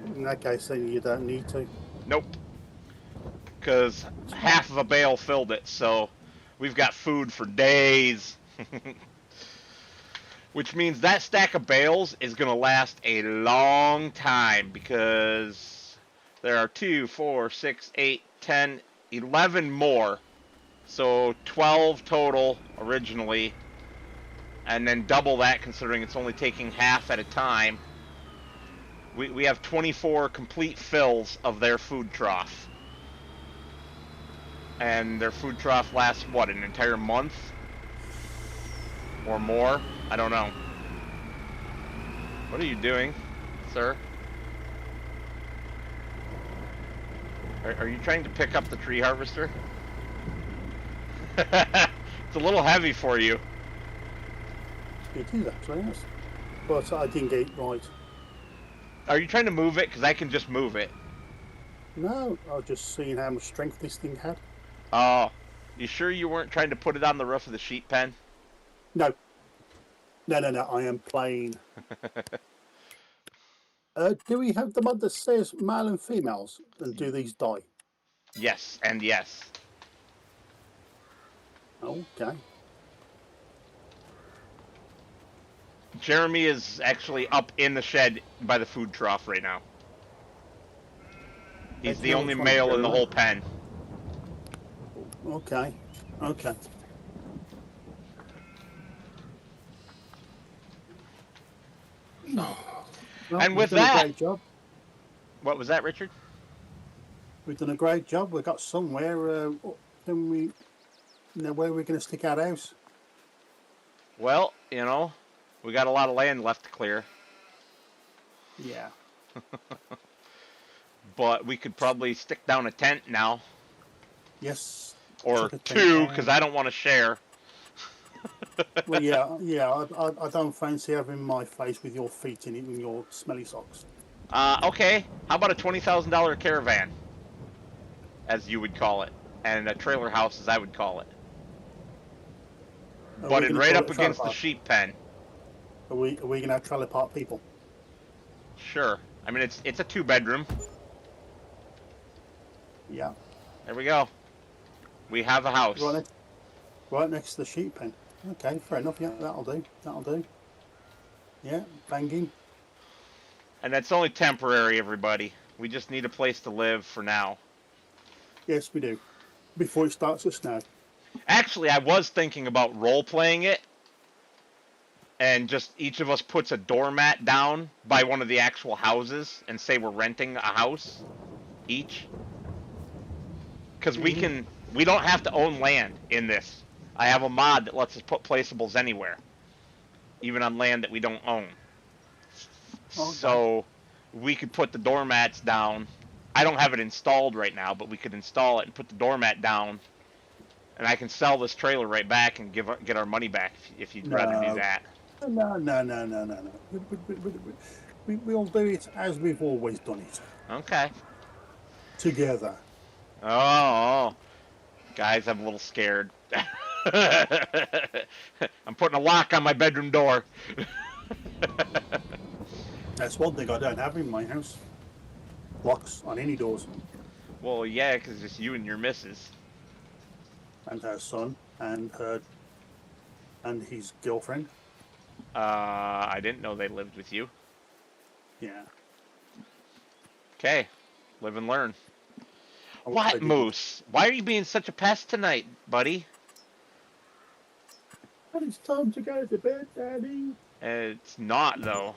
Speaker 2: In that case, then you don't need to.
Speaker 1: Nope. Because half of a bale filled it, so we've got food for days. Which means that stack of bales is going to last a long time, because there are 2, 4, 6, 8, 10, 11 more. So 12 total originally, and then double that considering it's only taking half at a time. We have 24 complete fills of their food trough. And their food trough lasts, what, an entire month? Or more? I don't know. What are you doing, sir? Are you trying to pick up the tree harvester? It's a little heavy for you.
Speaker 2: It is actually, yes. But I didn't get it right.
Speaker 1: Are you trying to move it? Because I can just move it.
Speaker 2: No, I was just seeing how much strength this thing had.
Speaker 1: Oh, you sure you weren't trying to put it on the roof of the sheep pen?
Speaker 2: No. No, I am playing. Do we have the mod that says male and females? And do these die?
Speaker 1: Yes, and yes.
Speaker 2: Okay.
Speaker 1: Jeremy is actually up in the shed by the food trough right now. He's the only male in the whole pen.
Speaker 2: Okay. Okay.
Speaker 1: So.
Speaker 2: Well,
Speaker 1: And with
Speaker 2: we've done
Speaker 1: that,
Speaker 2: a great job.
Speaker 1: What was that, Richard?
Speaker 2: We've done a great job. We got somewhere. Then we know where we're going to stick our house.
Speaker 1: Well, you know, we got a lot of land left to clear.
Speaker 2: Yeah.
Speaker 1: But we could probably stick down a tent now.
Speaker 2: Yes.
Speaker 1: Or two, because I don't want to share.
Speaker 2: Well, yeah. I don't fancy having my face with your feet in it and your smelly socks.
Speaker 1: Okay. How about a $20,000 caravan, as you would call it, and a trailer house, as I would call it,
Speaker 2: Are we
Speaker 1: butted
Speaker 2: going to
Speaker 1: right
Speaker 2: call it
Speaker 1: up
Speaker 2: a trailer
Speaker 1: against the
Speaker 2: park?
Speaker 1: sheep pen.
Speaker 2: Are we going to have trailer park people?
Speaker 1: Sure. I mean, it's a 2 bedroom.
Speaker 2: Yeah.
Speaker 1: There we go. We have a
Speaker 2: Right
Speaker 1: house.
Speaker 2: next, right next to the sheep pen. Okay, fair enough. Yeah, that'll do. That'll do. Yeah, banging.
Speaker 1: And that's only temporary, everybody. We just need a place to live for now.
Speaker 2: Yes, we do. Before it starts to snow.
Speaker 1: Actually, I was thinking about role playing it, and just each of us puts a doormat down by one of the actual houses and say we're renting a house each. Because
Speaker 2: Mm-hmm.
Speaker 1: we don't have to own land in this. I have a mod that lets us put placeables anywhere, even on land that we don't own.
Speaker 2: Okay.
Speaker 1: So we could put the doormats down. I don't have it installed right now, but we could install it and put the doormat down, and I can sell this trailer right back and get our money back if you'd rather do
Speaker 2: No.
Speaker 1: that.
Speaker 2: No. We'll do it as we've always done it.
Speaker 1: Okay.
Speaker 2: Together.
Speaker 1: Oh, guys, I'm a little scared. I'm putting a lock on my bedroom door.
Speaker 2: That's one thing I don't have in my house. Locks on any doors.
Speaker 1: Well, yeah, because it's just you and your missus.
Speaker 2: And her son and his girlfriend.
Speaker 1: I didn't know they lived with you.
Speaker 2: Yeah.
Speaker 1: Okay, live and learn.
Speaker 2: I wish
Speaker 1: What,
Speaker 2: they didn't.
Speaker 1: Moose? Why are you being such a pest tonight, buddy?
Speaker 2: And it's time to go to bed, Daddy.
Speaker 1: It's not, though.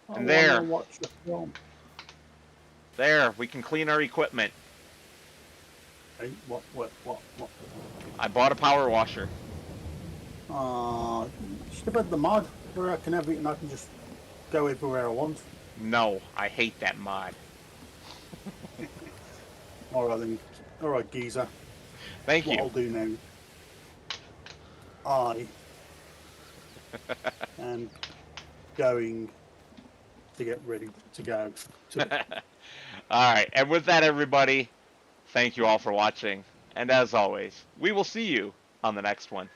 Speaker 2: I
Speaker 1: And
Speaker 2: want to
Speaker 1: there,
Speaker 2: watch a film.
Speaker 1: there, we can clean our equipment.
Speaker 2: Hey, what?
Speaker 1: I bought a power washer.
Speaker 2: Should have had the mod where I can have it and I can just go everywhere I want.
Speaker 1: No, I hate that mod.
Speaker 2: All right then. All right, geezer.
Speaker 1: Thank
Speaker 2: What
Speaker 1: you.
Speaker 2: I'll do now, I am going to get ready to go to bed.
Speaker 1: All right, and with that, everybody, thank you all for watching. And as always, we will see you on the next one.